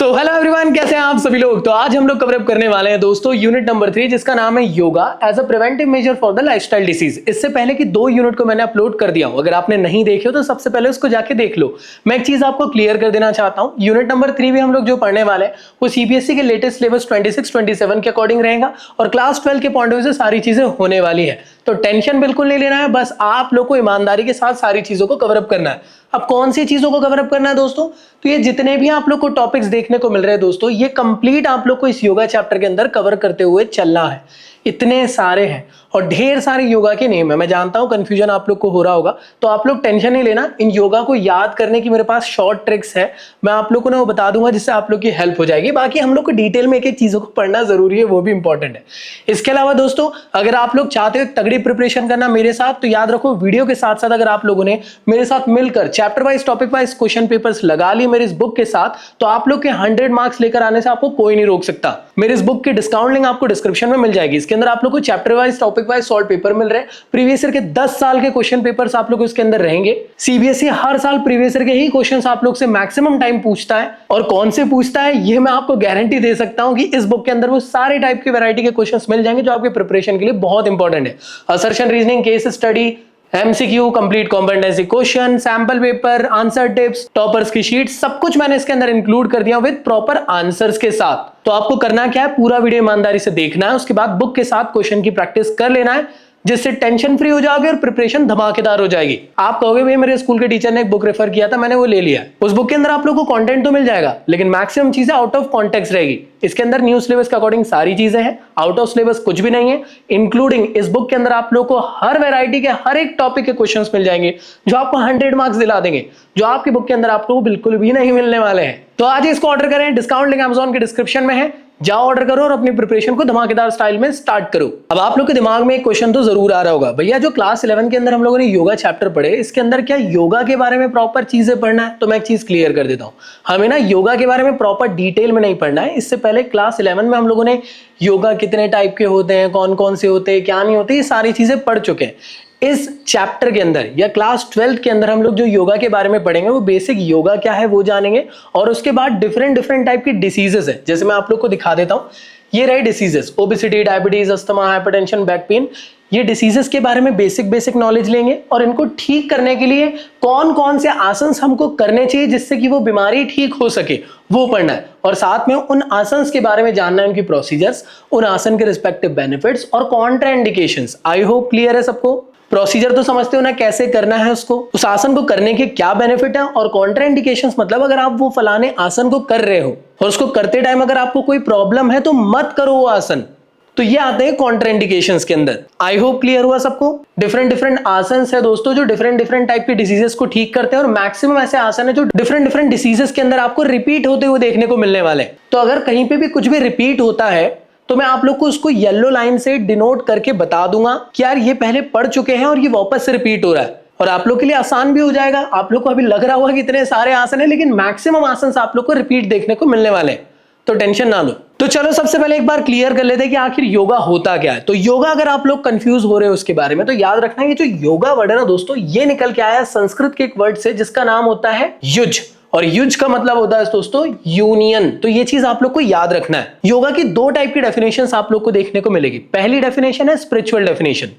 So hello everyone, कैसे हैं आप सभी लोग। तो आज हम लोग कवर अप करने वाले हैं दोस्तों यूनिट नंबर 3, जिसका नाम है yoga as a preventive measure for the lifestyle disease. इससे पहले कि 2 यूनिट को मैंने अपलोड कर दिया हूं, अगर आपने नहीं देखे हो तो सबसे पहले उसको जाके देख लो। मैं एक चीज आपको क्लियर कर देना चाहता हूं, यूनिट नंबर 3 भी हम लोग जो पढ़ने वाले हैं वो सीबीएसई के लेटेस्ट सिलेबस 26-27 के अकॉर्डिंग रहेगा और क्लास 12 के पॉइंट ऑफ व्यू से सारी चीजें होने वाली है। तो टेंशन बिल्कुल नहीं लेना है, बस आप लोग को ईमानदारी के साथ सारी चीजों को कवर अप करना है। अब कौन सी चीजों को कवर अप करना है दोस्तों, तो ये जितने भी आप लोग को टॉपिक्स देखने को मिल रहे हैं दोस्तों, ये कंप्लीट आप लोग को इस योगा चैप्टर के अंदर कवर करते हुए चलना है। इतने सारे हैं और ढेर सारे योगा के नेम है। मैं जानता हूं कंफ्यूजन आप लोग को हो रहा होगा, तो आप लोग टेंशन नहीं लेना। इन योगा को याद करने की मेरे पास शॉर्ट ट्रिक्स है, मैं आप लोग को ना वो बता दूंगा जिससे आप लोग की हेल्प हो जाएगी। बाकी हम लोग को डिटेल में एक एक चीजों को पढ़ना जरूरी है, वो भी इंपॉर्टेंट है। इसके अलावा दोस्तों, अगर आप लोग चाहते हो तगड़ी प्रिपरेशन करना मेरे साथ, तो याद रखो वीडियो के साथ साथ अगर आप लोगों ने मेरे साथ मिलकर chapter wise topic wise question papers लगा लिए मेरे इस बुक के साथ, तो आप लोग के 100 मार्क्स लेकर आने से आपको कोई नहीं रोक सकता। मेरे इस बुक की डिस्काउंट लिंक आपको डिस्क्रिप्शन में मिल जाएगी। इसके अंदर आप लोग को chapter wise topic wise solve paper मिल रहे हैं। प्रीवियस ईयर के 10 साल के क्वेश्चन पेपर्स आप लोग इसके अंदर रहेंगे। सीबीएसई हर साल प्रीवियस ईयर के ही क्वेश्चंस आप लोग से मैक्सिमम टाइम पूछता है, और कौन से पूछता है ये मैं आपको गारंटी दे सकता हूं कि इस बुक के अंदर वो सारे टाइप के वैरायटी के क्वेश्चंस मिल जाएंगे जो आपके प्रिपरेशन के लिए बहुत इंपॉर्टेंट है। Assertion, reasoning, case study, MCQ, complete competency question, sample paper, answer tips, toppers की शीट, सब कुछ मैंने इसके अंदर इंक्लूड कर दिया विद प्रॉपर आंसर्स के साथ। तो आपको करना क्या है, पूरा वीडियो ईमानदारी से देखना है, उसके बाद बुक के साथ क्वेश्चन की प्रैक्टिस कर लेना है, जिससे टेंशन फ्री हो जाओगे और प्रिपरेशन धमाकेदार हो जाएगी। आप कहोगे भाई मेरे स्कूल के टीचर ने एक बुक रेफर किया था, मैंने वो ले लिया। उस बुक के अंदर आप लोगों को कंटेंट तो मिल जाएगा, लेकिन मैक्सिमम चीजें आउट ऑफ कॉन्टेक्स्ट रहेगी। इसके अंदर न्यू सिलेबस के अकॉर्डिंग सारी चीजें हैं, आउट ऑफ सिलेबस कुछ भी नहीं है। इंक्लूडिंग इस बुक के अंदर आप लोग को हर वैरायटी के हर एक टॉपिक के क्वेश्चंस मिल जाएंगे जो आपको 100 मार्क्स दिला देंगे, जो आपकी बुक के अंदर आपको बिल्कुल भी नहीं मिलने वाले हैं। तो आज इसको ऑर्डर करें, डिस्काउंट लिंक अमेज़न के डिस्क्रिप्शन में है, जाओ ऑर्डर करो और अपनी प्रिपरेशन को धमाकेदार स्टाइल में स्टार्ट करो। अब आप लोग के दिमाग में एक क्वेश्चन तो जरूर आ रहा होगा, भैया जो क्लास 11 के अंदर हम लोगों ने योगा चैप्टर पढ़े, इसके अंदर क्या योगा के बारे में प्रॉपर चीजें पढ़ना है? तो मैं एक चीज क्लियर कर देता हूं, हमें ना योगा के बारे में प्रॉपर डिटेल में नहीं पढ़ना है। इससे पहले क्लास 11 में हम लोगों ने योगा कितने टाइप के होते हैं, कौन कौन से होते हैं, क्या नहीं होते, ये सारी चीजें पढ़ चुके हैं। इस चैप्टर के अंदर या क्लास 12 के अंदर हम लोग जो योगा के बारे में पढ़ेंगे वो बेसिक योगा क्या है वो जानेंगे, और उसके बाद डिफरेंट टाइप की डिसीजेस है। जैसे मैं आप लोग को दिखा देता हूं, ये रहे diseases, obesity, diabetes, asthma, hypertension, back pain. ये डिसीजेस के बारे में बेसिक नॉलेज लेंगे और इनको ठीक करने के लिए कौन कौन से आसन हमको करने चाहिए जिससे कि वो बीमारी ठीक हो सके, वो पढ़ना है। और साथ में उन आसन्स के बारे में जानना है, उनकी प्रोसीजर्स, उन आसन के रिस्पेक्टिव बेनिफिट्स और Contra indications. I hope clear है सबको। प्रोसीजर तो समझते हो ना, कैसे करना है उसको, उस आसन को करने के क्या बेनिफिट है, और कॉन्ट्रा इंडिकेशंस मतलब अगर आप वो फलाने आसन को कर रहे हो और उसको करते टाइम अगर आपको कोई प्रॉब्लम है तो मत करो वो आसन। तो ये आते हैं कॉन्ट्रा इंडिकेशंस के अंदर। आई होप क्लियर हुआ सबको। डिफरेंट आसन है दोस्तों जो डिफरेंट टाइप के डिसीजेस को ठीक करते हैं, और मैक्सिमम ऐसे आसन है जो डिफरेंट डिसीजेस के अंदर आपको रिपीट होते हुए देखने को मिलने वाले हैं। तो अगर कहीं पे भी कुछ भी रिपीट होता है तो मैं आप लोग को उसको येलो लाइन से डिनोट करके बता दूंगा कि यार ये पहले पढ़ चुके हैं और ये वापस से रिपीट हो रहा है, और आप लोग के लिए आसान भी हो जाएगा। आप लोग को अभी लग रहा होगा कि इतने सारे आसन है, लेकिन मैक्सिमम आसन आप लोग को रिपीट देखने को मिलने वाले हैं, तो टेंशन ना लो। तो चलो सबसे पहले एक बार क्लियर कर लेते हैं कि आखिर योगा होता क्या है। तो योगा, अगर आप लोग कंफ्यूज हो रहे हो उसके बारे में, तो याद रखना ये जो योगा वर्ड है ना दोस्तों, ये निकल के आया संस्कृत के एक वर्ड से जिसका नाम होता है युज, और युज का मतलब होता है दोस्तों यूनियन। तो ये चीज आप लोग को याद रखना है। योगा की 2 टाइप की डेफिनेशंस आप लोग को देखने को मिलेगी। पहली डेफिनेशन है स्पिरिचुअल डेफिनेशन।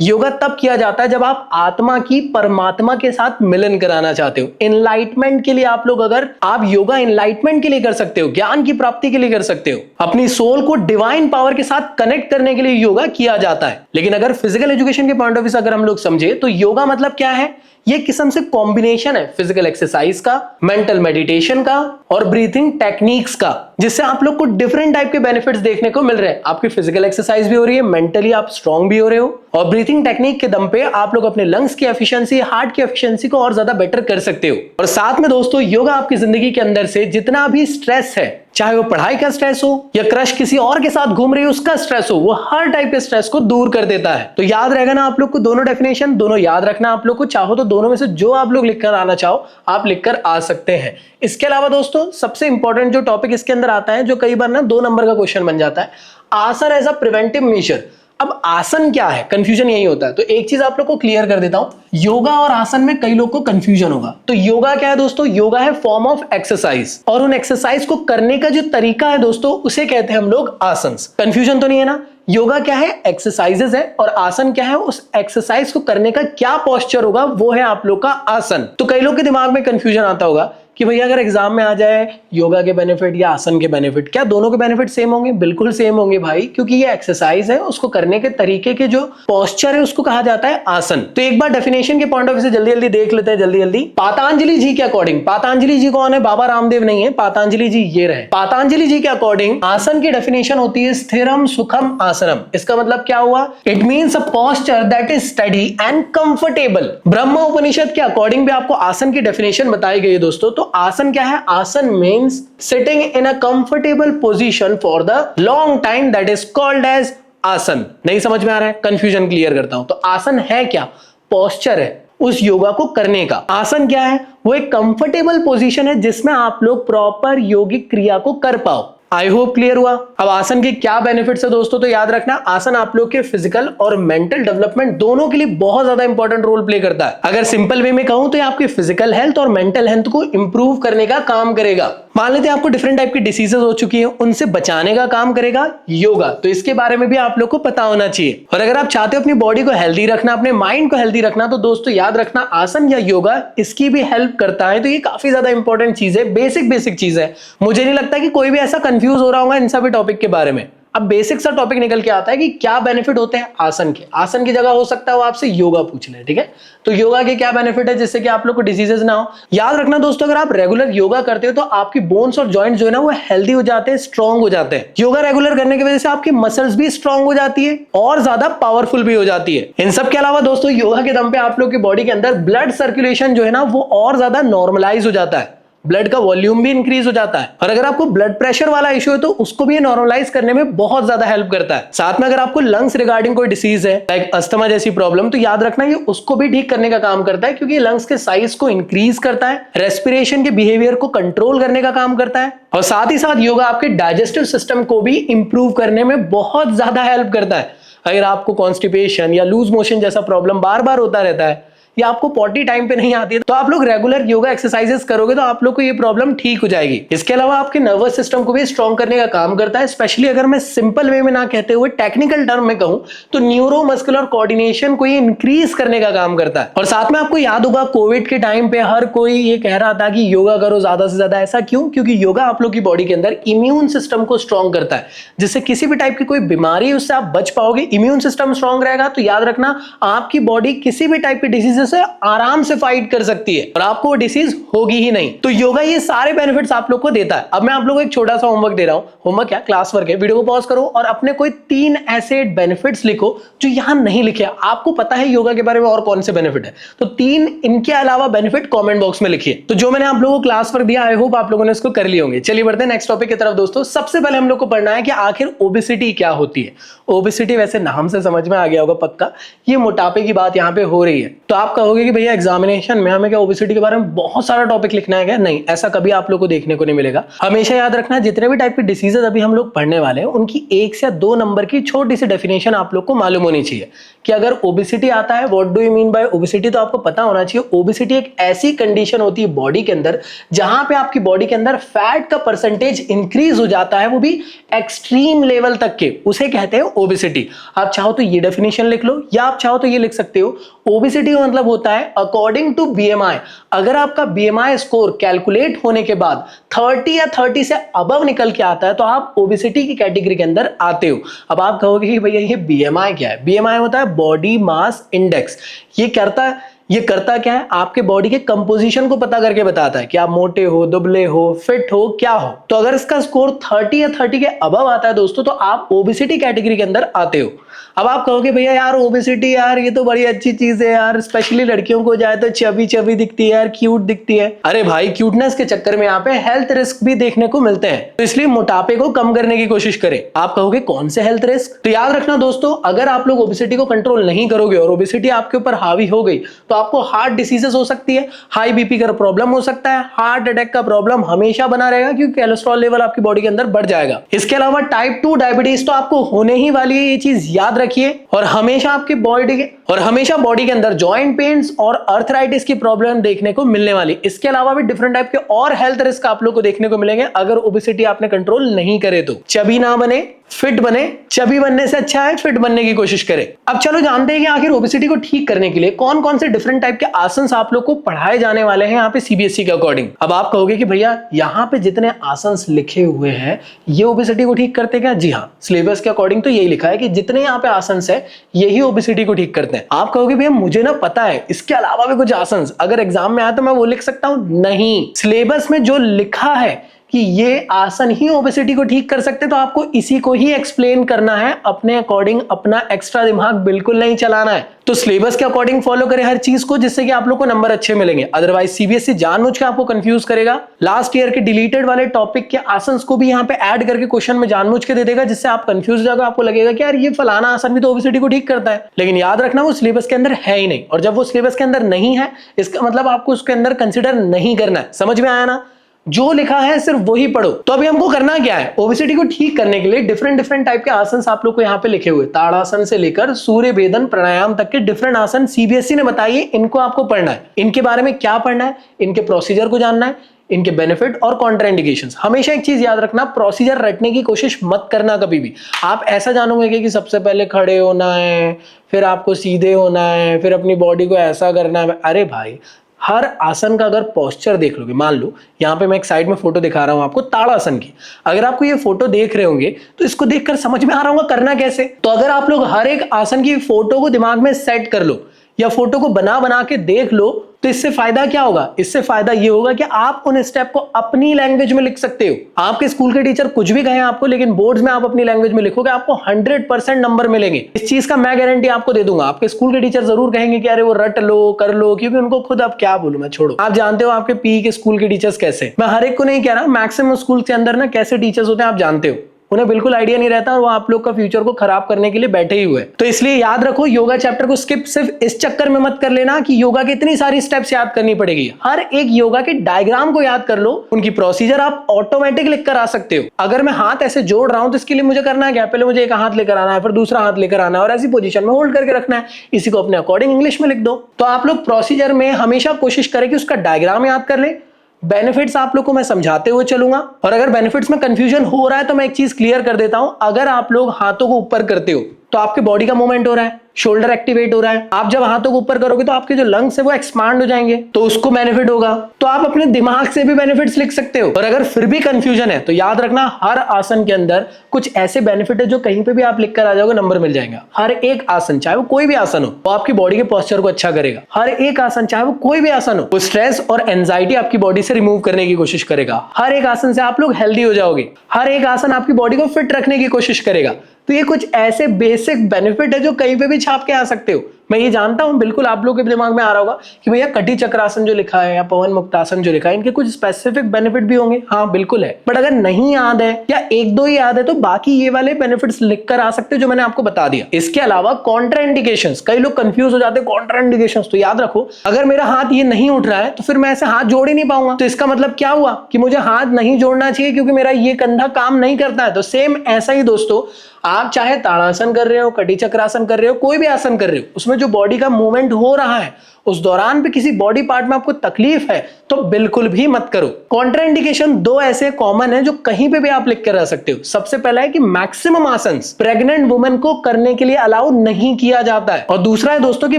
योगा तब किया जाता है जब आप आत्मा की परमात्मा के साथ मिलन कराना चाहते हो। एनलाइटमेंट के लिए आप लोग, अगर आप योगा एनलाइटमेंट के लिए कर सकते हो, ज्ञान की प्राप्ति के लिए कर सकते हो, अपनी सोल को डिवाइन पावर के साथ कनेक्ट करने के लिए योगा किया जाता है। लेकिन अगर फिजिकल एजुकेशन के पॉइंट ऑफ व्यू से अगर हम लोग समझे तो योगा मतलब क्या है, ये किस्म से कॉम्बिनेशन है फिजिकल एक्सरसाइज का, मेंटल मेडिटेशन का और ब्रीथिंग टेक्निक्स का, जिससे आप लोग को डिफरेंट टाइप के बेनिफिट्स देखने को मिल रहे हैं। आपकी फिजिकल एक्सरसाइज भी हो रही है, मेंटली आप स्ट्रांग भी हो रहे हो, और ब्रीथिंग टेक्निक के दम पे आप लोग अपने लंग्स की एफिशिएंसी, हार्ट की एफिशिएंसी को और ज्यादा बेटर कर सकते हो। और साथ में दोस्तों, योगा आपकी जिंदगी के अंदर से जितना भी स्ट्रेस है, चाहे वो पढ़ाई का स्ट्रेस हो या क्रश किसी और के साथ घूम रही हो उसका स्ट्रेस हो, वो हर टाइप के स्ट्रेस को दूर कर देता है। तो याद रहेगा ना आप लोग को, दोनों डेफिनेशन दोनों याद रखना आप लोग को। चाहो तो दोनों में से जो आप लोग लिखकर आना चाहो आप लिखकर आ सकते हैं। इसके अलावा दोस्तों, सबसे इंपॉर्टेंट जो टॉपिक इसके अंदर आता है, जो कई बार ना 2 नंबर का क्वेश्चन बन जाता है, आसन एज अ प्रिवेंटिव मेजर। अब आसन क्या है, कंफ्यूजन यही होता है। तो एक चीज आप लोग को क्लियर कर देता हूं, योगा और आसन में कई लोग को कंफ्यूजन होगा। तो योगा क्या है दोस्तों, योगा है फॉर्म ऑफ एक्सरसाइज, और उन एक्सरसाइज को करने का जो तरीका है दोस्तों उसे कहते हैं हम लोग आसन। कंफ्यूजन तो नहीं है ना। योगा क्या है, एक्सरसाइजेस है, और आसन क्या है, उस एक्सरसाइज को करने का क्या पोस्चर होगा वो है आप लोग का आसन। तो कई लोग के दिमाग में कंफ्यूजन आता होगा कि भैया अगर एग्जाम में आ जाए योगा के बेनिफिट या आसन के बेनिफिट, क्या दोनों के बेनिफिट सेम होंगे? बिल्कुल सेम होंगे भाई, क्योंकि ये एक्सरसाइज है, उसको करने के तरीके के जो पोस्चर है उसको कहा जाता है आसन। तो एक बार डेफिनेशन के पॉइंट ऑफ व्यू से जल्दी जल्दी देख लेते हैं, जल्दी। पतंजलि जी के अकॉर्डिंग, पतंजलि जी कौन है? बाबा रामदेव नहीं है, पतंजलि जी ये रहे। पतंजलि जी के अकॉर्डिंग आसन की डेफिनेशन होती है स्थिरम सुखम आसनम। इसका मतलब क्या हुआ? It means a posture that is study and comfortable. ब्रह्म उपनिषद के अकॉर्डिंग भी आपको आसन की डेफिनेशन बताई गई है दोस्तों। तो आसन क्या है? Asan means sitting in a comfortable position for the long time, that is called as asan. नहीं समझ में आ रहा है? कंफ्यूजन क्लियर करता हूं। तो आसन है क्या? पोस्चर है उस योगा को करने का। आसन क्या है? वो एक कंफर्टेबल पोजीशन है जिसमें आप लोग प्रॉपर योगिक क्रिया को कर पाओ। आई होप क्लियर हुआ। अब आसन के क्या बेनिफिट्स है दोस्तों, तो याद रखना आसन आप लोग के फिजिकल और मेंटल डेवलपमेंट दोनों के लिए बहुत ज्यादा इंपॉर्टेंट रोल प्ले करता है। अगर सिंपल वे में कहूं तो ये आपकी फिजिकल हेल्थ और मेंटल हेल्थ को इंप्रूव करने का काम करेगा। मान लेते हैं आपको डिफरेंट टाइप की डिसीजेस हो चुकी हैं, उनसे बचाने का काम करेगा योगा। तो इसके बारे में भी आप लोग को पता होना चाहिए। और अगर आप चाहते हो अपनी बॉडी को हेल्दी रखना, अपने माइंड को हेल्दी रखना, तो दोस्तों याद रखना आसन या योगा इसकी भी हेल्प करता है। तो ये काफी ज्यादा इंपॉर्टेंट चीज है, बेसिक चीज है। मुझे नहीं लगता कि कोई भी ऐसा कंफ्यूज हो रहा होगा इन सभी टॉपिक के बारे में। अब बेसिक सा टॉपिक निकल के आता है कि क्या बेनिफिट होते हैं आसन के। आसन की जगह हो सकता है वो आपसे योगा पूछ ले, ठीक है। तो योगा के क्या बेनिफिट है जिससे कि आप लोग को डिजीजेस ना हो। याद रखना दोस्तों, अगर आप रेगुलर योगा करते हो तो आपकी बोन्स और जॉइंट जो है ना वो हेल्दी हो जाते हैं, स्ट्रांग हो जाते हैं। योगा रेगुलर करने की वजह से आपकी मसल्स भी स्ट्रांग हो जाती है और ज्यादा पावरफुल भी हो जाती है। इन सब के अलावा दोस्तों योगा के दम पे आप लोग की बॉडी के अंदर ब्लड सर्कुलेशन जो है ना वो और ज्यादा नॉर्मलाइज हो जाता है, ब्लड का वॉल्यूम भी इंक्रीज हो जाता है। और अगर आपको ब्लड प्रेशर वाला इश्यू है तो उसको भी नॉर्मलाइज करने में बहुत ज्यादा हेल्प करता है। साथ में अगर आपको लंग्स रिगार्डिंग कोई डिसीज है लाइक अस्थमा जैसी प्रॉब्लम, तो याद रखना ये उसको भी ठीक करने का काम करता है, क्योंकि लंग्स के साइज को इंक्रीज करता है, रेस्पिरेशन के बिहेवियर को कंट्रोल करने का काम करता है, और साथ ही साथ योगा आपके डाइजेस्टिव सिस्टम को भी इंप्रूव करने में बहुत ज्यादा हेल्प करता है। अगर आपको कॉन्स्टिपेशन या लूज मोशन जैसा प्रॉब्लम बार बार होता रहता है या आपको पॉटी टाइम पे नहीं आती है, तो आप लोग रेगुलर योगा एक्सरसाइजेस करोगे तो आप लोग को ये प्रॉब्लम ठीक हो जाएगी। इसके अलावा आपके नर्वस सिस्टम को भी स्ट्रॉन्ग करने का काम करता है। स्पेशली अगर मैं सिंपल वे में ना कहते हुए टेक्निकल टर्म में कहूं तो न्यूरो मस्कुलर कोऑर्डिनेशन को ये इंक्रीज करने का काम करता है। और साथ में आपको याद होगा कोविड के टाइम पे हर कोई ये कह रहा था कि योगा करो ज्यादा से ज्यादा। ऐसा क्यों? क्योंकि योगा आप लोग की बॉडी के अंदर इम्यून सिस्टम को स्ट्रॉन्ग करता है, जिससे किसी भी टाइप की कोई बीमारी उससे आप बच पाओगे। इम्यून सिस्टम स्ट्रॉन्ग रहेगा तो याद रखना आपकी बॉडी किसी भी टाइप की डिसीज से आराम से फाइट कर सकती है और आपको वो डिसीज होगी ही नहीं। तो योगा ये सारे बेनिफिट्स आप लोग को देता है। अब मैं आप लोगों को एक छोटा सा होमवर्क दे रहा हूं। होमवर्क क्या, क्लास वर्क है। वीडियो को पॉज करो और अपने कोई 3 ऐसे बेनिफिट्स लिखो जो यहां नहीं लिखे। आपको पता है योगा के बारे में और कौन से बेनिफिट है, तो 3 इनके अलावा बेनिफिट कमेंट बॉक्स में लिखिए। तो जो मैंने आप लोगों को क्लास वर्क दिया, आई होप आप लोगों ने इसको कर लिए होंगे। चलिए बढ़ते हैं नेक्स्ट टॉपिक की तरफ दोस्तों। सबसे पहले हम लोग को पढ़ना है कि आखिर ओबेसिटी क्या होती है। ओबेसिटी वैसे नाम से समझ में आ गया होगा पक्का, ये मोटापे की बात यहां पे हो रही है। तो आप कहोगे कि भैया एग्जामिनेशन में हमें क्या ओबेसिटी के बारे में बहुत सारा टॉपिक लिखना है क्या? नहीं, ऐसा कभी आप लोग को देखने को नहीं मिलेगा। हमेशा याद रखना जितने भी टाइप की डिसीजेस अभी हम लोग पढ़ने वाले हैं उनकी 1 से 2 नंबर की छोटी सी डेफिनेशन आप लोग को मालूम होनी चाहिए कि अगर ओबेसिटी आता है, what do you mean by obesity, तो आपको पता होना चाहिए ओबेसिटी एक ऐसी कंडीशन होती है बॉडी के अंदर जहां पे आपकी बॉडी के अंदर फैट का परसेंटेज इंक्रीज हो जाता है, वो भी एक्सट्रीम लेवल तक के, उसे कहते हैं ओबेसिटी। आप चाहो तो ये डेफिनेशन लिख लो या आप चाहो तो ये लिख सकते हो। ओबेसिटी का मतलब होता है अकॉर्डिंग टू बीएमआई, अगर आपका बीएमआई स्कोर कैलकुलेट होने के बाद 30 या 30 से अबव निकल के आता है तो आप ओबेसिटी की कैटेगरी के अंदर आते हो। अब आप कहोगे कि भैया ये बीएमआई क्या है? बीएमआई होता है बॉडी मास इंडेक्स। ये करता क्या है? आपके बॉडी के कंपोजिशन को पता करके बताता है कि आप मोटे हो, दुबले हो, फिट हो, क्या हो। तो अगर इसका स्कोर 30 या 30 के अबव आता है दोस्तों तो आप ओबेसिटी कैटेगरी के अंदर आते हो। अब आप कहोगे भैया यार ओबेसिटी यार ये तो बड़ी अच्छी चीज है यार, स्पेशली लड़कियों को जाए तो चबी दिखती है यार, क्यूट दिखती है। अरे भाई क्यूटनेस के चक्कर में यहाँ पे हेल्थ रिस्क भी देखने को मिलते हैं, तो इसलिए मोटापे को कम करने की कोशिश करें। आप कहोगे कौन से हेल्थ रिस्क? तो याद रखना दोस्तों, अगर आप लोग ओबेसिटी को कंट्रोल नहीं करोगे और ओबेसिटी आपके ऊपर हावी हो गई तो आपको हार्ट डिसीजेस हो सकती है, हाई बीपी का प्रॉब्लम हो सकता है, हार्ट अटैक का प्रॉब्लम हमेशा बना रहेगा क्योंकि कोलेस्ट्रॉल लेवल आपकी बॉडी के अंदर बढ़ जाएगा। इसके अलावा टाइप 2 डायबिटीज तो आपको होने ही वाली है, ये चीज याद रखिए। और हमेशा आपकी बॉडी के अंदर जॉइंट पेन्स और अर्थराइटिस की प्रॉब्लम देखने को मिलने वाली। इसके अलावा भी डिफरेंट टाइप के और हेल्थ रिस्क आप लोग को देखने को मिलेंगे अगर ओबेसिटी आपने कंट्रोल नहीं करे तो। चबी ना बने, फिट बने। चबी बनने से अच्छा है फिट बनने की कोशिश करें। अब चलो जानते हैं कि आखिर ओबेसिटी को ठीक करने के लिए कौन कौन से डिफरेंट टाइप के आसन आप लोग को पढ़ाए जाने वाले हैं यहाँ पे सीबीएसई के अकॉर्डिंग। अब आप कहोगे कि भैया यहाँ पे जितने आसन लिखे हुए हैं ये ओबेसिटी को ठीक करते क्या? जी हाँ, सिलेबस के अकॉर्डिंग तो यही लिखा है कि जितने यहाँ पे आसन है यही ओबेसिटी को ठीक करते हैं। आप कहोगे भैया मुझे ना पता है इसके अलावा भी कुछ आसन अगर एग्जाम में आया तो मैं वो लिख सकता हूं? नहीं, सिलेबस में जो लिखा है कि ये आसन ही ओबेसिटी को ठीक कर सकते तो आपको इसी को ही एक्सप्लेन करना है अपने अकॉर्डिंग। अपना एक्स्ट्रा दिमाग बिल्कुल नहीं चलाना है। तो सिलेबस के अकॉर्डिंग फॉलो करें हर चीज को जिससे कि आप लोग को नंबर अच्छे मिलेंगे। अदरवाइज सीबीएसई जानबूझ के आपको कंफ्यूज करेगा। लास्ट ईयर के डिलीटेड वाले टॉपिक के आसन को भी यहाँ पे ऐड करके क्वेश्चन में जानबूझ के दे देगा जिससे आप कंफ्यूज हो जाओगे। आपको लगेगा कि यार ये फलाना आसन भी तो ओबेसिटी को ठीक करता है, लेकिन याद रखना वो सिलेबस के अंदर है ही नहीं। और जब वो सिलेबस के अंदर नहीं है इसका मतलब आपको उसके अंदर कंसिडर नहीं करना है। समझ में आया ना? जो लिखा है सिर्फ वही पढ़ो। तो अभी हमको करना क्या है, ओबेसिटी को ठीक करने के लिए डिफरेंट टाइप के आसन आप लोग को यहाँ पे लिखे हुए, ताड़ासन से लेकर सूर्य भेदन प्राणायाम तक के डिफरेंट आसन सीबीएसई ने बताइए, इनको आपको पढ़ना है। इनके बारे में क्या पढ़ना है, इनके प्रोसीजर को जानना है, इनके बेनिफिट और कॉन्ट्राइंडिकेशंस। हमेशा एक चीज याद रखना, प्रोसीजर रटने की कोशिश मत करना कभी भी। आप ऐसा जानोगे कि सबसे पहले खड़े होना है, फिर आपको सीधे होना है, फिर अपनी बॉडी को ऐसा करना है। अरे भाई, हर आसन का अगर पोस्चर देख लोगे, मान लो यहाँ पे मैं एक साइड में फोटो दिखा रहा हूं आपको ताड़ासन की, अगर आपको ये फोटो देख रहे होंगे तो इसको देखकर समझ में आ रहा होगा करना कैसे। तो अगर आप लोग हर एक आसन की फोटो को दिमाग में सेट कर लो या फोटो को बना के देख लो तो इससे फायदा क्या होगा? इससे फायदा ये होगा कि आप उन स्टेप को अपनी लैंग्वेज में लिख सकते हो। आपके स्कूल के टीचर कुछ भी कहें आपको, लेकिन बोर्ड्स में आप अपनी लैंग्वेज में लिखोगे आपको 100% नंबर मिलेंगे। इस चीज का मैं गारंटी आपको दे दूंगा। आपके स्कूल के टीचर जरूर कहेंगे कि अरे वो रट लो कर लो, क्योंकि उनको खुद अब क्या बोलूं मैं, छोड़ो। आप जानते हो आपके पी के स्कूल के टीचर्स कैसे, मैं हर एक को नहीं कह रहा, मैक्सिमम स्कूल के अंदर ना कैसे टीचर्स होते हैं आप जानते हो। उन्हें बिल्कुल आइडिया नहीं रहता और वो आप लोग का फ्यूचर को खराब करने के लिए बैठे ही हुए। तो इसलिए याद रखो, योगा चैप्टर को स्किप सिर्फ इस चक्कर में मत कर लेना कि योगा की इतनी सारी स्टेप्स याद करनी पड़ेगी। हर एक योगा के डायग्राम को याद कर लो, उनकी प्रोसीजर आप ऑटोमेटिक लिख कर आ सकते हो। अगर मैं हाथ ऐसे जोड़ रहा हूं तो इसके लिए मुझे करना है क्या, पहले मुझे एक हाथ लेकर आना है, फिर दूसरा हाथ लेकर आना है और ऐसी पोजीशन में होल्ड करके रखना है। इसी को अपने अकॉर्डिंग इंग्लिश में लिख दो। तो आप लोग प्रोसीजर में हमेशा कोशिश करें कि उसका डायग्राम याद कर ले। बेनिफिट्स आप लोग को मैं समझाते हुए चलूंगा, और अगर बेनिफिट्स में कंफ्यूजन हो रहा है तो मैं एक चीज क्लियर कर देता हूं। अगर आप लोग हाथों को ऊपर करते हो तो आपके बॉडी का मूवमेंट हो रहा है, शोल्डर एक्टिवेट हो रहा है। आप जब हाथों को ऊपर करोगे तो आपके जो लंग्स है वो एक्सपांड हो जाएंगे, तो उसको बेनिफिट होगा। तो आप अपने दिमाग से भी बेनिफिट्स लिख सकते हो। और अगर फिर भी कंफ्यूजन है तो याद रखना, हर आसन के अंदर कुछ ऐसे बेनिफिट है जो कहीं पे भी आप लिख कर आ जाओगे नंबर मिल जाएगा। हर एक आसन, चाहे वो कोई भी आसन हो, वो आपकी बॉडी के पोस्चर को अच्छा करेगा। हर एक आसन, चाहे वो कोई भी आसन हो, वो स्ट्रेस और एंजाइटी आपकी बॉडी से रिमूव करने की कोशिश करेगा। हर एक आसन से आप लोग हेल्दी हो जाओगे। हर एक आसन आपकी बॉडी को फिट रखने की कोशिश करेगा। तो ये कुछ ऐसे बेसिक बेनिफिट है जो कहीं पे भी छाप के आ सकते हो। मैं ये जानता हूं बिल्कुल आप लोगों के दिमाग में आ रहा होगा कि भैया कटी चक्रासन जो लिखा है या पवन मुक्तासन जो लिखा है, इनके कुछ स्पेसिफिक बेनिफिट भी होंगे। हाँ बिल्कुल है, बट अगर नहीं याद है या एक दो ही याद है तो बाकी ये वाले बेनिफिट्स लिखकर आ सकते हैं जो मैंने आपको बता दिया। इसके अलावा कॉन्ट्राइंडिकेशंस, कई लोग कंफ्यूज हो जाते हैं कॉन्ट्राइंडिकेशंस। तो याद रखो, अगर मेरा हाथ ये नहीं उठ रहा है तो फिर मैं ऐसे हाथ जोड़ ही नहीं पाऊंगा। तो इसका मतलब क्या हुआ कि मुझे हाथ नहीं जोड़ना चाहिए क्योंकि मेरा ये कंधा काम नहीं करता है। तो सेम ऐसा ही दोस्तों, आप चाहे ताड़ासन कर रहे हो, कटी चक्रासन कर रहे हो, कोई भी आसन कर रहे हो, उसमें जो बॉडी का मूवमेंट हो रहा है उस दौरान भी किसी बॉडी पार्ट में आपको तकलीफ है तो बिल्कुल भी मत करो। कॉन्ट्राइंडिकेशन दो ऐसे कॉमन है जो कहीं पे भी आप लिख कर रह सकते हो। सबसे पहला है कि मैक्सिमम आसन प्रेग्नेंट वुमेन को करने के लिए अलाउ नहीं किया जाता है, और दूसरा है दोस्तों कि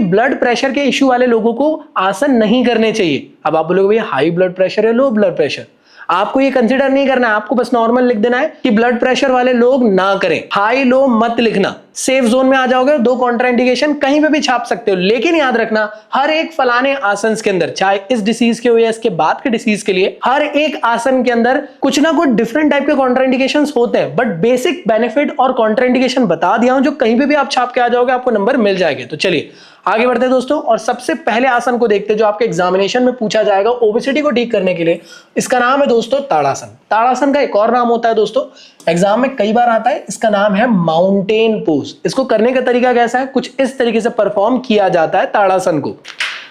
ब्लड प्रेशर के इश्यू वाले लोगों को आसन नहीं करने चाहिए। अब आप बोलोगे भैया हाई ब्लड प्रेशर है, लो ब्लड प्रेशर, आपको ये कंसीडर नहीं करना है। आपको बस नॉर्मल लिख देना है कि ब्लड प्रेशर वाले लोग ना करें। हाई लो मत लिखना, सेफ जोन में आ जाओगे। दो कॉन्ट्राइंडिकेशन कहीं पे भी छाप सकते हो, लेकिन याद रखना हर एक फलाने आसन के अंदर, चाहे इस डिसीज के हो या इसके बाद के डिसीज के लिए, हर एक आसन के अंदर कुछ ना कुछ डिफरेंट टाइप के कॉन्ट्राइंडिकेशंस होते हैं। बट बेसिक बेनिफिट और कॉन्ट्राइंडिकेशन बता दिया हूं जो कहीं पे भी आप छाप के आ जाओगे आपको नंबर मिल जाएंगे। तो चलिए आगे बढ़ते हैं दोस्तों, और सबसे पहले आसन को देखते हैं जो आपके एग्जामिनेशन में पूछा जाएगा ओबेसिटी को ठीक करने के लिए। इसका नाम है दोस्तों ताड़ासन। ताड़ासन का एक और नाम होता है दोस्तों, एग्जाम में कई बार आता है, इसका नाम है माउंटेन पोज। इसको करने का तरीका कैसा है, कुछ इस तरीके से परफॉर्म किया जाता है ताड़ासन को।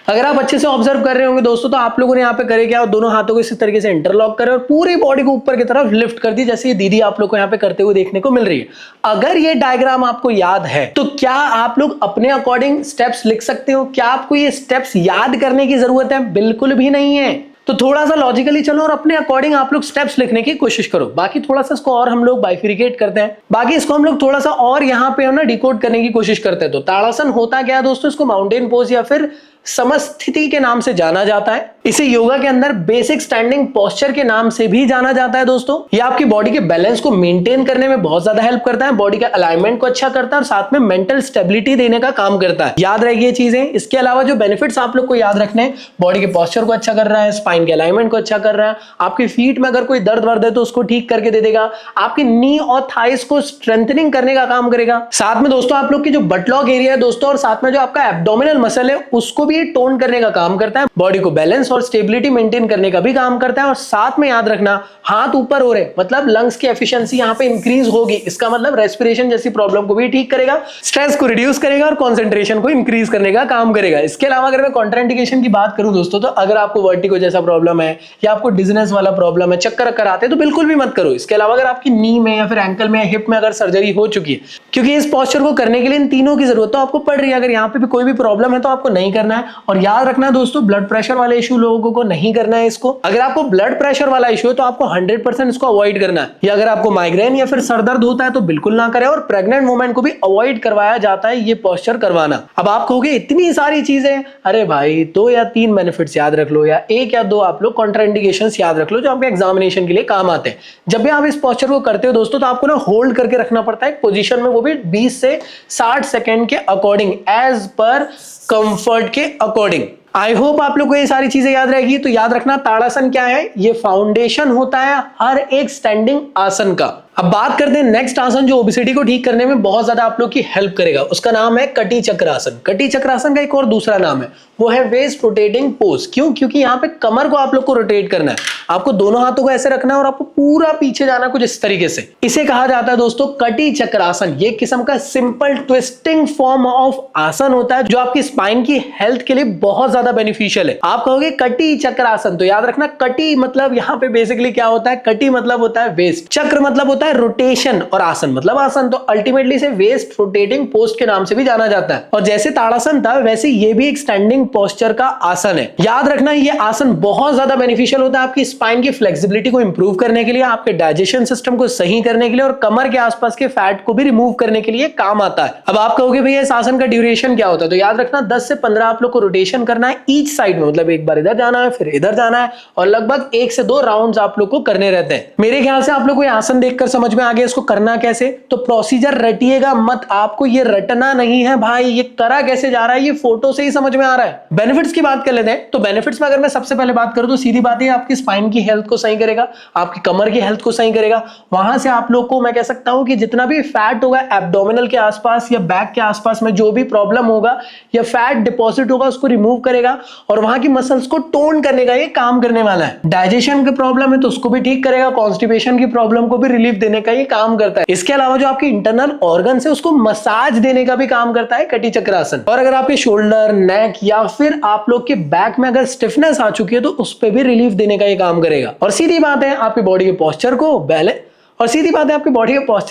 अगर आप अच्छे से ऑब्जर्व कर रहे होंगे दोस्तों, तो आप लोगों ने यहाँ पे करे क्या, दोनों हाथों को इस तरीके से इंटरलॉक करे और पूरी बॉडी को ऊपर की तरफ लिफ्ट कर दी, जैसे ये दीदी आप लोग को यहाँ पे करते हुए देखने को मिल रही है। अगर ये डायग्राम आपको याद है तो क्या आप लोग अपने अकॉर्डिंग स्टेप्स लिख सकते हो? क्या आपको ये स्टेप्स याद करने की जरूरत है? बिल्कुल भी नहीं है। तो थोड़ा सा लॉजिकली चलो और अपने अकॉर्डिंग आप लोग स्टेप्स लिखने की कोशिश करो। बाकी थोड़ा सा इसको और हम लोग बाइफिरिकेट करते हैं, बाकी इसको हम लोग थोड़ा सा और यहाँ पे ना डिकोड करने की कोशिश करते हैं। तो ताड़ासन होता क्या है दोस्तों, इसको माउंटेन पोज या फिर समस्थिति के नाम से जाना जाता है। इसे योगा के अंदर बेसिक स्टैंडिंग पोस्चर के नाम से भी जाना जाता है दोस्तों। ये आपकी बॉडी के बैलेंस को मेंटेन करने में बहुत ज्यादा हेल्प करता है, बॉडी के अलाइनमेंट को अच्छा करता है और साथ में मेंटल स्टेबिलिटी देने का काम करता है। याद रहेगी ये चीजें। इसके अलावा जो बेनिफिट्स आप लोग को याद रखने हैं, बॉडी के पोस्चर को अच्छा कर रहा है, स्पाइन के अलाइनमेंट को अच्छा कर रहा है, आपकी फीट में अगर कोई दर्द वर्द है तो उसको ठीक करके दे देगा, आपकी नी और थाइस को स्ट्रेंथनिंग करने का काम करेगा। साथ में दोस्तों आप लोग की जो बटलॉक एरिया है दोस्तों, और साथ में जो आपका एब्डोमिनल मसल है उसको भी टोन करने का काम करता है, बॉडी को बैलेंस और स्टेबिलिटी मेंटेन करने का भी काम करता है। और साथ में याद रखना, हाथ ऊपर हो रहे मतलब लंग्स की एफिशिएंसी यहां पे इंक्रीज होगी, इसका मतलब रेस्पिरेशन जैसी प्रॉब्लम को भी ठीक करेगा, स्ट्रेस को रिड्यूस करेगा और कंसंट्रेशन को इंक्रीज करने का काम करेगा। इसके अलावा अगर मैं कॉन्ट्राइंडिकेशन की बात करूं दोस्तों, तो अगर आपको वर्टिगो जैसा प्रॉब्लम है या आपको डिजनेस वाला प्रॉब्लम है, चक्कर आते हैं, तो बिल्कुल भी मत करो। इसके अलावा अगर आपकी नी में या फिर एंकल में, हिप में अगर सर्जरी हो चुकी है, क्योंकि इस पोस्चर को करने के लिए इन तीनों की जरूरत तो आपको पड़ रही है, अगर यहाँ पे भी कोई भी प्रॉब्लम है तो आपको नहीं करना है। और याद रखना दोस्तों, ब्लड प्रेशर वाले इशू लोगों को नहीं करना है इसको। अगर आपको ब्लड प्रेशर वाला इशू है तो आपको 100% इसको अवॉइड करना है। या अगर आपको माइग्रेन या फिर सरदर्द होता है तो बिल्कुल ना करें। और प्रेग्नेंट वुमेन को भी अवॉइड करवाया जाता है ये पोस्चर करवाना। अब आप कहोगे इतनी सारी चीजें, अरे भाई 2 या 3 बेनिफिट्स याद रख लो, या 1 या 2 आप लोग कॉन्ट्राइंडिकेशंस याद रख लो जो आपके एग्जामिनेशन के लिए काम आते हैं। जब भी आप इस पोस्चर को करते हो दोस्तों, तो आपको ना होल्ड करके रखना पड़ता है पोजीशन में, वो भी 20 से 60 सेकंड के अकॉर्डिंग, एज पर कंफर्ट के अकॉर्डिंग। आई होप आप लोग को ये सारी चीजें याद रहेगी। तो याद रखना, ताड़ासन क्या है, ये फाउंडेशन होता है हर एक स्टैंडिंग आसन का। अब बात करते हैं नेक्स्ट आसन जो ओबेसिटी को ठीक करने में बहुत ज्यादा आप लोग की हेल्प करेगा। उसका नाम है कटी चक्रासन। कटी चक्रासन का एक और दूसरा नाम है, वो है वेस्ट रोटेटिंग पोज। क्यों? क्योंकि यहाँ पे कमर को आप लोग को रोटेट करना है, आपको दोनों हाथों को ऐसे रखना है और आपको पूरा पीछे जाना कुछ इस तरीके से। इसे कहा जाता है दोस्तों कटी चक्रासन। ये किस्म का सिंपल ट्विस्टिंग फॉर्म ऑफ आसन होता है जो आपकी स्पाइन की हेल्थ के लिए बहुत ज्यादा बेनिफिशियल है। आप कहोगे कटी चक्रासन, तो याद रखना कटी मतलब यहाँ पे बेसिकली क्या होता है, कटी मतलब होता है वेस्ट, चक्र मतलब होता है रोटेशन, और आसन मतलब आसन। तो अल्टीमेटली से वेस्ट रोटेटिंग पोस्ट के नाम से भी जाना जाता है। और जैसे ताड़ासन था वैसे ये भी एक स्टैंडिंग पोस्चर का आसन है। याद रखना ये आसन बहुत ज्यादा बेनिफिशियल होता है आपकी स्पाइन की फ्लेक्सिबिलिटी को इंप्रूव करने के लिए, आपके डाइजेशन सिस्टम को सही करने के लिए और कमर के आसपास के फैट को भी रिमूव करने के लिए काम आता है। अब आप कहोगे भैया इस आसन का ड्यूरेशन क्या होता है, तो याद रखना 10 से 15 आप लोग को रोटेशन करना है ईच साइड में, मतलब एक बार इधर जाना है फिर इधर जाना है, और लगभग 1 से 2 राउंड्स आप लोग को करने रहते हैं। मेरे ख्याल से आप लोग को आसन देखकर समझ में आ गया इसको करना कैसे। तो प्रोसीजर रटिएगा मत, आपको ये रटना नहीं है भाई, ये करा कैसे जा रहा है ये फोटो से ही समझ में आ रहा है। बेनिफिट्स की बात कर लेते हैं। तो बेनिफिट्स में अगर मैं सबसे पहले बात करूं तो सीधी बात है, आपकी स्पाइन की हेल्थ को सही करेगा, आपकी कमर की हेल्थ को सही करेगा। वहां से आप लोग को मैं कह सकता हूं कि जितना भी फैट होगा एब्डोमिनल के आसपास या बैक के आसपास में, जो भी प्रॉब्लम होगा या फैट डिपॉजिट होगा उसको रिमूव करेगा और वहां की मसल्स को टोन करने का ये काम करने वाला है। डाइजेशन की प्रॉब्लम है तो उसको भी ठीक करेगा, कॉन्स्टिपेशन की प्रॉब्लम को भी रिलीफ देने का ये काम करता है। इसके अलावा जो आपके इंटरनल ऑर्गन है उसको मसाज देने का भी काम करता है कटी चक्रासन। और अगर आपके शोल्डर, नेक या फिर आप लोग के बैक में अगर स्टिफनेस आ चुकी है तो उस पर भी रिलीफ देने का ये काम करेगा। और सीधी बात है आपकी बॉडी के पोस्चर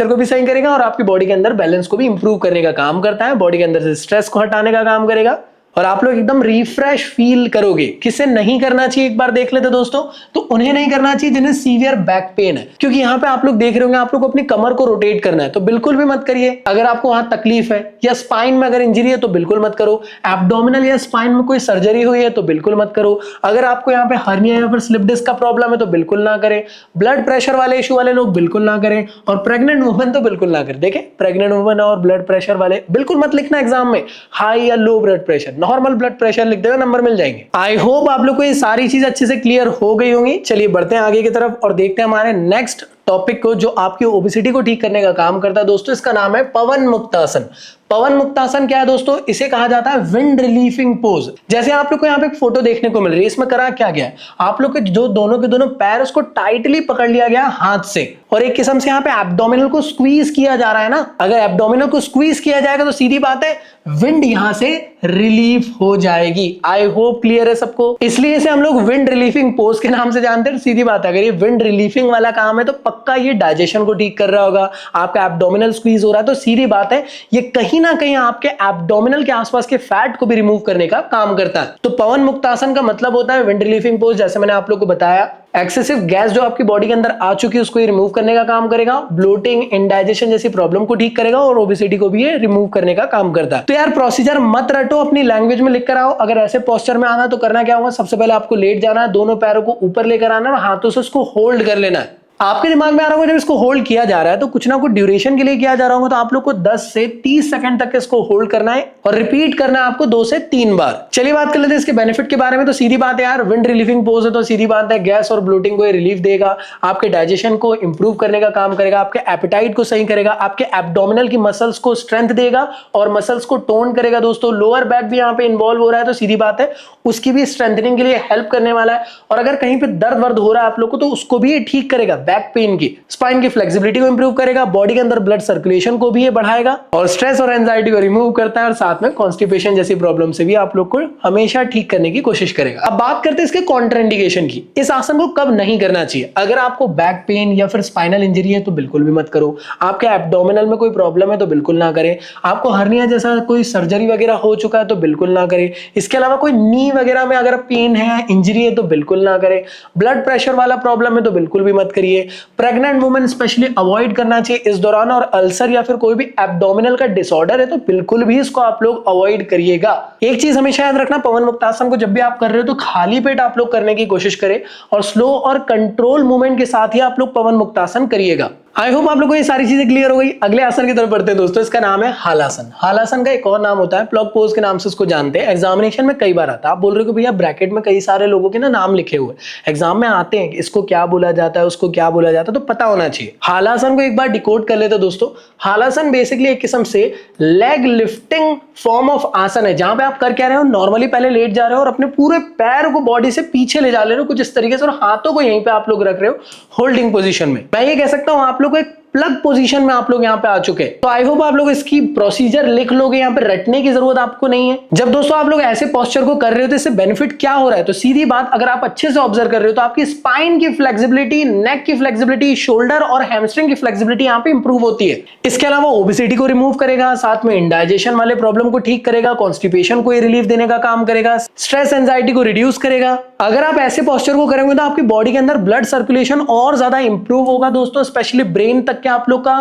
को भी सही करेगा और आपकी बॉडी के अंदर बैलेंस को भी इंप्रूव करने का काम करता है, बॉडी के अंदर से स्ट्रेस को हटाने का काम करेगा और आप लोग एकदम रिफ्रेश फील करोगे। किसे नहीं करना चाहिए एक बार देख लेते दोस्तों, तो उन्हें नहीं करना चाहिए जिन्हें सीवियर बैक पेन है, क्योंकि यहाँ पे आप लोग देख रहे होंगे आप लोग को अपनी कमर को रोटेट करना है, तो बिल्कुल भी मत करिए। अगर आपको वहां तकलीफ है या स्पाइन में अगर इंजरी है तो बिल्कुल मत करो। एब्डोमिनल या स्पाइन में कोई सर्जरी हुई है तो बिल्कुल मत करो। अगर आपको यहाँ पे हर्निया या फिर स्लिप डिस्क का प्रॉब्लम है तो बिल्कुल ना करें। ब्लड प्रेशर वाले इशू वाले लोग बिल्कुल ना करें, और प्रेग्नेंट वुमेन तो बिल्कुल ना करें। देखें, प्रेग्नेंट वुमेन और ब्लड प्रेशर वाले बिल्कुल मत लिखना एग्जाम में हाई या low blood pressure, normal blood pressure लिख देगा, नंबर मिल जाएंगे। आई होप आप लोग को ये सारी चीज अच्छे से क्लियर हो गई होंगी। चलिए बढ़ते हैं आगे की तरफ और देखते हैं हमारे नेक्स्ट टॉपिक को जो आपकी ओबेसिटी को ठीक करने का काम करता है दोस्तों, इसका नाम है पवन मुक्तासन। पवन मुक्तासन क्या है दोस्तों? इसे कहा जाता है विंड रिलीफिंग पोज। जैसे आप लोग को यहाँ पे एक फोटो देखने को मिल रही है, इसमें करा क्या गया है, आप लोग के जो दोनों के दोनों पैर उसको टाइटली पकड़ लिया गया हाथ से, और एक किस्म से यहाँ पे एब्डोमिनल को स्क्वीज किया जा रहा है ना। अगर एब्डोमिनल को स्क्वीज किया जाएगा तो सीधी बात है विंड यहां से रिलीफ हो जाएगी। आई होप क्लियर है सबको, इसलिए इसे हम लोग विंड रिलीफिंग पोज के नाम से जानते हैं। सीधी बात है, अगर ये विंड रिलीफिंग वाला काम है तो पक्का ये डाइजेशन को ठीक कर रहा होगा, आपका एब्डोमिनल स्क्वीज हो रहा है तो सीधी बात है ये कहीं ना कहीं आपके एब्डोमिनल के आसपास के फैट को भी रिमूव करने का काम करता है। तो पवन मुक्तासन का मतलब होता है विंड रिलीफिंग पोज। जैसे मैंने आप लोग को बताया, एक्सेसिव गैस जो आपकी बॉडी के अंदर आ चुकी है उसको ये रिमूव करने का काम करेगा, ब्लोटिंग, इंडाइजेशन जैसी प्रॉब्लम को ठीक करेगा और ओबेसिटी को भी ये रिमूव करने का काम करता है। तो यार प्रोसीजर मत रटो, अपनी लैंग्वेज में लिख कर आओ। अगर ऐसे पोस्चर में आना तो करना क्या होगा, सबसे पहले आपको लेट जाना है, दोनों पैरों को ऊपर लेकर आना है और हाथों से उसको होल्ड कर लेना है। आपके दिमाग में आ रहा होगा जब इसको होल्ड किया जा रहा है तो कुछ ना कुछ ड्यूरेशन के लिए किया जा रहा होगा, तो आप लोग को 10 से 30 सेकंड तक इसको होल्ड करना है और रिपीट करना है आपको 2 से 3 बार। चलिए बात कर लेते हैं इसके बेनिफिट के बारे में। तो सीधी बात है यार, विंड रिलीफिंग पोज है तो सीधी बात है गैस और ब्लोटिंग को ये रिलीफ देगा, आपके डाइजेशन को इंप्रूव करने का काम करेगा, आपके एपेटाइट को सही करेगा, आपके एब्डोमिनल की मसल्स को स्ट्रेंथ देगा और मसल्स को टोन करेगा। दोस्तों लोअर बैक भी यहाँ पे इन्वॉल्व हो रहा है तो सीधी बात है उसकी भी स्ट्रेंथनिंग के लिए हेल्प करने वाला है। और अगर कहीं पे दर्द वर्द हो रहा है आप लोग को तो उसको भी ये ठीक करेगा, बैक पेन की, स्पाइन की फ्लेक्सिबिलिटी को इंप्रूव करेगा, बॉडी के अंदर ब्लड सर्कुलेशन को भी ये बढ़ाएगा और स्ट्रेस और एंजाइटी को रिमूव करता है और साथ में कॉन्स्टिपेशन जैसी प्रॉब्लम से भी आप लोग को हमेशा ठीक करने की कोशिश करेगा। अब बात करते हैं इसके कॉन्ट्राइंडिकेशन की। इस आसन को कब नहीं करना चाहिए? अगर आपको बैक पेन या फिर स्पाइनल इंजरी है तो बिल्कुल भी मत करो, आपके एब्डोमिनल में कोई प्रॉब्लम है तो बिल्कुल ना करें, आपको हर्निया जैसा कोई सर्जरी वगैरह हो चुका है तो बिल्कुल ना करें, इसके अलावा कोई नी वगैरह में अगर पेन है, इंजरी है तो बिल्कुल ना करें, ब्लड प्रेशर वाला प्रॉब्लम है तो बिल्कुल भी मत करिए, प्रेग्नेंट वुमेन स्पेशली अवॉइड करना चाहिए इस दौरान, और अल्सर या फिर कोई भी एब्डोमिनल का डिसऑर्डर है तो बिल्कुल भी इसको आप लोग अवॉइड करिएगा। एक चीज हमेशा याद रखना, पवन मुक्तासन को जब भी आप कर रहे हो तो खाली पेट आप लोग करने की कोशिश करें और स्लो और कंट्रोल मूवमेंट के साथ ही आप लोग पवन मुक्तासन करिएगा। आई होप आप लोगों को ये सारी चीजें क्लियर हो गई। अगले आसन की तरफ बढ़ते हैं दोस्तों, इसका नाम है हालासन। हालासन का एक और नाम होता है प्लग पोज के नाम से इसको जानते हैं। एग्जामिनेशन में कई बार आता है, आप बोल रहे हो कि भैया ब्रैकेट में कई सारे लोगों के ना नाम लिखे हुए एग्जाम में आते हैं, इसको क्या बोला जाता है, उसको क्या बोला जाता है, तो पता होना चाहिए। हालासन को एक बार डिकोड कर लेते दोस्तों। हालासन बेसिकली एक किस्म से लेग लिफ्टिंग फॉर्म ऑफ आसन है, जहां पे आप कर क्या रहे हो, नॉर्मली पहले लेट जा रहे हो और अपने पूरे पैर को बॉडी से पीछे ले जा ले रहे हो कुछ इस तरीके से, और हाथों को यहीं पे आप लोग रख रहे हो होल्डिंग पोजीशन में। मैं ये कह सकता हूं आप लोग को एक प्लग पोजीशन में आप लोग यहाँ पे आ चुके हैं। तो आई होप आप लोग इसकी प्रोसीजर लिख लोगे, यहाँ पे रटने की जरूरत आपको नहीं है। जब दोस्तों आप लोग ऐसे पोस्चर को कर रहे हो तो इससे बेनिफिट क्या हो रहा है, तो सीधी बात, अगर आप अच्छे से ऑब्जर्व कर रहे हो तो आपकी स्पाइन की फ्लेक्सिबिलिटी, नेक की फ्लेक्सिबिलिटी, शोल्डर और हैमस्ट्रिंग की फ्लेक्सिबिलिटी यहाँ पे इंप्रूव होती है। इसके अलावा ओबेसिटी को रिमूव करेगा, साथ में इंडाइजेशन वाले प्रॉब्लम को ठीक करेगा, कॉन्स्टिपेशन को रिलीफ देने का काम करेगा, स्ट्रेस एंजाइटी को रिड्यूस करेगा। अगर आप ऐसे पोस्चर को करेंगे तो आपकी बॉडी के अंदर ब्लड सर्कुलेशन और ज्यादा इंप्रूव होगा दोस्तों, स्पेशली ब्रेन तक के आप लोग का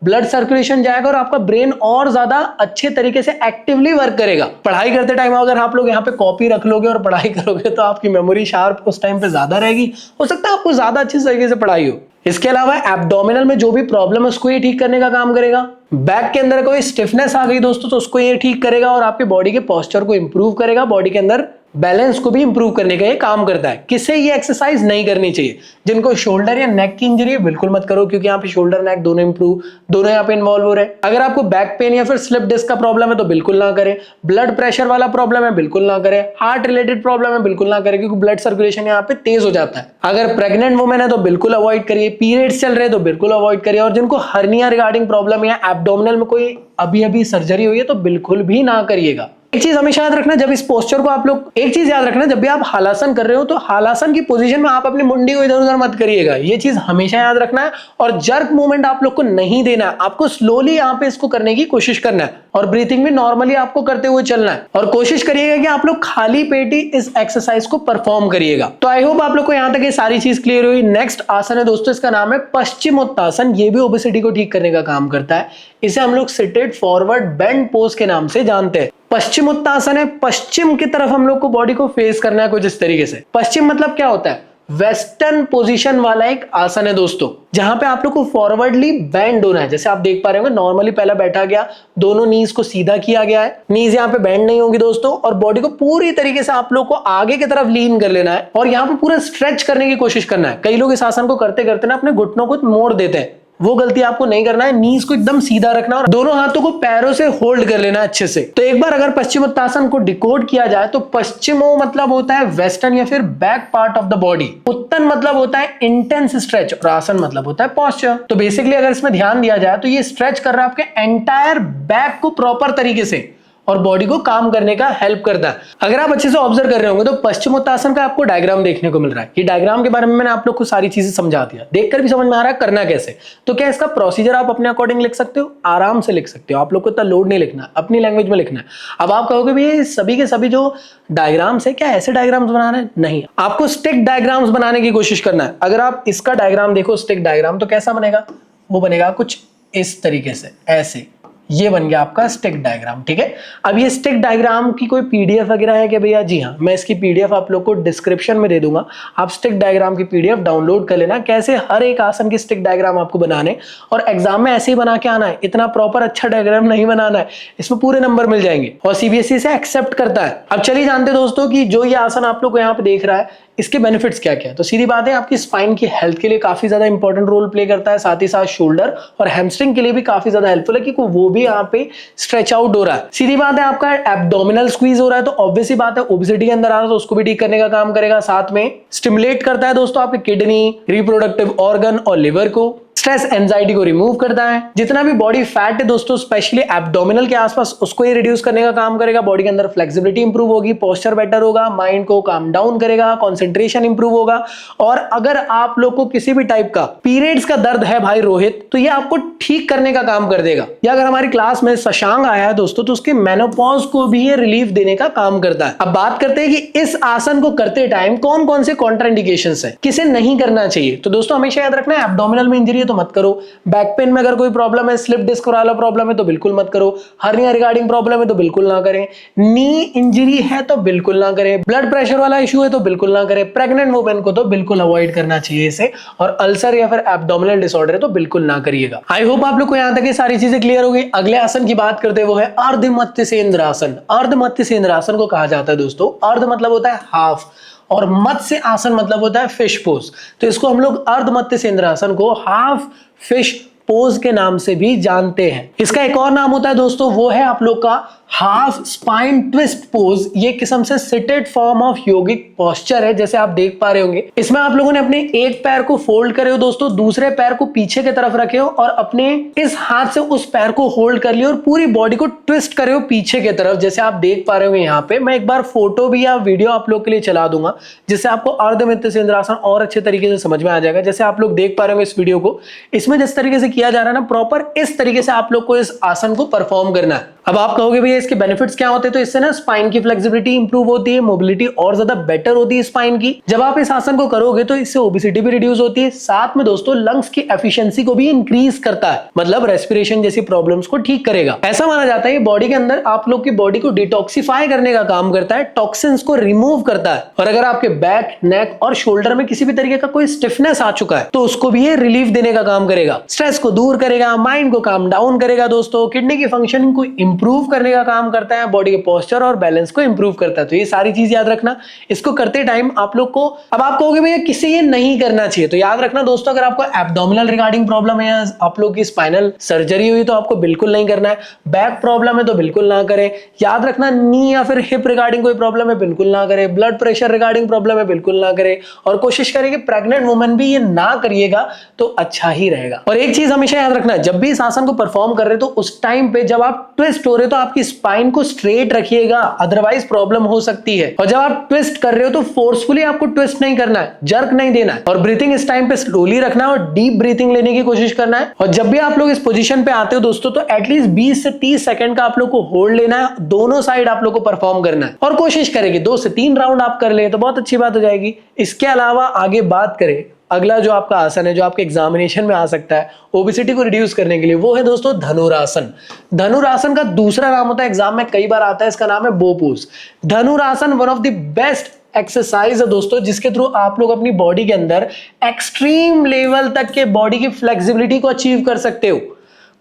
ब्लड सर्कुलेशन जाएगा और आपका ब्रेन और ज्यादा अच्छे तरीके से एक्टिवली वर्क करेगा। पढ़ाई करते टाइम अगर आप लोग यहाँ पे कॉपी रख लोगे और पढ़ाई करोगे तो आपकी मेमोरी शार्प उस टाइम पे ज्यादा रहेगी, हो सकता है आपको ज्यादा अच्छे तरीके से पढ़ाई हो। इसके अलावा एब्डोमिनल में जो भी प्रॉब्लम है उसको ये ठीक करने का काम करेगा। बैक के अंदर कोई स्टिफनेस आ गई दोस्तों तो उसको ये ठीक करेगा और आपके बॉडी के पोस्चर को इंप्रूव करेगा, बॉडी के अंदर बैलेंस को भी इंप्रूव करने का ये काम करता है। किसे ये एक्सरसाइज नहीं करनी चाहिए? जिनको शोल्डर या नेक की इंजरी है बिल्कुल मत करो, क्योंकि यहाँ पे शोल्डर नेक दोनों यहाँ पे इन्वॉल्व हो रहे हैं। अगर आपको बैक पेन या फिर स्लिप डिस्क का प्रॉब्लम है तो बिल्कुल ना करें, ब्लड प्रेशर वाला प्रॉब्लम है बिल्कुल ना करें, हार्ट रिलेटेड प्रॉब्लम है बिल्कुल ना करें, क्योंकि ब्लड सर्कुलेशन यहाँ पे तेज हो जाता है। अगर प्रेग्नेंट वुमेन है तो बिल्कुल अवॉइड करिए, पीरियड्स चल रहे हैं तो बिल्कुल अवॉइड करिए, और जिनको हर्निया रिगार्डिंग प्रॉब्लम या एब्डोमिनल में कोई अभी सर्जरी हुई है तो बिल्कुल भी ना करिएगा। एक चीज हमेशा याद रखना, जब इस पोस्चर को आप लोग, एक चीज याद रखना, जब भी आप हालासन कर रहे हो तो हालासन की पोजीशन में आप अपनी मुंडी को इधर उधर मत करिएगा, ये चीज हमेशा याद रखना है। और जर्क मूवमेंट आप लोग को नहीं देना है, आपको स्लोली यहाँ पे इसको करने की कोशिश करना है और ब्रीथिंग भी नॉर्मली आपको करते हुए चलना है, और कोशिश करिएगा कि आप लोग खाली पेट ही इस एक्सरसाइज को परफॉर्म करिएगा। तो आई होप आप लोग को यहाँ तक ये सारी चीज क्लियर हुई। नेक्स्ट आसन है दोस्तों, इसका नाम है पश्चिमोत्तासन। ये भी ओबेसिटी को ठीक करने का काम करता है। इसे हम लोग सिटेड फॉरवर्ड बेंड पोज के नाम से जानते हैं। पश्चिमोत्तासन है, पश्चिम की तरफ हम लोग को बॉडी को फेस करना है कुछ इस तरीके से। पश्चिम मतलब क्या होता है? वेस्टर्न पोजीशन वाला एक आसन है दोस्तों, जहां पे आप लोग को फॉरवर्डली बेंड होना है। जैसे आप देख पा रहे होंगे, नॉर्मली पहला बैठा गया, दोनों नीज को सीधा किया गया है, नीज यहाँ पे बेंड नहीं होगी दोस्तों, और बॉडी को पूरी तरीके से आप लोग को आगे की तरफ लीन कर लेना है और यहाँ पे पूरा स्ट्रेच करने की कोशिश करना है। कई लोग इस आसन को करते करते ना अपने घुटनों को मोड़ देते हैं, वो गलती आपको नहीं करना है। नीज को एकदम सीधा रखना और दोनों हाथों को पैरों से होल्ड कर लेना अच्छे से। तो एक बार अगर पश्चिमोत्तासन को डिकोड किया जाए तो पश्चिमो मतलब होता है वेस्टर्न या फिर back part of the body, उत्तन मतलब होता है इंटेंस स्ट्रेच, और आसन मतलब होता है पॉस्चर। तो बेसिकली अगर इसमें ध्यान दिया जाए तो ये स्ट्रेच कर रहा है आपके एंटायर बैक को प्रॉपर तरीके से और बॉडी को काम करने का हेल्प करता है। अगर आप अच्छे से ऑब्जर्व कर रहे होंगे तो पश्चिमोत्तासन का आपको डायग्राम देखने को मिल रहा है। ये डायग्राम के बारे में मैंने आप लोग को सारी चीजें समझा दिया, देखकर भी समझ में आ रहा है करना कैसे। तो क्या इसका प्रोसीजर आप अपने अकॉर्डिंग लिख सकते हो? आराम से लिख सकते हो, आप लोग को इतना लोड नहीं लिखना, अपनी लैंग्वेज में लिखना है। अब आप कहोगे भी सभी के सभी जो डायग्राम्स है क्या ऐसे डायग्राम्स बनाना है? नहीं, आपको स्टिक डायग्राम्स बनाने की कोशिश करना है। अगर आप इसका डायग्राम देखो, स्टिक डायग्राम, तो कैसा बनेगा? वो बनेगा कुछ इस तरीके से, ऐसे। ये बन गया आपका स्टिक डायग्राम, ठीक है। अब ये स्टिक डायग्राम की कोई पीडीएफ वगैरह है क्या भैया? जी हाँ, मैं इसकी पीडीएफ आप लोग को डिस्क्रिप्शन में दे दूंगा, आप स्टिक डायग्राम की पीडीएफ डाउनलोड कर लेना। कैसे हर एक आसन की स्टिक डायग्राम आपको बनाने, और एग्जाम में ऐसे ही बना के आना है, इतना प्रॉपर अच्छा डायग्राम नहीं बनाना है, इसमें पूरे नंबर मिल जाएंगे और सीबीएसई से एक्सेप्ट करता है। अब चलिए जानते दोस्तों कि जो ये आसन आप लोग को यहाँ पे देख रहा है इसके बेनिफिट्स क्या क्या है। तो सीधी बात है, आपकी स्पाइन की हेल्थ के लिए काफी ज्यादा इंपॉर्टेंट रोल प्ले करता है, साथ ही साथ शोल्डर और हैमस्ट्रिंग के लिए भी काफी ज्यादा हेल्पफुल है, क्योंकि वो भी यहाँ पे स्ट्रेच आउट हो रहा है। सीधी बात है, आपका एब्डोमिनल स्क्वीज हो रहा है, तो ऑब्वियसली बात है ओबेसिटी के अंदर आ रहा है, तो उसको भी ठीक करने का काम करेगा। साथ में स्टिमुलेट करता है दोस्तों आपके किडनी, रिप्रोडक्टिव ऑर्गन और लिवर को, स्ट्रेस एंजाइटी को रिमूव करता है। जितना भी बॉडी फैट है दोस्तों, स्पेशली एब्डोमिनल के आसपास, उसको ये रिड्यूस करने का काम करेगा। बॉडी के अंदर फ्लेक्सिबिलिटी इंप्रूव होगी, पोस्चर बेटर होगा, माइंड को काम डाउन करेगा, कंसंट्रेशन इंप्रूव होगा। और अगर आप लोग को किसी भी टाइप का पीरियड्स का दर्द है भाई रोहित, तो ये आपको ठीक करने का काम कर देगा। या अगर हमारी क्लास में शशांक आया है दोस्तों, तो उसके मेनोपॉज को भी ये रिलीफ देने का काम करता है। अब बात करते हैं कि इस आसन को करते टाइम कौन कौन से कॉन्ट्राइंडिकेशंस है, किसे नहीं करना चाहिए। तो दोस्तों हमेशा याद रखना है, एब्डोमिनल में इंजरी तो मत करो, बैक पेन में अगर कोई प्रॉब्लम है, स्लिप डिस्क वाला प्रॉब्लम है तो बिल्कुल मत करो, हर्निया रिगार्डिंग प्रॉब्लम है तो बिल्कुल ना करें, नी इंजरी है तो बिल्कुल ना करें, ब्लड प्रेशर वाला इशू है तो बिल्कुल ना करें, प्रेग्नेंट वुमेन को तो बिल्कुल अवॉइड करना चाहिए इसे, और अल्सर या फिर एब्डोमिनल डिसऑर्डर है तो बिल्कुल ना करिएगा। आई होप आप लोग को यहां तक ये सारी चीजें क्लियर हो गई। अगले आसन की बात करते हैं, वो है अर्धमत्स्येंद्रासन। अर्धमत्स्येंद्रासन को कहा जाता है दोस्तों, अर्ध मतलब होता है हाफ, और मत्स्य आसन मतलब होता है फिश पोज। तो इसको हम लोग अर्धमत्स्येंद्रासन को हाफ फिश पोज के नाम से भी जानते हैं। इसका एक और नाम होता है दोस्तों, वो है आप लोग का हाफ स्पाइन ट्विस्ट पोज। ये किस्म से seated form of yogic posture है, जैसे आप देख पा रहे होंगे। इसमें आप लोगों ने अपने एक पैर को फोल्ड करे हो दोस्तों, दूसरे पैर को पीछे की तरफ रखे हो और अपने इस हाथ से उस पैर को होल्ड कर लियो और पूरी बॉडी को ट्विस्ट करे हो पीछे की तरफ, जैसे आप देख पा रहे हो यहाँ पे। मैं एक बार फोटो भी या वीडियो आप लोग के लिए चला दूंगा, जिससे आपको अर्धमत्स्येंद्रासन और अच्छे तरीके से समझ में आ जाएगा। जैसे आप लोग देख पा रहे हो इस वीडियो को, इसमें जिस तरीके से किया जा रहा है ना, प्रॉपर इस तरीके से आप लोग को इस आसन को परफॉर्म करना है। अब आप कहोगे भैया इसके बेनिफिट्स क्या होते हैं? तो इससे ना स्पाइन की फ्लेक्सिबिलिटी इंप्रूव होती है, मोबिलिटी और ज्यादा बेटर होती है स्पाइन की। जब आप इस आसन को करोगे तो इससे ओबेसिटी भी रिड्यूस होती है, साथ में दोस्तों लंग्स की एफिशिएंसी को भी इंक्रीज करता है, मतलब रेस्पिरेशन जैसी प्रॉब्लम्स को ठीक करेगा। ऐसा माना जाता है बॉडी के अंदर आप लोग की बॉडी को डिटॉक्सिफाई करने का काम करता है, टॉक्सिन्स को रिमूव करता है। और अगर आपके बैक, नेक और शोल्डर में किसी भी तरीके का कोई स्टिफनेस आ चुका है तो उसको भी ये रिलीफ देने का काम करेगा, स्ट्रेस को दूर करेगा, माइंड को काम डाउन करेगा दोस्तों, किडनी की फंक्शनिंग को इंप्रूव करने का काम करता है, बॉडी के पोस्चर और बैलेंस को इंप्रूव करता है। तो ये सारी चीज याद रखना। इसको करते टाइम आप लोग को, अब आप कहोगे भैया किसे ये नहीं करना चाहिए, तो याद रखना दोस्तों, अगर आपको एब्डोमिनल रिगार्डिंग प्रॉब्लम है, आप लोग की स्पाइनल सर्जरी हुई तो आपको बिल्कुल नहीं करना है, बैक प्रॉब्लम है तो बिल्कुल ना करें, याद रखना नी या फिर हिप रिगार्डिंग कोई प्रॉब्लम है बिल्कुल ना करें, ब्लड प्रेशर रिगार्डिंग प्रॉब्लम है बिल्कुल ना करें, और कोशिश करें कि प्रेग्नेंट वुमेन भी ये ना करिएगा तो अच्छा ही रहेगा। और एक चीज हमेशा याद रखना, जब भी इस आसन को परफॉर्म कर रहे हो तो उस टाइम पे जब आप ट्विस्ट हो रहे हो तो आपकी स्पाइन को स्ट्रेट रखिएगा, अदरवाइज प्रॉब्लम हो सकती है। और जब आप ट्विस्ट कर रहे हो तो फोर्सफुली आपको ट्विस्ट नहीं करना है, जर्क नहीं देना है, और ब्रीथिंग इस टाइम पे स्लोली रखना है और डीप ब्रीथिंग लेने की कोशिश करना है। और जब भी आप लोग इस पोजीशन पे आते हो दोस्तों, तो एटलीस्ट 20 से 30 सेकंड का आप लोग को होल्ड लेना है, दोनों साइड आप लोग को परफॉर्म करना है, और कोशिश करेंगे 2 से 3 राउंड आप कर ले तो बहुत अच्छी बात हो जाएगी। इसके अलावा आगे बात करें, अगला जो आपका आसन है जो आपके एग्जामिनेशन में आ सकता है ओबेसिटी को रिड्यूस करने के लिए, वो है दोस्तों धनुरासन। धनुरासन का दूसरा नाम होता है, एग्जाम में कई बार आता है, इसका नाम है बो pose. Dhanurasana one of the best exercise है दोस्तों जिसके थ्रू आप लोग अपनी बॉडी के अंदर एक्सट्रीम लेवल तक के बॉडी की फ्लेक्सिबिलिटी को अचीव कर सकते हो।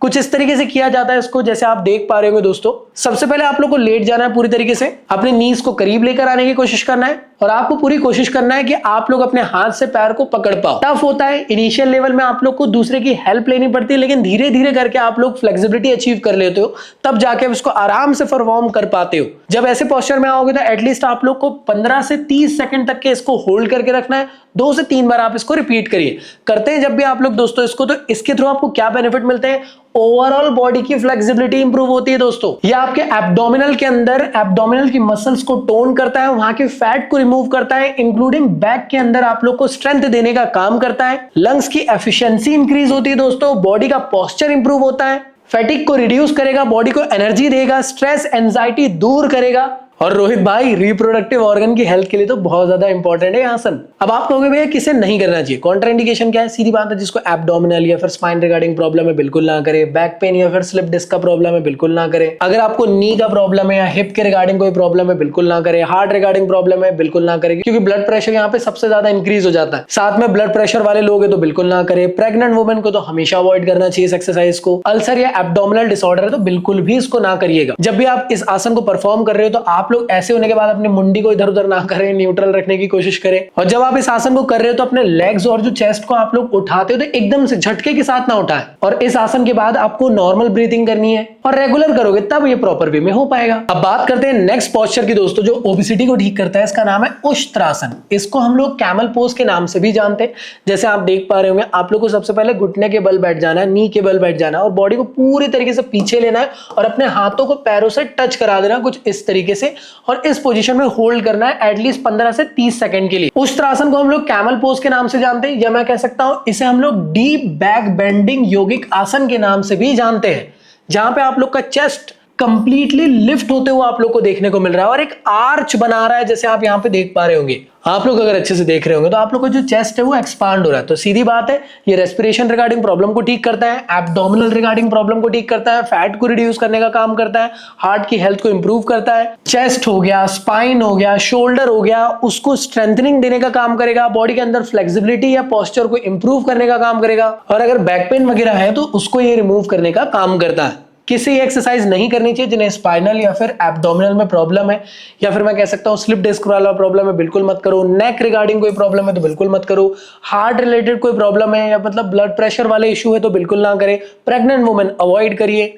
कुछ इस तरीके से किया जाता है इसको, जैसे आप देख पा रहे होंगे दोस्तों। सबसे पहले आप लोग को लेट जाना है पूरी तरीके से, अपने नीज को करीब लेकर आने की कोशिश करना है और आपको पूरी कोशिश करना है कि आप लोग अपने हाथ से पैर को पकड़ पाओ। टफ होता है, इनिशियल लेवल में आप लोग को दूसरे की हेल्प लेनी पड़ती है, लेकिन धीरे धीरे करके आप लोग फ्लेक्सिबिलिटी अचीव कर लेते हो, तब जाके आप इसको आराम से परफॉर्म कर पाते हो। जब ऐसे पोस्चर में आओगे तो एटलीस्ट आप लोग को 15 से 30 सेकंड तक के इसको होल्ड करके रखना है। 2 से 3 बार आप इसको रिपीट करिए। करते हैं जब भी आप लोग दोस्तों इसको, तो इसके थ्रू आपको क्या बेनिफिट मिलते हैं? ओवरऑल बॉडी की फ्लेक्सिबिलिटी इंप्रूव होती है दोस्तों। ये आपके एब्डोमिनल के अंदर एब्डोमिनल की मसल्स को टोन करता है, वहां के फैट को रिमूव करता है, इंक्लूडिंग बैक के अंदर आप लोग को स्ट्रेंथ देने का काम करता है। लंग्स की एफिशिएंसी इंक्रीज होती है दोस्तों, बॉडी का पोस्चर इंप्रूव होता है, फैटिक को रिड्यूस करेगा, बॉडी को एनर्जी देगा, स्ट्रेस एंजाइटी दूर करेगा। और रोहित भाई, रिप्रोडक्टिव ऑर्गन की हेल्थ के लिए तो बहुत ज्यादा इंपॉर्टेंट है आसन। अब आप कहोगे भैया किसे नहीं करना चाहिए, कॉन्ट्राइंडिकेशन क्या है? सीधी बात है, जिसको एब्डोमिनल या फिर स्पाइन रिगार्डिंग प्रॉब्लम है बिल्कुल ना करे, बैक पेन या फिर स्लिप डिस्क का प्रॉब्लम है बिल्कुल ना करे, अगर आपको नी का प्रॉब्लम है या हिप के रिगार्डिंग कोई प्रॉब्लम है बिल्कुल ना करे, हार्ट रिगार्डिंग प्रॉब्लम है बिल्कुल ना करे, क्योंकि ब्लड प्रेशर यहाँ पे सबसे ज्यादा इंक्रीज हो जाता है। साथ में ब्लड प्रेशर वाले लोग हैं तो बिल्कुल ना करे। प्रेग्नेंट वुमेन को तो हमेशा अवॉइड करना चाहिए इस एक्सरसाइज को। अल्सर या एब्डोमिनल डिसऑर्डर है तो बिल्कुल भी इसको ना करिएगा। जब भी आप इस आसन को परफॉर्म कर रहे हो तो आप लोग ऐसे होने के बाद अपनी मुंडी को इधर उधर ना करें, न्यूट्रल रखने की कोशिश करें। और जब आप इस आसन को कर रहे हो तो अपने लेग्स और जो चेस्ट को आप लोग उठाते हो तो एकदम से झटके के साथ ना उठाएं। और इस आसन के बाद आपको नॉर्मल ब्रीथिंग करनी है और रेगुलर करोगे तब ये प्रॉपर वे में हो पाएगा। अब बात करते हैं नेक्स्ट पोस्चर की दोस्तों, जो ओबेसिटी को ठीक करता है। इसका नाम है उष्ट्रासन। इसको हम लोग कैमल पोज के नाम से भी जानते हैं। जैसे आप देख पा रहे होंगे, आप लोग को सबसे पहले घुटने के बल बैठ जाना है, नी के बल बैठ जाना है और बॉडी को पूरी तरीके से पीछे लेना है और अपने हाथों को पैरों से टच करा देना कुछ इस तरीके से, और इस पोजीशन में होल्ड करना है एटलीस्ट 15 से 30 सेकंड के लिए। उष्ट्रासन को हम लोग कैमल पोज के नाम से जानते हैं, या मैं कह सकता हूं इसे हम लोग डीप बैक बेंडिंग योगिक आसन के नाम से भी जानते हैं, जहां पे आप लोग का चेस्ट कंप्लीटली लिफ्ट होते हुए आप लोग को देखने को मिल रहा है और एक आर्च बना रहा है, जैसे आप यहां पे देख पा रहे होंगे। आप लोग अगर अच्छे से देख रहे होंगे तो आप लोग का जो चेस्ट है वो एक्सपांड हो रहा है। तो सीधी बात है, ये रेस्पिरेशन रिगार्डिंग प्रॉब्लम को ठीक करता है, एब्डोमिनल रिगार्डिंग प्रॉब्लम को ठीक करता है, फैट को रिड्यूस करने का काम करता है, हार्ट की हेल्थ को इंप्रूव करता है, चेस्ट हो गया, स्पाइन हो गया, शोल्डर हो गया, उसको स्ट्रेंथनिंग देने का काम करेगा, बॉडी के अंदर फ्लेक्सिबिलिटी या पोस्चर को इंप्रूव करने का काम करेगा, और अगर बैक पेन वगैरह है तो उसको ये रिमूव करने का काम करता है। किसी एक्सरसाइज नहीं करनी चाहिए जिन्हें स्पाइनल या फिर एब्डोमिनल में प्रॉब्लम है, या फिर मैं कह सकता हूं स्लिप डिस्क वाला प्रॉब्लम है, बिल्कुल मत करो। नेक रिगार्डिंग कोई प्रॉब्लम है तो बिल्कुल मत करो। हार्ट रिलेटेड कोई प्रॉब्लम है या मतलब ब्लड प्रेशर वाले इश्यू है तो बिल्कुल ना करें। प्रेग्नेंट वुमेन अवॉइड करिए।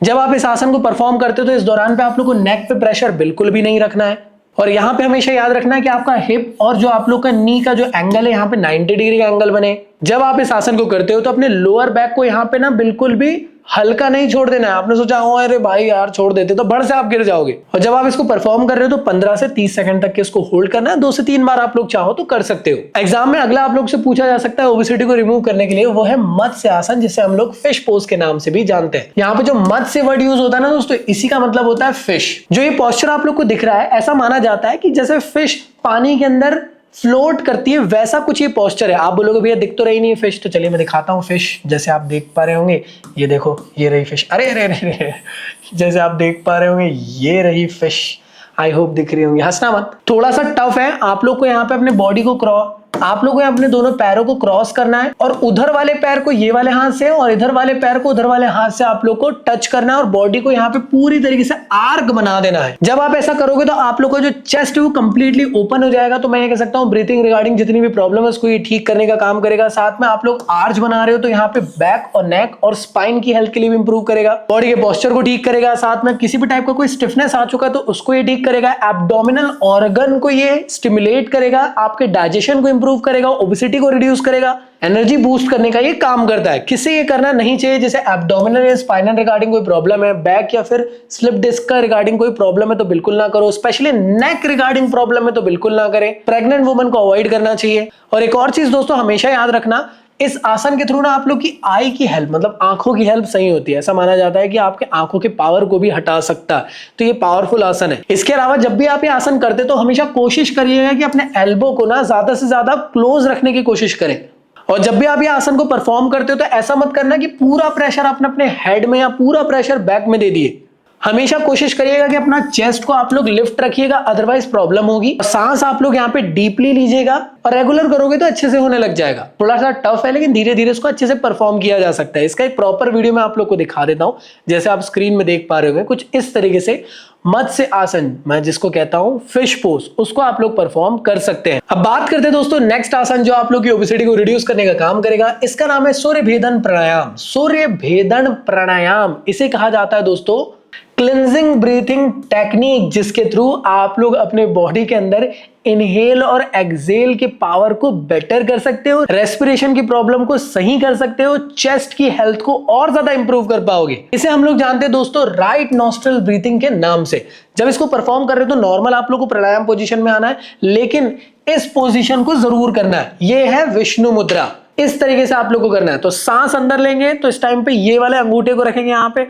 जब आप इस आसन को परफॉर्म करते हो तो इस दौरान पे आप लोग को नेक पे प्रेशर बिल्कुल भी नहीं रखना है, और यहां पे हमेशा याद रखना है कि आपका हिप और जो आप लोग का नी का जो एंगल है यहाँ पे 90 डिग्री का एंगल बने। जब आप इस आसन को करते हो तो अपने लोअर बैक को यहाँ पे ना बिल्कुल भी हल्का नहीं छोड़ देना है। आपने सोचा हो अरे भाई यार छोड़ देते तो बढ़ से आप गिर जाओगे। और जब आप इसको परफॉर्म कर रहे हो तो 15 से 30 सेकंड तक के इसको होल्ड करना है। 2 से 3 बार आप लोग चाहो तो कर सकते हो। एग्जाम में अगला आप लोग से पूछा जा सकता है ओबेसिटी को रिमूव करने के लिए, वो है मत्स्य आसन, जिसे हम लोग फिश पोज के नाम से भी जानते हैं। यहाँ पे जो मत्स्य वर्ड यूज होता है ना दोस्तों, इसी का मतलब होता है फिश। जो ये पोस्चर आप लोग को दिख रहा है, ऐसा माना जाता है कि जैसे फिश पानी के अंदर फ्लोट करती है वैसा कुछ ये पोस्चर है। आप बोलोगे भैया दिख तो रही नहीं फिश, तो चलिए मैं दिखाता हूँ फिश। जैसे आप देख पा रहे होंगे, ये देखो ये रही फिश। अरे अरे अरे, जैसे आप देख पा रहे होंगे ये रही फिश। आई होप दिख रही होंगी, हंसना मत। थोड़ा सा टफ है, आप लोग को यहाँ पे अपने बॉडी को आप लोगों को अपने दोनों पैरों को क्रॉस करना है, और उधर वाले पैर को ये वाले हाथ से और इधर वाले पैर को उधर वाले हाथ से आप लोग को टच करना है, और बॉडी को यहाँ पे पूरी तरीके से आर्क बना देना है। जब आप ऐसा करोगे तो आप लोग का जो चेस्ट है वो कंप्लीटली ओपन हो जाएगा। तो मैं ये कह सकता हूँ ब्रीथिंग रिगार्डिंग जितनी भी प्रॉब्लम है उसको ये ठीक करने का काम करेगा। साथ में आप लोग आर्च बना रहे हो तो यहाँ पे बैक और नेक और स्पाइन की हेल्थ के लिए भी इंप्रूव करेगा, बॉडी के पोस्चर को ठीक करेगा। साथ में किसी भी टाइप का कोई स्टिफनेस आ चुका है तो उसको ये ठीक करेगा। एब्डोमिनल ऑर्गन को ये स्टिमुलेट करेगा, आपके डाइजेशन को इंप्रूव करेगा, ओबेसिटी को रिड्यूस करेगा, एनर्जी बूस्ट करने का ये काम करता है। किसे ये करना नहीं चाहिए जैसे एब्डोमिनल या स्पाइनल रिगार्डिंग कोई प्रॉब्लम है, बैक या फिर स्लिप डिस्क का रिगार्डिंग कोई प्रॉब्लम है तो बिल्कुल ना करो। स्पेशली नेक रिगार्डिंग प्रॉब्लम है तो बिल्कुल ना करें। प्रेग्नेंट वुमन को अवॉइड करना चाहिए। और एक और चीज दोस्तों हमेशा याद रखना, इस आसन के थ्रू ना आप लोग की आई की हेल्प, मतलब आंखों की हेल्प सही होती है। ऐसा माना जाता है कि आपके आंखों के पावर को भी हटा सकता है, तो ये पावरफुल आसन है। इसके अलावा जब भी आप ये आसन करते तो हमेशा कोशिश करिएगा कि अपने एल्बो को ना ज्यादा से ज्यादा क्लोज रखने की कोशिश करें। और जब भी आप ये आसन को परफॉर्म करते हो तो ऐसा मत करना कि पूरा प्रेशर आपने अपने हेड में या पूरा प्रेशर बैक में दे दिए। हमेशा कोशिश करिएगा कि अपना चेस्ट को आप लोग लिफ्ट रखिएगा, अदरवाइज प्रॉब्लम होगी। सांस आप लोग यहाँ पे डीपली लीजिएगा और रेगुलर करोगे तो अच्छे से होने लग जाएगा। थोड़ा सा टफ है लेकिन धीरे धीरे इसको अच्छे से परफॉर्म किया जा सकता है। इसका एक प्रॉपर वीडियो मैं आप लोग को दिखा देता हूं, जैसे आप स्क्रीन में देख पा रहे होंगे। कुछ इस तरीके से मत्स्य आसन, मैं जिसको कहता हूं फिश पोज, उसको आप लोग परफॉर्म कर सकते हैं। अब बात करते हैं दोस्तों नेक्स्ट आसन जो आप लोग की ओबेसिटी को रिड्यूस करने का काम करेगा। इसका नाम है सूर्य भेदन प्राणायाम। सूर्य भेदन प्राणायाम इसे कहा जाता है दोस्तों क्लिंजिंग ब्रीथिंग टेक्निक, जिसके थ्रू आप लोग अपने बॉडी के अंदर इनहेल और एक्सेल के पावर को बेटर कर सकते हो, रेस्पिरेशन की प्रॉब्लम को सही कर सकते हो, चेस्ट की हेल्थ को और ज्यादा इंप्रूव कर पाओगे। इसे हम लोग जानते हैं दोस्तों राइट नॉस्ट्रल ब्रीथिंग के नाम से। जब इसको परफॉर्म कर रहे हो तो नॉर्मल आप लोग को प्राणायाम पोजीशन में आना है, लेकिन इस पोजीशन को जरूर करना है। यह है विष्णु मुद्रा। इस तरीके से आप लोग को करना है। तो सांस अंदर लेंगे तो इस टाइम पे ये वाले अंगूठे को रखेंगे यहां पे,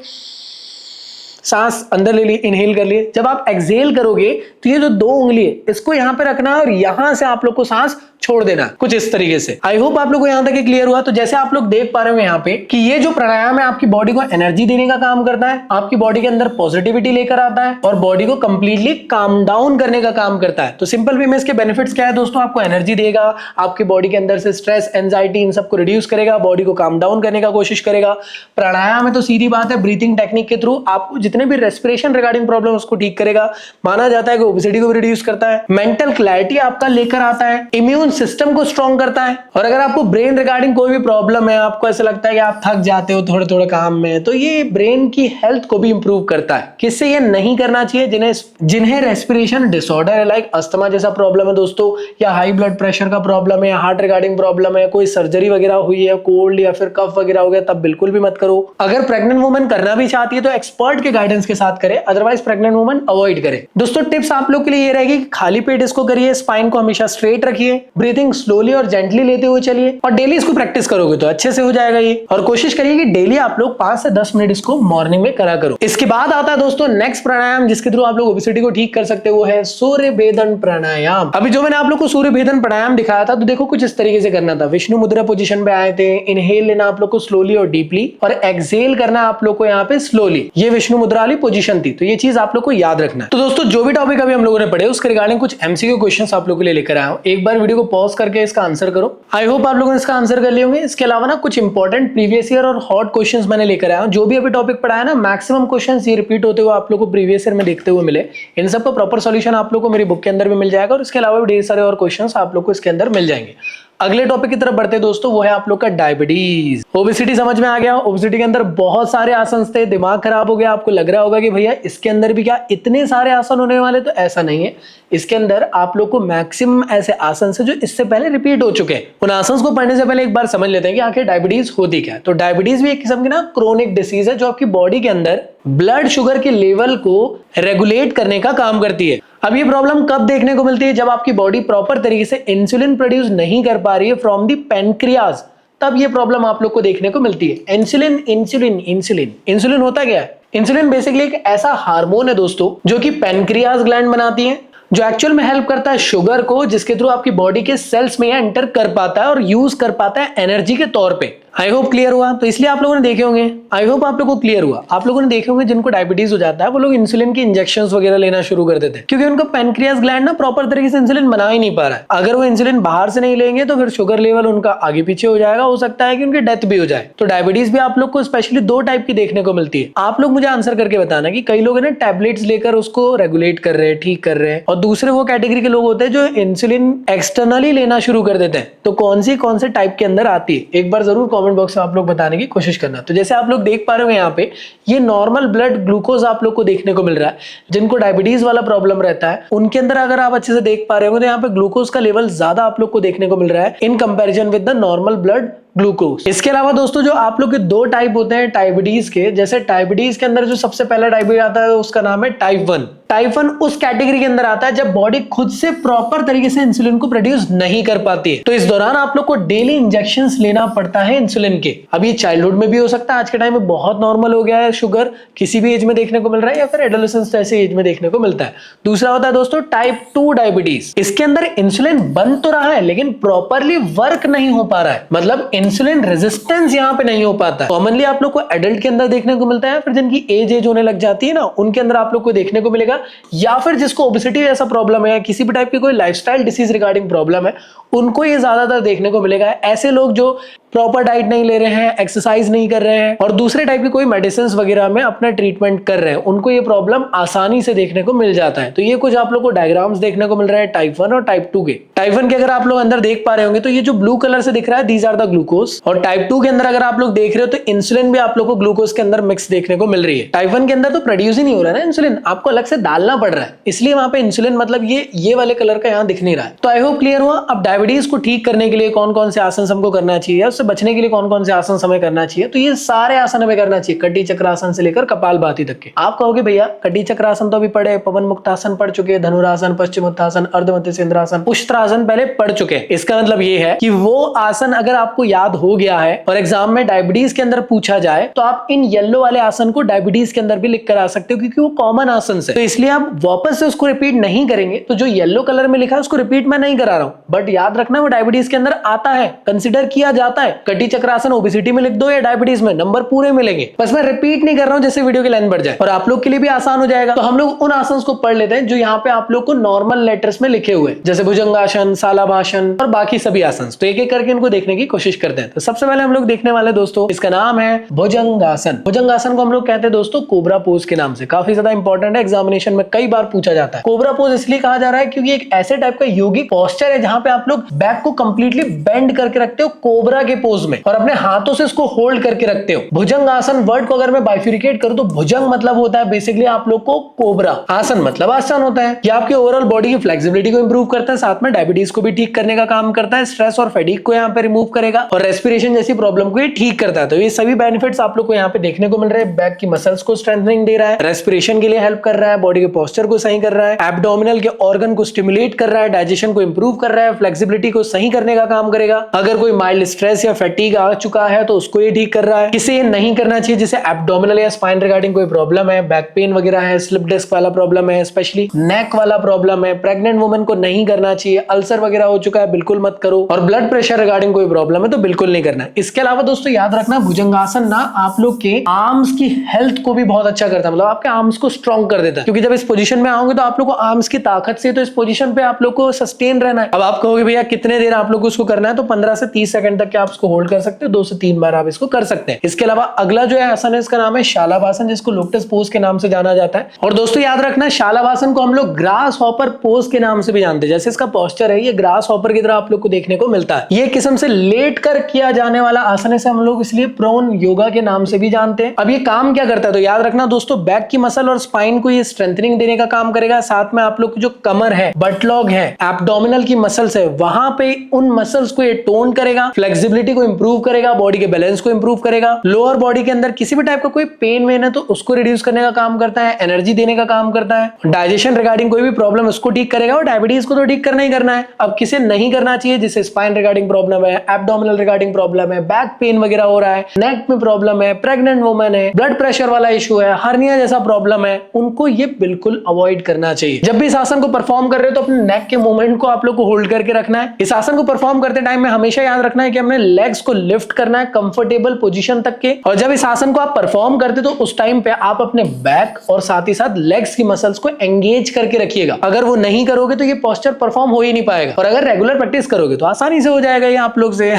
सांस अंदर ले लिए, इनहेल कर लिए। जब आप एक्सहेल करोगे तो ये जो 2 उंगली है इसको यहां पे रखना है और यहां से आप लोग को सांस छोड़ देना, कुछ इस तरीके से। आई होप आप लोग को यहां तक क्लियर हुआ। तो जैसे आप लोग देख पा रहे हो यहाँ पे कि ये जो प्राणायाम है आपकी बॉडी को एनर्जी देने का काम करता है, आपकी बॉडी के अंदर पॉजिटिविटी लेकर आता है और बॉडी को कंप्लीटली काम डाउन करने का काम करता है। तो सिंपल वे में इसके बेनिफिट्स क्या है दोस्तों, आपको एनर्जी देगा, आपकी बॉडी के अंदर से स्ट्रेस, एंजाइटी, इन सबको रिड्यूस करेगा, बॉडी को काम डाउन करने का कोशिश करेगा। प्राणायाम है तो सीधी बात है, ब्रीथिंग टेक्निक के थ्रू आपको जितने भी रेस्पिरेशन रिगार्डिंग प्रॉब्लम उसको ठीक करेगा। माना जाता है कि ओबेसिटी को भी रिड्यूस करता है, मेंटल क्लैरिटी आपका लेकर आता है, इम्यून सिस्टम को स्ट्रॉन्ग करता है। और अगर आपको ब्रेन रिगार्डिंग कोई भी प्रॉब्लम है, आपको ऐसा लगता है कि आप थक जाते हो थोड़े थोड़े काम में, तो ये ब्रेन की हेल्थ को भी इंप्रूव करता है। किससे ये नहीं करना चाहिए? जिन्हें रेस्पिरेशन डिसऑर्डर है, लाइक अस्थमा जैसा प्रॉब्लम है दोस्तों, या हाई ब्लड प्रेशर का प्रॉब्लम है, या हार्ट रिगार्डिंग प्रॉब्लम है, कोई सर्जरी वगैरह हुई है, कोल्ड या फिर कफ वगैरह हो गया, तब बिल्कुल भी मत करो। अगर प्रेग्नेंट वुमन करना भी चाहती है तो एक्सपर्ट के गाइडेंस के साथ करे, अदरवाइज प्रेग्नेंट वुमन अवॉइड करे। दोस्तों टिप्स आप लोग के लिए ये रहेगी कि खाली पेट इसको करिए, स्पाइन को हमेशा स्ट्रेट रखिए, ब्रीथिंग स्लोली और जेंटली लेते हुए चलिए, और डेली इसको प्रैक्टिस करोगे तो अच्छे से हो जाएगा ये। और कोशिश करिए कि डेली आप लोग 5 से 10 मिनट इसको मॉर्निंग में करा करो। इसके बाद आता है दोस्तों नेक्स्ट प्राणायाम जिसके थ्रू आप लोग ओबेसिटी को ठीक कर सकते हो, वो है सूर्य भेदन प्राणायाम। अभी जो मैंने आप लोग को सूर्य भेदन प्राणायाम दिखाया था, तो देखो कुछ इस तरीके से करना था। विष्णु मुद्रा पोजीशन पे आए थे, इनहेल लेना आप लोग को स्लोली और डीपली, और एक्सहेल करना आप लोग को यहाँ पे स्लोली। ये विष्णु मुद्रा वाली पोजीशन थी, तो ये चीज आप लोग को याद रखना है। तो दोस्तों जो भी टॉपिक अभी हम लोगों ने पढ़े उसके रिगार्डिंग कुछ एमसीक्यू क्वेश्चंस आप लोग के लिए लेकर आया हूं। एक बार वीडियो को पॉज करके इसका आंसर करो। आई होप आप लोगों ने इसका आंसर कर लिए होंगे। इसके अलावा ना कुछ इंपॉर्टेंट प्रीवियस ईयर और हॉट क्वेश्चंस मैंने लेकर आया हूं। जो भी अभी टॉपिक पढ़ाया ना, मैक्सिमम क्वेश्चंस ये रिपीट होते हुए आप लोग को प्रीवियस ईयर में देखते हुए मिले। इन सब का प्रॉपर सॉल्यूशन आप लोग को मेरी बुक के अंदर भी मिल जाएगा, और इसके अलावा भी ढेर सारे और क्वेश्चंस आप लोग को इसके अंदर मिल जाएंगे। अगले टॉपिक की तरफ बढ़ते दोस्तों, वो है आप लोग का डायबिटीज। ओबेसिटी समझ में आ गया। ओबेसिटी के अंदर बहुत सारे आसन थे, दिमाग खराब हो गया, आपको लग रहा होगा कि भैया इसके अंदर भी क्या इतने सारे आसन होने वाले, तो ऐसा नहीं है। इसके अंदर आप लोग को मैक्सिमम ऐसे आसन है जो इससे पहले रिपीट हो चुके हैं। उन आसन को पढ़ने से पहले एक बार समझ लेते हैं कि आखिर डायबिटीज होती क्या है। तो डायबिटीज भी एक किस्म की ना क्रोनिक डिसीज है, जो आपकी बॉडी के अंदर ब्लड शुगर के लेवल को रेगुलेट करने का काम करती है। अब ये प्रॉब्लम कब देखने को मिलती है? जब आपकी बॉडी प्रॉपर तरीके से इंसुलिन प्रोड्यूस नहीं कर पा रही है फ्रॉम दी पैनक्रियाज, तब ये प्रॉब्लम आप लोग को देखने को मिलती है। इंसुलिन होता क्या है? इंसुलिन बेसिकली एक ऐसा हार्मोन है दोस्तों जो कि पैनक्रियाज ग्लैंड बनाती है, जो एक्चुअल में हेल्प करता है शुगर को, जिसके थ्रू आपकी बॉडी के सेल्स में एंटर कर पाता है और यूज कर पाता है एनर्जी के तौर पे। आई होप क्लियर हुआ। तो इसलिए आप लोगों ने देखे होंगे, आई होप आप लोगों को क्लियर हुआ। आप लोगों ने देखे होंगे जिनको डायबिटीज हो जाता है वो लोग इंसुलिन की इंजेक्शंस वगैरह लेना शुरू कर देते हैं, क्योंकि उनका पैनक्रियाज ग्लैंड ना प्रॉपर तरीके से इंसुलिन बना ही नहीं पा रहा है। अगर वो इंसुलिन बाहर से नहीं लेंगे तो फिर शुगर लेवल उनका आगे पीछे हो जाएगा, हो सकता है कि उनकी डेथ भी हो जाए। तो डायबिटीज भी आप लोग को स्पेशली 2 टाइप की देखने को मिलती है। आप लोग मुझे आंसर करके बताना कि कई लोग है ना टैबलेट्स लेकर उसको रेगुलेट कर रहे हैं, ठीक कर रहे हैं, और दूसरे वो कैटेगरी के लोग होते हैं जो इंसुलिन एक्सटर्नली लेना शुरू कर देते हैं। तो कौन से टाइप के अंदर आती है, एक बार जरूर कमेंट बॉक्स में आप लोग बताने की कोशिश करना। तो जैसे आप लोग देख पा रहे हो यहाँ पे, ये नॉर्मल ब्लड ग्लूकोज आप लोग को देखने को मिल रहा है। जिनको डायबिटीज वाला प्रॉब्लम रहता है उनके अंदर अगर आप अच्छे से देख पा रहे हो तो यहाँ पे ग्लूकोज का लेवल ज्यादा आप लोग को देखने को मिल रहा है in comparison with the normal blood glucose. इसके अलावा दोस्तों जो आप लोग के 2 टाइप होते हैं डायबिटीज के, जैसे डायबिटीज के अंदर जो सबसे पहला डायबिटीज आता है उसका नाम है टाइप 1। टाइप 1 उस कैटेगरी के अंदर आता है जब बॉडी खुद से प्रॉपर तरीके से इंसुलिन को प्रोड्यूस नहीं कर पाती है। तो इस दौरान आप लोग को डेली इंजेक्शंस लेना पड़ता है इंसुलिन के। अब ये चाइल्डहुड में भी हो सकता है, आज के टाइम में बहुत नॉर्मल हो गया है, शुगर किसी भी एज में देखने को मिल रहा है या फिर एडोलेसेंस जैसे एज में देखने को मिलता है। दूसरा होता है दोस्तों टाइप 2 डायबिटीज। इसके अंदर इंसुलिन बन तो रहा है लेकिन प्रॉपरली वर्क नहीं हो पा रहा है, मतलब इंसुलिन रेजिस्टेंस यहाँ पे नहीं हो पाता। कॉमनली आप लोग को एडल्ट के अंदर देखने को मिलता है, फिर जिनकी एज होने लग जाती है ना, उनके अंदर आप लोग को देखने को मिलेगा, या फिर जिसको ओबेसिटी जैसा प्रॉब्लम है, किसी भी टाइप की कोई लाइफस्टाइल डिसीज रिगार्डिंग प्रॉब्लम है, उनको ये ज्यादातर देखने को मिलेगा। ऐसे लोग जो प्रॉपर डाइट नहीं ले रहे हैं, एक्सरसाइज नहीं कर रहे हैं और दूसरे टाइप की कोई मेडिसिन वगैरह में अपना ट्रीटमेंट कर रहे हैं, उनको ये प्रॉब्लम आसानी से देखने को मिल जाता है। तो ये कुछ आप लोग को डायग्राम्स देखने को मिल रहे हैं टाइप 1 और टाइप 2 के। टाइप 1 के अगर आप लोग अंदर देख पा रहे होंगे तो ये जो ब्लू कलर से दिख रहा है, दीज आर द ग्लूकोज। और टाइप 2 के अंदर अगर आप लोग देख रहे हो तो इंसुलिन भी आप लोग को ग्लूकोज के अंदर मिक्स देखने को मिल रही है। टाइप 1 के अंदर तो प्रोड्यूस ही नहीं हो रहा है ना इंसुलिन, आपको अलग से डालना पड़ रहा है, इसलिए वहां पे इंसुलिन मतलब ये वाले कलर का यहाँ दिख नहीं रहा है। तो आई होप क्लियर हुआ। अब डायबिटीज को ठीक करने के लिए कौन कौन से आसन हमको करना चाहिए, उससे बचने के लिए कौन कौन से आसन हमें करना चाहिए, तो ये सारे आसन हमें करना चाहिए, कटी चक्रासन से लेकर कपालभाति तक के। आप कहोगे भैया कटी चक्रासन तो अभी पढ़े, पवन मुक्तासन पढ़ चुके, धनुरासन, पश्चिमोत्तासन, अर्धमध्यसेंद्रासन, उष्ट्रासन पहले पढ़ चुके। इसका मतलब ये है कि वो आसन अगर आपको याद हो गया है और एग्जाम में डायबिटीज के अंदर पूछा जाए तो आप इन येलो वाले आसन को डायबिटीज के अंदर भी लिख कर आ सकते हो, क्योंकि वो कॉमन आसन है। तो इसलिए आप वापस से उसको रिपीट नहीं करेंगे। तो जो येलो कलर में लिखा है उसको रिपीट मैं नहीं करा रहा हूं, बट याद रखना वो डायबिटीज के अंदर आता है, कंसिडर किया जाता है। कटी चक्रासन ओबेसिटी में लिख दो या डायबिटीज में, नंबर पूरे मिलेंगे। बस मैं रिपीट नहीं कर रहा हूं जिससे वीडियो की लाइन बढ़ जाए और आप लोग के लिए भी आसान हो जाएगा। तो हम लोग उन आसन को पढ़ लेते हैं जो यहाँ पे आप लोग को नॉर्मल लेटर्स में लिखे हुए, जैसे भुजंगासन, सालाभासन और बाकी सभी आसन। तो एक एक करके इनको देखने की कोशिश करते हैं। तो सबसे पहले हम लोग देखने वाले दोस्तों, इसका नाम है भुजंगासन। भुजंगासन को हम लोग कहते हैं दोस्तों कोबरा पोज के नाम से। काफी ज्यादा इंपॉर्टेंट है, एग्जामिनेशन में कई बार पूछा जाता है। कोबरा पोज इसलिए कहा जा रहा है क्योंकि एक ऐसे टाइप का योगिक पोस्चर है जहां पे आप लोग बैक को कंप्लीटली बेंड करके रखते हो कोबरा के पोज में और अपने हाथों से इसको होल्ड करके रखते हो। भुजंगासन वर्ड को अगर मैं बाइफिरिकेट करूं तो भुजंग मतलब होता है बेसिकली आप लोग को कोबरा, आसन मतलब आसान होता है। ये आपके ओवरऑल बॉडी की फ्लेक्सिबिलिटी को इंप्रूव करता है, साथ में डायबिटीज को भी ठीक करने का काम करता है, स्ट्रेस और फैटिग को यहाँ पे रिमूव करेगा और रेस्पिरेशन जैसी प्रॉब्लम को ये ठीक करता है। तो ये सभी बेनिफिट्स आप लोग को यहाँ पे देखने को मिल रहे हैं। बैक की मसल्स को स्ट्रेंथनिंग दे रहा है, रेस्पिरेशन के लिए हेल्प कर रहा है, बॉडी के पोस्चर को सही कर रहा है, एब्डोमिनल के ऑर्गन को स्टिमुलेट कर रहा है, डाइजेशन को इंप्रूव कर रहा है, फ्लेक्सिबिलिटी को सही करने का काम करेगा। अगर कोई माइल्ड स्ट्रेस या फैटिग आ चुका है तो उसको ये ठीक कर रहा है। किसे ये नहीं करना चाहिए, जैसे एब्डोमिनल या स्पाइन रिगार्डिंग कोई प्रॉब्लम है, बैक पेन वगैरह है, स्लिप डिस्क वाला प्रॉब्लम है, स्पेशली नेक वाला प्रॉब्लम है, प्रेग्नेंट वुमेन को नहीं करना चाहिए, अल्सर वगैरह हो चुका है बिल्कुल मत करो, और ब्लड प्रेशर रिगार्डिंग कोई प्रॉब्लम है तो बिल्कुल नहीं करना। इसके अलावा दोस्तों याद रखना भुजंगासन ना आप लोग के आर्म्स की हेल्थ को भी बहुत अच्छा करता है, मतलब आपके आर्म्स को स्ट्रॉन्ग कर देता है, क्योंकि जब इस पोजीशन में आओगे तो आप लोग को आर्म्स की ताकत से तो इस पोजीशन पे आप लोग को सस्टेन रहना है। अब आप कहोगे भैया कितने देर आप लोग को उसको करना है, तो 15 से 30 सेकंड तक आप इसको होल्ड कर सकते हो, 2 से 3 बार आप इसको कर सकते हैं। इसके अलावा अगला जो है आसन है इसका नाम है शालाभासन, जिसको लोटस पोज के नाम से जाना जाता है। और दोस्तों याद रखना शालाभासन को हम लोग ग्रास हॉपर पोज के नाम से भी जानते हैं। जैसे इसका पोस्चर है ये ग्रास हॉपर की तरह आप लोग को देखने को मिलता है। ये किस्म से लेट कर किया जाने वाला आसन है, हम लोग इसलिए प्रोन योगा के नाम से भी जानते हैं। अब ये काम क्या करता है, तो याद रखना दोस्तों बैक की मसल और स्पाइन को ये स्ट्रेंथनिंग देने का काम करेगा, साथ में आप लोग की जो कमर है, बटलॉग है, एब्डोमिनल की मसल्स है, वहां पे उन मसल्स को ये टोन करेगा, फ्लेक्सिबिलिटी को इंप्रूव करेगा, बॉडी के बैलेंस को इंप्रूव करेगा। लोअर बॉडी के अंदर किसी भी टाइप का कोई पेन वेन है तो उसको रिड्यूस करने का काम करता है, एनर्जी देने का काम करता है, डाइजेशन रिगार्डिंग कोई भी प्रॉब्लम उसको ठीक करेगा और डायबिटीज को तो ठीक करना ही करना है। अब किसे नहीं करना चाहिए, जिसे स्पाइन रिगार्डिंग प्रॉब्लम है, एब्डोमिनल रिगार्डिंग प्रॉब्लम है, बैक पेन वगैरह हो रहा है, नेक में प्रॉब्लम है, प्रेग्नेंट वुमेन है, ब्लड प्रेशर वाला इशू है, हर्निया जैसा प्रॉब्लम है, उनको ये बिल्कुल अवॉइड करना चाहिए। जब भी इस आसन को परफॉर्म कर रहे हो तो अपने नेक के मूवमेंट को आप लोग को होल्ड करके रखना है। इस आसन को परफॉर्म करते टाइम में हमेशा याद रखना है कि हमने लेग्स को लिफ्ट करना है कंफर्टेबल पोजीशन तक के, और जब इस आसन को आप परफॉर्म करते तो उस टाइम पे आप अपने बैक और साथ ही साथ लेग्स की मसल्स को एंगेज करके रखिएगा। अगर वो नहीं करोगे तो ये पोस्चर परफॉर्म हो ही नहीं पाएगा, और अगर रेगुलर प्रैक्टिस करोगे तो आसानी से हो जाएगा ये आप लोग से।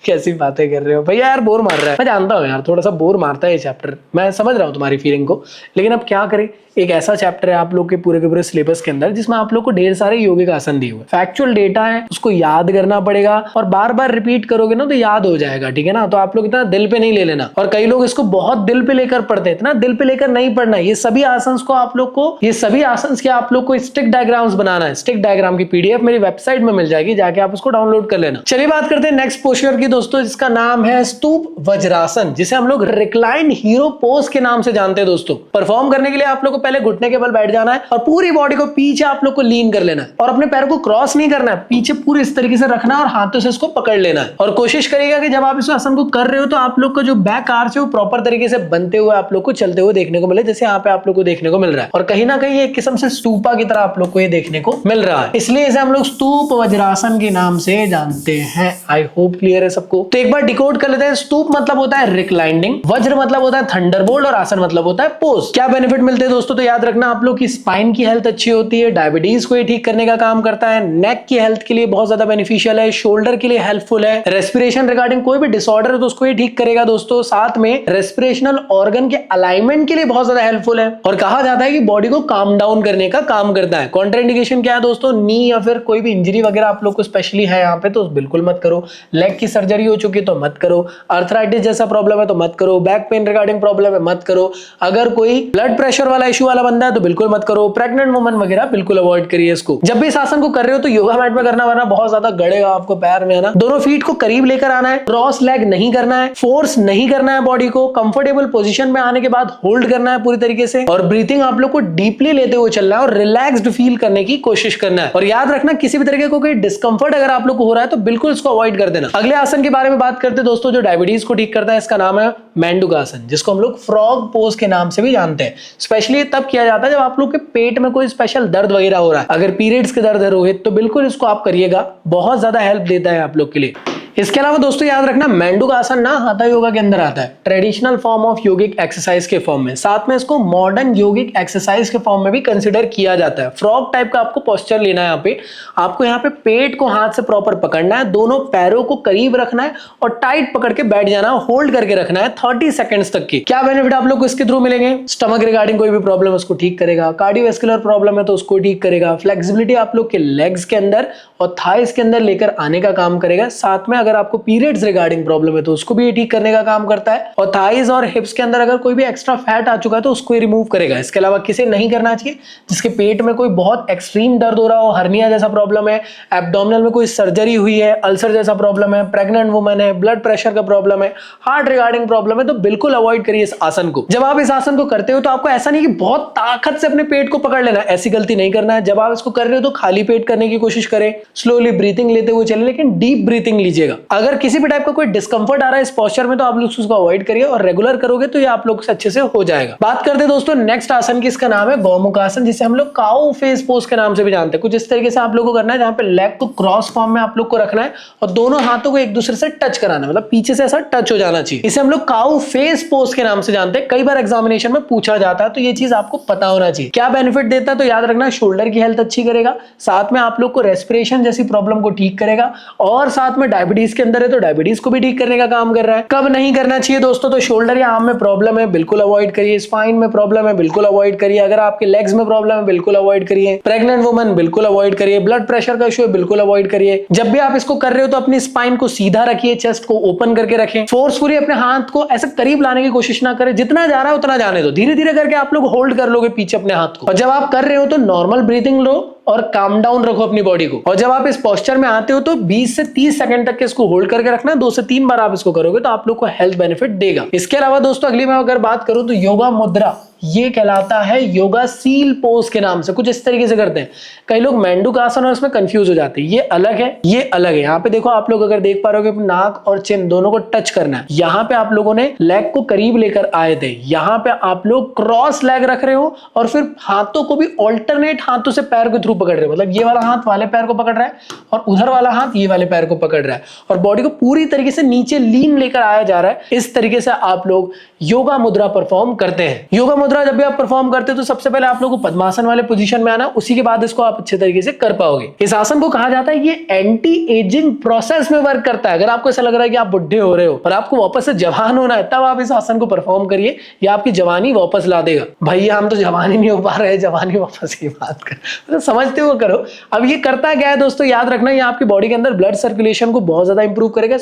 कैसी बातें कर रहे हो भैया, यार बोर मार रहा है, मैं जानता हूँ यार थोड़ा सा बोर मारता है ये चैप्टर, मैं समझ रहा हूँ तुम्हारी फीलिंग को, लेकिन अब क्या करें, एक ऐसा चैप्टर है आप लोग के पूरे सिलेबस के अंदर जिसमें आप लोग को ढेर सारे योगिक आसन दिए हुए, फैक्चुअल डेटा है, उसको याद करना पड़ेगा और बार बार रिपीट करोगे ना तो याद हो जाएगा, ठीक है ना। तो आप लोग इतना दिल पे नहीं ले लेना, और कई लोग इसको बहुत दिल पे लेकर पढ़ते हैं, इतना दिल पे लेकर नहीं पढ़ना। ये सभी आसन को आप लोग को, ये सभी आसन के आप लोग को स्टिक डायग्राम्स बनाना है। स्टिक डायग्राम की पीडीएफ मेरी वेबसाइट में मिल जाएगी, जाके आप उसको डाउनलोड कर लेना। चलिए बात करते हैं नेक्स्ट पोस्चर की दोस्तों, जिसका नाम है स्तूप वज्रासन, जिसे हम लोग रिक्लाइन हीरो पोज के नाम से जानते हैं। दोस्तों परफॉर्म करने के लिए आप लोग को पहले घुटने के बल बैठ जाना है और पूरी बॉडी को पीछे आप लोग को लीन कर लेना है, और अपने पैर को क्रॉस नहीं करना है, पीछे पूरे इस तरीके से रखना है और हाथों से इसको पकड़ लेना है। और कोशिश करिएगा कि जब आप इस आसन को कर रहे हो तो आप लोग का जो बैक आर्च है वो प्रॉपर तरीके से बनते हुए आप लोग को चलते हुए देखने को मिले, जैसे यहाँ पे आप लोग को देखने को मिल रहा है। और कहीं ना कहीं एक किस्म से स्तूपा की तरह आप लोग को ये देखने को मिल रहा है, इसलिए इसे हम लोग स्तूप वज्रासन के नाम से जानते हैं। आई होप क्लियर है सबको। तो एक बार डिकोड कर लेते हैं। स्तूप मतलब होता है रिक्लाइनिंग, वज्र मतलब होता है थंडरबोल्ट और आसन मतलब होता है पोज। क्या बेनिफिट मिलते हैं दोस्तों? तो याद रखना आप लोग की स्पाइन की हेल्थ अच्छी होती है, डायबिटीज को ठीक करने का काम करता है, नेक की हेल्थ के लिए बहुत ज्यादा बेनिफिशियल है, शोल्डर के लिए हेल्पफुल है, रेस्पिरेशन रिगार्डिंग कोई भी डिसऑर्डर है तो उसको ये ठीक करेगा दोस्तों। साथ में रेस्पिरेशनल ऑर्गन के अलाइनमेंट के लिए बहुत ज्यादा हेल्पफुल है और कहा जाता है कि बॉडी को काम डाउन करने का काम करता है। कॉन्ट्राइंडिकेशन क्या है दोस्तों? नी या फिर कोई भी इंजरी वगैरह आप लोग को स्पेशली है यहाँ पे तो बिल्कुल मत करो। लेग की सर्जरी हो चुकी तो मत करो। अर्थराइटिस जैसा प्रॉब्लम है तो मत करो। बैक पेन रिगार्डिंग प्रॉब्लम है मत करो। अगर कोई ब्लड प्रेशर वाला इशू वाला बंदा है तो बिल्कुल मत करो। प्रेग्नेंट वुमन वगैरह बिल्कुल अवॉइड करिए इसको। जब भी इस आसन को कर रहे हो तो योगा मैट में करना, वरना बहुत ज्यादा गड़ेगा आपको पैर में, है ना। दोनों फीट को करीब लेकर आना है, क्रॉस लेग नहीं करना है, फोर्स नहीं करना है बॉडी को। कंफर्टेबल पोजीशन में आने के बाद होल्ड करना है पूरी तरीके से और ब्रीथिंग आप लोग को डीपली लेते हुए चलना है और रिलैक्स्ड फील करने की कोशिश करना है। और याद रखना किसी भी तरीके को कोई डिस्कंफर्ट अगर आप लोग को हो रहा है तो बिल्कुल इसको अवॉइड कर देना। अगले आसन के बारे में बात करते हैं दोस्तों जो डायबिटीज को ठीक करता है। इसका नाम है मेंडुकासन, जिसको हम लोग फ्रॉग पोज के नाम से भी जानते हैं। स्पेशली तब किया जाता है जब आप लोग के पेट में कोई स्पेशल दर्द वगैरह हो रहा है। अगर पीरियड्स के दर्द है रोहित तो बिल्कुल इसको आप करिएगा, बहुत ज्यादा हेल्प देता है आप लोग के लिए। इसके अलावा दोस्तों याद रखना मेंडुकासन ना हाथा योगा के अंदर आता है, traditional form of yogic exercise के फॉर्म में। साथ में इसको मॉडर्न योगिक एक्सरसाइज के फॉर्म में भी कंसीडर किया जाता है। फ्रॉग टाइप का आपको पोस्चर लेना है। यहाँ पे आपको यहाँ पे पेट को हाथ से प्रॉपर पकड़ना है, दोनों पैरों को करीब रखना है और टाइट पकड़ के बैठ जाना, होल्ड करके रखना है 30 सेकंड्स तक की। क्या बेनिफिट आप लोग को इसके थ्रू मिलेंगे? स्टमक रिगार्डिंग कोई भी प्रॉब्लम है उसको ठीक करेगा, कार्डियोवैस्कुलर प्रॉब्लम है तो उसको ठीक करेगा, फ्लेक्सिबिलिटी आप लोग के लेग्स के अंदर और थाइस के अंदर लेकर आने का काम करेगा। साथ में अगर आपको पीरियड्स रिगार्डिंग प्रॉब्लम है तो उसको भी ठीक करने का काम करता है और थाइस और हिप्स के अंदर अगर कोई भी एक्स्ट्रा फैट आ चुका है तो उसको रिमूव करेगा। इसके अलावा किसे नहीं करना चाहिए? जिसके पेट में कोई बहुत एक्सट्रीम दर्द हो रहा हो, हर्निया जैसा प्रॉब्लम है, एब्डोमिनल में कोई सर्जरी हुई है, अल्सर जैसा प्रॉब्लम है, प्रेग्नेंट वुमन है, ब्लड प्रेशर का प्रॉब्लम है, हार्ट रिगार्डिंग प्रॉब्लम है तो बिल्कुल अवॉइड करिए इस आसन को। जब आप इस आसन को करते हो तो आपको ऐसा नहीं कि बहुत ताकत से अपने पेट को पकड़ लेना, ऐसी गलती नहीं करना है। जब आप इसको कर रहे हो तो खाली पेट करने की कोशिश करें, स्लोली ब्रीथिंग लेते हुए चले, लेकिन डीप ब्रीथिंग लीजिएगा। अगर किसी भी टाइप का कोई डिस्कंफर्ट आ रहा है इस पोस्चर में तो आप लोग उसको अवॉइड करिए और रेगुलर करोगे तो ये आप लोग से अच्छे से हो जाएगा। बात करते हैं दोस्तों नेक्स्ट आसन की। इसका नाम है गौमुख आसन, जिसे हम लोग काऊ फेस पोज के नाम से भी जानते हैं। कुछ इस तरीके से आप लोगों को करना है जहां पे लेग को क्रॉस फॉर्म में आप लोग को रखना है और दोनों हाथों को एक दूसरे से टच कराना है, मतलब पीछे से ऐसा टच हो जाना चाहिए। इसे हम लोग काऊ फेस पोज के नाम से जानते हैं। कई बार एग्जामिनेशन में पूछा जाता है तो ये चीज आपको पता होना चाहिए। क्या बेनिफिट देता है? तो याद रखना शोल्डर की हेल्थ अच्छी करेगा, साथ में आप लोग को रेस्पिरेशन जैसी प्रॉब्लम को ठीक करेगा और साथ में डायबिटीज के अंदर है तो डायबिटीज को भी ठीक करने का काम कर रहा है। कब नहीं करना चाहिए दोस्तों? तो शोल्डर या आर्म में प्रॉब्लम है बिल्कुल अवॉइड करिए, स्पाइन में प्रॉब्लम है बिल्कुल अवॉइड करिए, अगर आपके लेग्स में प्रॉब्लम है बिल्कुल अवॉइड करिए, प्रेग्नेंट वुमन बिल्कुल अवॉइड करिए, ब्लड प्रेशर का इशू है बिल्कुल अवॉइड करिए। जब भी आप इसको कर रहे हो तो अपनी स्पाइन को सीधा रखिए, चेस्ट को ओपन करके रखें, फोर्सफुली अपने हाथ को ऐसे करीब लाने की कोशिश ना करें, जितना जा रहा है उतना जाने दो, धीरे धीरे करके आप लोग होल्ड कर लोगे पीछे अपने हाथ को। और जब आप कर रहे हो तो नॉर्मल ब्रीथिंग लो और काम डाउन रखो अपनी बॉडी को। और जब आप इस पोस्चर में आते हो तो 20 से 30 सेकंड तक के इसको होल्ड करके रखना, 2 से 3 बार आप इसको करोगे तो आप लोग को हेल्थ बेनिफिट देगा। इसके अलावा दोस्तों अगली मैं अगर बात करूं तो योगा मुद्रा, ये कहलाता है योगा सील पोज के नाम से। कुछ इस तरीके से करते हैं। कई लोग मेंडुकासन और इसमें कंफ्यूज हो जाते हैं। ये अलग है, ये अलग है। यहाँ पे देखो आप लोग अगर देख पा रहे हो नाक और चिन दोनों को टच करना है। यहाँ पे आप लोगों ने लेग को करीब लेकर आए थे, यहाँ पे आप लोग क्रॉस लेग रख रहे हो और फिर हाथों को भी ऑल्टरनेट हाथों से पैर के थ्रू पकड़ रहे हो, मतलब ये वाला हाथ वाले पैर को पकड़ रहा है और उधर वाला हाथ ये वाले पैर को पकड़ रहा है और बॉडी को पूरी तरीके से नीचे लीन लेकर आया जा रहा है। इस तरीके से आप लोग योगा मुद्रा परफॉर्म करते हैं। योगा मुद्रा जब भी आप परफॉर्म करते हो तो सबसे पहले आप लोगों को पद्मासन वाले पोजीशन में आना, उसी के बाद इसको आप अच्छे तरीके से कर पाओगे। इस आसन को कहा जाता है ये एंटी एजिंग प्रोसेस में वर्क करता है। अगर आपको ऐसा लग रहा है कि आप बुढ़े हो रहे हो और आपको वापस से जवान होना है तब आप इस आसन को परफॉर्म करिए, ये आपकी जवानी वापस ला देगा। भैया हम तो जवान ही नहीं हो पा रहे हैं, जवानी वापस की बात कर, तो समझते हो करो। अब ये करता क्या है दोस्तों, याद रखना ये आपकी बॉडी के अंदर ब्लड सर्कुलेशन को बहुत ज्यादा इंप्रूव करेगा,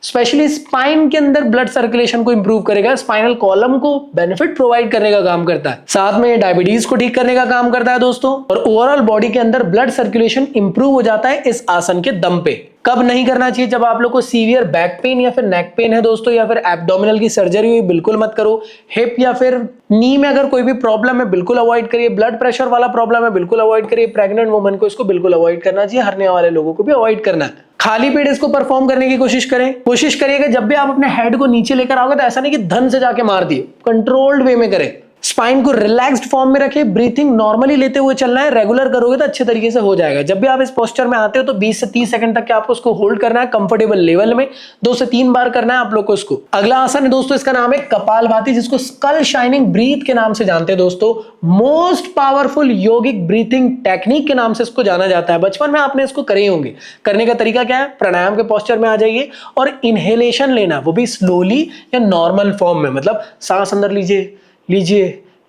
स्पेशली स्पाइन के अंदर ब्लड सर्कुलेशन को इंप्रूव करेगा, स्पाइनल कॉलम को बेनिफिट प्रोवाइड करने का काम करता है, साथ में डायबिटीज को ठीक करने का काम करता है दोस्तों, और ओवरऑल बॉडी के अंदर ब्लड सर्कुलेशन इंप्रूव हो जाता है इस आसन के दम पे। कब नहीं करना चाहिए? जब आप लोग को सीवियर बैक पेन या फिर नेक पेन है दोस्तों, या फिर एब्डोमिनल की सर्जरी हुई, बिल्कुल मत करो। हिप या फिर नी में अगर कोई भी प्रॉब्लम है बिल्कुल अवॉइड करिए। ब्लड प्रेशर वाला प्रॉब्लम है बिल्कुल अवॉइड करिए। प्रेग्नेंट वुमन को इसको बिल्कुल अवॉइड करना चाहिए, हरने वाले लोगों को भी अवॉइड करना है। खाली पेट इसको परफॉर्म करने की कोशिश करिएगा। जब भी आप अपने हेड को नीचे लेकर आओगे तो ऐसा नहीं कि धन से जाके मार दिए, कंट्रोल्ड वे में करें। स्पाइन को रिलैक्स्ड फॉर्म में रखे, ब्रीथिंग नॉर्मली लेते हुए चलना है। रेगुलर करोगे तो अच्छे तरीके से हो जाएगा। जब भी आप इस पोस्चर में आते हो तो 20 से 30 सेकंड तक के आपको उसको होल्ड करना है कंफर्टेबल लेवल में। 2 से 3 बार करना है आप लोग को इसको। अगला आसन है दोस्तों, इसका नाम है कपालभाति, जिसको स्कल शाइनिंग ब्रीथ के नाम से जानते हैं दोस्तों। मोस्ट पावरफुल योगिक ब्रीथिंग टेक्निक के नाम से इसको जाना जाता है। बचपन में आपने इसको करे होंगे। करने का तरीका क्या है, प्राणायाम के पोस्चर में आ जाइए और इनहेलेशन लेना, वो भी स्लोली या नॉर्मल फॉर्म में, मतलब सांस अंदर लीजिए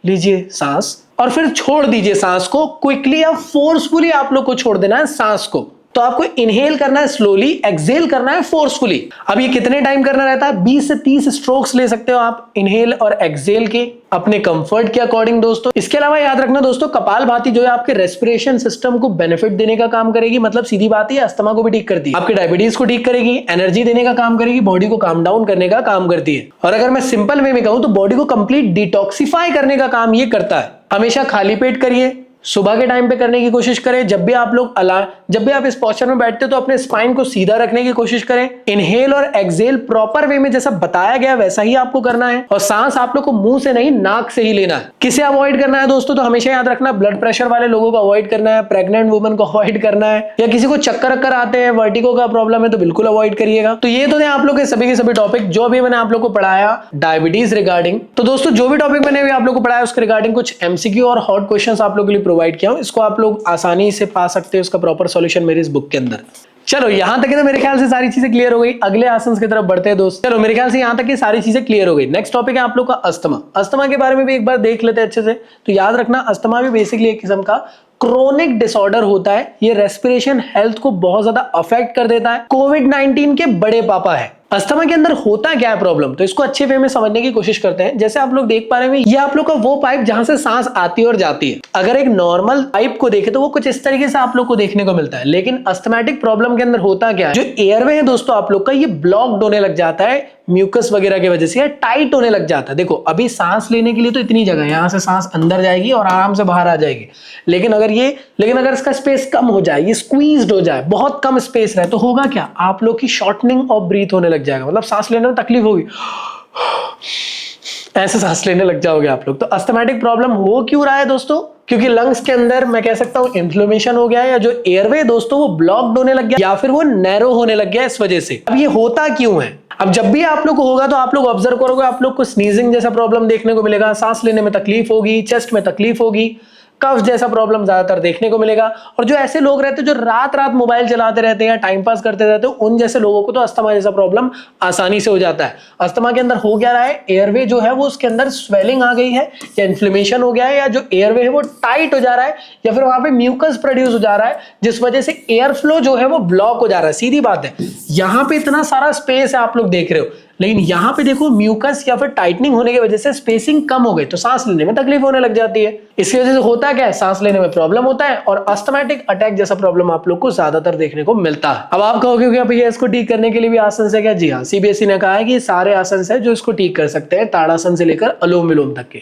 लीजिए सांस, और फिर छोड़ दीजिए सांस को। क्विकली या फोर्सफुली आप लोग को छोड़ देना है सांस को। तो आपको इनहेल करना है स्लोली, एक्सहेल करना है फोर्सफुली। अब ये कितने टाइम करना रहता है, 20 से 30 स्ट्रोक्स ले सकते हो आप इनहेल और एक्सहेल के, अपने कंफर्ट के अकॉर्डिंग दोस्तों। इसके अलावा याद रखना दोस्तों, कपालभाति जो है आपके रेस्पिरेशन सिस्टम को बेनिफिट देने का काम करेगी। मतलब सीधी बात है, अस्थमा को भी ठीक करती है, आपके डायबिटीज को ठीक करेगी, एनर्जी देने का काम करेगी, बॉडी को काम डाउन करने का काम करती है। और अगर मैं सिंपल वे में कहूं तो बॉडी को कंप्लीट डिटॉक्सिफाई करने का काम ये करता है। हमेशा खाली पेट करिए, सुबह के टाइम पे करने की कोशिश करें। जब भी आप इस पोस्चर में बैठते हो तो अपने स्पाइन को सीधा रखने की कोशिश करें। इनहेल और एक्सहेल प्रॉपर वे में जैसा बताया गया वैसा ही आपको करना है। और सांस आप लोग को मुंह से नहीं, नाक से ही लेना है। किसे अवॉइड करना है दोस्तों, तो हमेशा याद रखना, ब्लड प्रेशर वाले लोगों को अवॉइड करना है, प्रेग्नेंट वुमन को अवॉइड करना है, या किसी को चक्कर आते हैं, वर्टिगो का प्रॉब्लम है तो बिल्कुल अवॉइड करिएगा। तो ये तो थे आप लोग के सभी टॉपिक जो भी मैंने आप लोग को पढ़ाया डायबिटीज रिगार्डिंग। तो दोस्तों जो भी टॉपिक मैंने अभी आप लोग को पढ़ाया उसके रिगार्डिंग कुछ एमसीक्यू और हॉट क्वेश्चंस आप लोग के लिए प्रोवाइड किया हूं। इसको आप लोग आसानी से पा सकते हैं, उसका प्रॉपर सॉल्यूशन मेरी इस बुक के अंदर। चलो यहां तक तो मेरे ख्याल से सारी चीजें क्लियर हो गई। अगले आसन की तरफ बढ़ते हैं दोस्त। चलो मेरे ख्याल से यहां तक की सारी चीजें क्लियर हो गई। नेक्स्ट टॉपिक है आप लोग का अस्थमा। अस्थमा के बारे में भी एक बार देख लेते हैं अच्छे से। तो याद रखना, अस्थमा भी बेसिकली एक किस्म का क्रोनिक डिसऑर्डर होता है। ये रेस्पिरेशन हेल्थ को बहुत ज्यादा अफेक्ट कर देता है। कोविड-19 के बड़े पापा है। अस्थमा के अंदर होता क्या है प्रॉब्लम, तो इसको अच्छे वे में समझने की कोशिश करते हैं। जैसे आप लोग देख पा रहे हैं, ये आप लोग का वो पाइप जहां से सांस आती है और जाती है। अगर एक नॉर्मल पाइप को देखें तो वो कुछ इस तरीके से आप लोग को देखने को मिलता है। लेकिन अस्थमैटिक प्रॉब्लम के अंदर होता क्या है, जो एयरवे है दोस्तों आप लोग का, ये ब्लॉक्ड होने लग जाता है म्यूकस वगैरह की वजह से, या टाइट होने लग जाता है। देखो अभी सांस लेने के लिए तो इतनी जगह है, यहां से सांस अंदर जाएगी और आराम से बाहर आ जाएगी। लेकिन अगर इसका स्पेस कम हो जाए, ये स्क्वीज्ड हो जाए, बहुत कम स्पेस रहे, तो होगा क्या, आप लोग की शॉर्टनिंग ऑफ ब्रीथ होने लग जाएगा। मतलब सांस लेने में तकलीफ होगी, ऐसे सांस लेने लग जाओगे आप लोग। तो अस्थमैटिक प्रॉब्लम हो क्यों रहा है दोस्तों, क्योंकि लंग्स के अंदर मैं कह सकता हूं इन्फ्लेमेशन हो गया है, या जो एयरवे दोस्तों वो ब्लॉक्ड होने लग गया, या फिर वो नैरो होने लग गया इस वजह से। अब ये होता क्यों है, अब जब भी आप लोग को होगा तो आप लोग ऑब्जर्व करोगे, आप लोग को स्नीजिंग जैसा प्रॉब्लम देखने को मिलेगा, सांस लेने में तकलीफ होगी, चेस्ट में तकलीफ होगी, कफ जैसा प्रॉब्लम ज्यादातर देखने को मिलेगा। और जो ऐसे लोग रहते हैं जो रात रात मोबाइल चलाते रहते हैं या टाइम पास करते रहते हैं, उन जैसे लोगों को तो अस्थमा जैसा प्रॉब्लम आसानी से हो जाता है। अस्थमा के अंदर हो क्या रहा है, एयरवे जो है वो उसके अंदर स्वेलिंग आ गई है, या इन्फ्लेमेशन हो गया है, या जो एयरवे है वो टाइट हो जा रहा है, या फिर वहां पे म्यूकस प्रोड्यूस हो जा रहा है, जिस वजह से एयर फ्लो जो है वो ब्लॉक हो जा रहा है। सीधी बात है, यहां पे इतना सारा स्पेस है आप लोग देख रहे हो, लेकिन यहां पे देखो म्यूकस या फिर टाइटनिंग होने की वजह से स्पेसिंग कम हो गई, तो सांस लेने में तकलीफ होने लग जाती है। इसकी वजह से होता क्या है, सांस लेने में प्रॉब्लम होता है, और अस्थमैटिक अटैक जैसा प्रॉब्लम आप लोग को ज्यादातर देखने को मिलता है। अब आप कहोगे कि भैया इसको ठीक करने के लिए भी आसन है क्या, जी हाँ, सीबीएसई ने कहा है कि सारे आसन है जो इसको ठीक कर सकते हैं, ताड़ासन से लेकर अनुलोम विलोम तक के।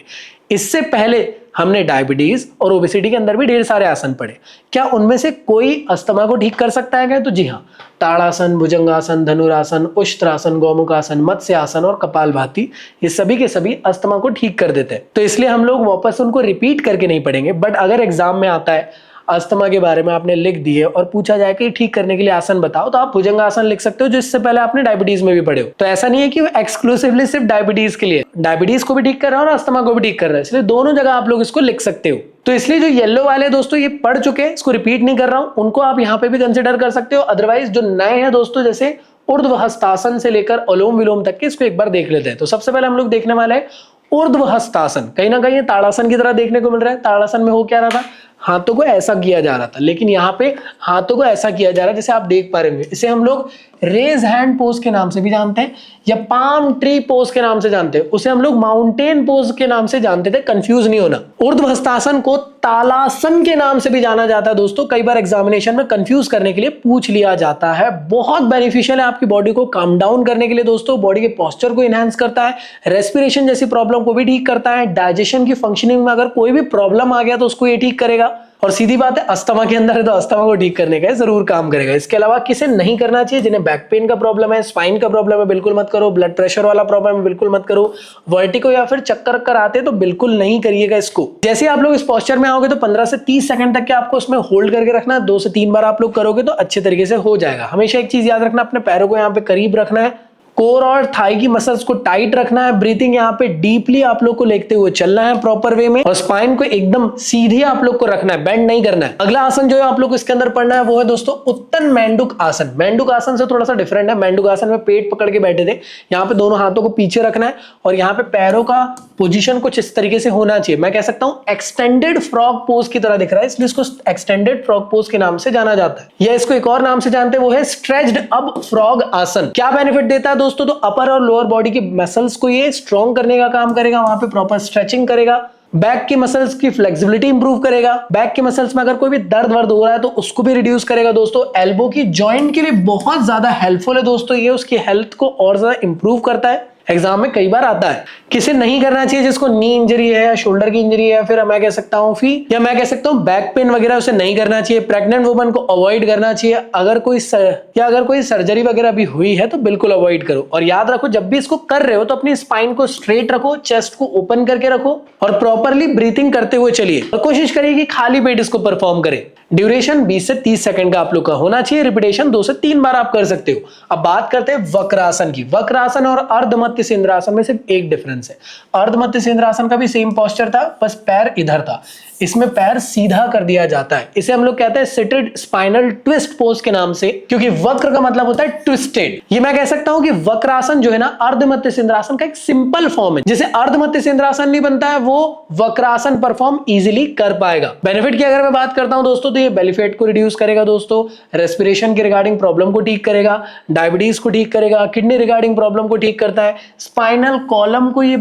इससे पहले हमने डायबिटीज और ओबेसिटी के अंदर भी ढेर सारे आसन पढ़े। क्या उनमें से कोई अस्थमा को ठीक कर सकता है क्या, तो जी हाँ, ताड़ासन, भुजंगासन, धनुरासन, उष्ट्रासन, गौमुखासन, मत्स्यासन और कपालभाति, ये सभी के सभी अस्थमा को ठीक कर देते हैं। तो इसलिए हम लोग वापस उनको रिपीट करके नहीं पढ़ेंगे। बट अगर एग्जाम में आता है, अस्थमा के बारे में आपने लिख दिए और पूछा जाए कि ठीक करने के लिए आसन बताओ, तो आप भुजंगासन लिख सकते हो, जो इससे पहले आपने डायबिटीज में भी पढ़े हो। तो ऐसा नहीं है कि वो एक्सक्लूसिवली सिर्फ डायबिटीज के लिए, डायबिटीज को भी ठीक कर रहा है और अस्थमा को भी ठीक कर रहा है, इसलिए दोनों जगह आप लोग इसको लिख सकते हो। तो इसलिए जो येलो वाले दोस्तों ये पढ़ चुके हैं, इसको रिपीट नहीं कर रहा हूं, उनको आप यहाँ पे भी कंसिडर कर सकते हो। अदरवाइज जो नए हैं दोस्तों, जैसे ऊर्ध्व हस्तासन से लेकर अनुलोम विलोम तक के, इसको एक बार देख लेते हैं। तो सबसे पहले हम लोग देखने वाले हैं ऊर्ध्व हस्तासन। कहीं ना कहीं ताड़ासन की तरह देखने को मिल रहा है। ताड़ासन में हो क्या रहा था, हाथों को ऐसा किया जा रहा था, लेकिन यहाँ पे हाथों को ऐसा किया जा रहा है जैसे आप देख पा रहे होंगे। इसे हम लोग रेज हैंड पोज के नाम से भी जानते हैं, या पाम ट्री पोज के नाम से जानते हैं। उसे हम लोग माउंटेन पोज के नाम से जानते थे, कंफ्यूज नहीं होना। ऊर्ध्व हस्तासन को तालासन के नाम से भी जाना जाता है दोस्तों। कई बार एग्जामिनेशन में कंफ्यूज करने के लिए पूछ लिया जाता है। बहुत बेनिफिशियल है आपकी बॉडी को काम डाउन करने के लिए दोस्तों। बॉडी के पोस्चर को इनहेंस करता है, रेस्पिरेशन जैसी प्रॉब्लम को भी ठीक करता है, डाइजेशन की फंक्शनिंग में अगर कोई भी प्रॉब्लम आ गया तो उसको ये ठीक करेगा। और सीधी बात है अस्थमा के अंदर है तो अस्थमा को ठीक करने का जरूर काम करेगा। इसके अलावा किसे नहीं करना चाहिए, जिन्हें बैक पेन का प्रॉब्लम है, स्पाइन का प्रॉब्लम है, बिल्कुल मत करो। ब्लड प्रेशर वाला प्रॉब्लम है, बिल्कुल मत करो। वर्टिगो या फिर चक्कर आते तो बिल्कुल नहीं करिएगा इसको। जैसे आप लोग इस पोस्चर में आओगे तो 15 से 30 सेकंड तक के आपको उसमें होल्ड करके रखना है। 2 से 3 बार आप लोग करोगे तो अच्छे तरीके से हो जाएगा। हमेशा एक चीज याद रखना, अपने पैरों को यहाँ पे करीब रखना है, कोर और थाई की मसल्स को टाइट रखना है। ब्रीथिंग यहाँ पे डीपली आप लोग को लेते हुए चलना है प्रॉपर वे में, और स्पाइन को एकदम सीधी आप लोग को रखना है, बेंड नहीं करना है। अगला आसन जो है आप लोग को इसके अंदर पढ़ना है वो है दोस्तों उत्तन मेंडुक आसन। मेंडुक आसन से थोड़ा सा डिफरेंट है। मेंडुक आसन में पेट पकड़ के बैठे थे, यहाँ पे दोनों हाथों को पीछे रखना है और यहाँ पे पैरों का पोजीशन कुछ इस तरीके से होना चाहिए। मैं कह सकता हूँ एक्सटेंडेड फ्रॉग पोज की तरह दिख रहा है, इसलिए इसको एक्सटेंडेड फ्रॉग पोज के नाम से जाना जाता है, या इसको एक और नाम से जानते हैं वो है स्ट्रेच्ड अप फ्रॉग आसन। क्या बेनिफिट देता है दोस्तों, तो अपर और लोअर बॉडी की मसल्स को ये स्ट्रॉन्ग करने का काम करेगा, वहां पे प्रॉपर स्ट्रेचिंग करेगा। बैक की मसल्स की फ्लेक्सिबिलिटी इंप्रूव करेगा। बैक की मसल्स में अगर कोई भी दर्द वर्द हो रहा है तो उसको भी रिड्यूस करेगा दोस्तों। एल्बो की जॉइंट के लिए बहुत ज्यादा हेल्पफुल है दोस्तों, ये उसकी हेल्थ को और ज्यादा इंप्रूव करता है। एग्जाम में कई बार आता है। किसे नहीं करना चाहिए, जिसको नी इंजरी है या शोल्डर की इंजरी है या फिर मैं कह सकता हूँ या मैं कह सकता हूँ बैक पेन वगैरह, उसे नहीं करना चाहिए। प्रेग्नेंट वुमन को अवॉइड करना चाहिए। अगर कोई सर्जरी वगैरह भी हुई है तो बिल्कुल अवॉइड करो। और याद रखो जब भी इसको कर रहे हो तो अपनी स्पाइन को स्ट्रेट रखो, चेस्ट को ओपन करके रखो और प्रॉपरली ब्रीथिंग करते हुए चलिए और कोशिश करिए कि खाली पेट इसको परफॉर्म करें। ड्यूरेशन 20 से 30 सेकंड का आप लोग का होना चाहिए। रिपीटेशन 2 से 3 बार आप कर सकते हो। अब बात करते हैं वक्रासन की। वक्रासन और अर्धमध्य सेंद्रासन में सिर्फ एक डिफरेंस है। अर्धमध्य सेंद्रासन का भी सेम पोस्चर था, बस पैर इधर था। इसमें पैर सीधा कर दिया जाता है। इसे हम लोग कहते हैं सिटेड स्पाइनल ट्विस्ट पोज के नाम से, क्योंकि वक्र का मतलब होता है ट्विस्टेड। ये मैं कह सकता हूं कि वक्रासन जो है ना अर्धमध्य सेंद्रासन का एक सिंपल फॉर्म है। जिसे अर्धमध्य सेंद्रासन नहीं बनता है वो वक्रासन परफॉर्म इजीली कर पाएगा। बेनिफिट की अगर मैं बात करता हूं दोस्तों तो ये बेली फैट को रिड्यूस करेगा दोस्तों, रेस्पिरेशन के रिगार्डिंग प्रॉब्लम को ठीक करेगा, डायबिटीज को ठीक करेगा, किडनी रिगार्डिंग प्रॉब्लम को ठीक करता है, स्पाइनल कॉलम को ये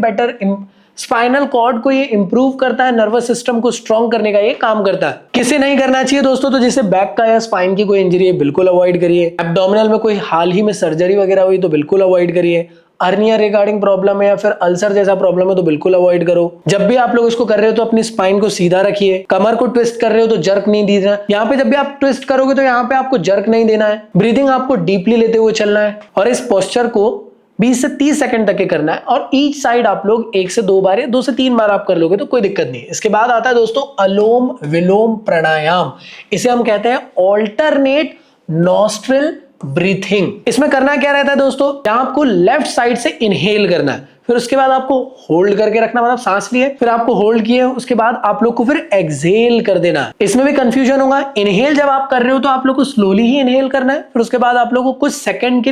स्पाइनल कॉर्ड को ये इंप्रूव करता है, नर्वस सिस्टम को स्ट्रॉन्ग करने का ये काम करता है। किसे नहीं करना चाहिए दोस्तों, तो जिसे बैक का या स्पाइन की कोई इंजरी है बिल्कुल अवॉइड करिए। एब्डोमिनल में कोई हाल ही में सर्जरी वगैरह हुई तो बिल्कुल अवॉइड करिए। अर्निया रिगार्डिंग प्रॉब्लम है या फिर अल्सर जैसा प्रॉब्लम है तो बिल्कुल अवॉइड करो। जब भी आप लोग इसको कर रहे हो तो अपनी स्पाइन को सीधा रखिए। कमर को ट्विस्ट कर रहे हो तो जर्क नहीं देना। यहाँ पे जब भी आप ट्विस्ट करोगे तो यहाँ पे आपको जर्क नहीं देना है। ब्रीदिंग आपको डीपली लेते हुए चलना है और इस पोस्चर को 20 से 30 सेकंड तक के करना है। और ईच साइड आप लोग 1 से 2 बार या 2 से 3 बार आप कर लोगे तो कोई दिक्कत नहीं है। इसके बाद आता है दोस्तों अलोम विलोम प्राणायाम। इसे हम कहते हैं ऑल्टरनेट नॉस्ट्रिल ब्रीथिंग। इसमें करना क्या रहता है दोस्तों, यहां आपको लेफ्ट साइड से इनहेल करना है, फिर उसके बाद आपको होल्ड करके रखना, मतलब सांस लिए फिर आपको होल्ड किए, उसके बाद आप लोग को फिर एक्सहेल कर देना है। इसमें भी कंफ्यूजन होगा। इनहेल जब आप कर रहे हो तो आप लोग को स्लोली ही इनहेल करना है, फिर उसके बाद आप लोग को कुछ सेकंड के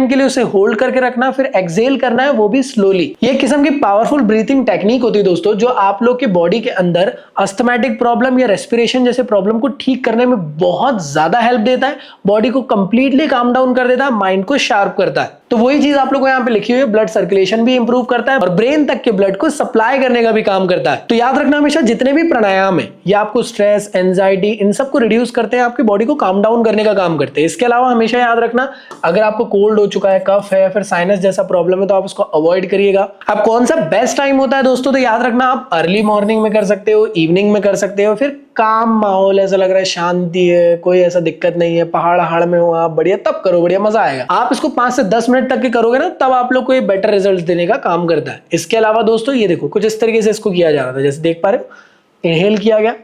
लिए उसे होल्ड करके रखना, फिर एक्सहेल करना है, वो भी स्लोली। ये किस्म की पावरफुल ब्रीथिंग टेक्निक होती है दोस्तों, जो आप लोग के बॉडी के अंदर अस्थमैटिक प्रॉब्लम या रेस्पिरेशन जैसे प्रॉब्लम को ठीक करने में बहुत ज्यादा हेल्प देता है। बॉडी को कंप्लीटली काम डाउन कर देता है, माइंड को शार्प करता है। तो वही चीज आप लोग को यहाँ पे लिखी हुई है। ब्लड सर्कुलेशन भी इंप्रूव करता है और ब्रेन तक के ब्लड को सप्लाई करने का भी काम करता है। तो याद रखना हमेशा जितने भी प्राणायाम है ये आपको स्ट्रेस, एंजाइटी, इन सब को रिड्यूस करते हैं, आपकी बॉडी को काम डाउन करने का काम करते हैं। इसके अलावा हमेशा याद रखना अगर आपको कोल्ड हो चुका है, कफ है या फिर साइनस जैसा प्रॉब्लम है तो आप उसको अवॉइड करिएगा। अब कौन सा बेस्ट टाइम होता है दोस्तों, तो याद रखना आप अर्ली मॉर्निंग में कर सकते हो, इवनिंग में कर सकते हो, फिर काम माहौल ऐसा लग रहा है शांति है, कोई ऐसा दिक्कत नहीं है, पहाड़ में हो आप, बढ़िया तब करो, बढ़िया मजा आएगा। आप इसको 5 से 10 मिनट तक के करोगे ना तब आप लोग को ये बेटर रिजल्ट देने का काम करता है। इसके अलावा दोस्तों ये देखो कुछ इस तरीके से इसको किया जा रहा था, जैसे देख पा रहे हो, इनहेल किया गया,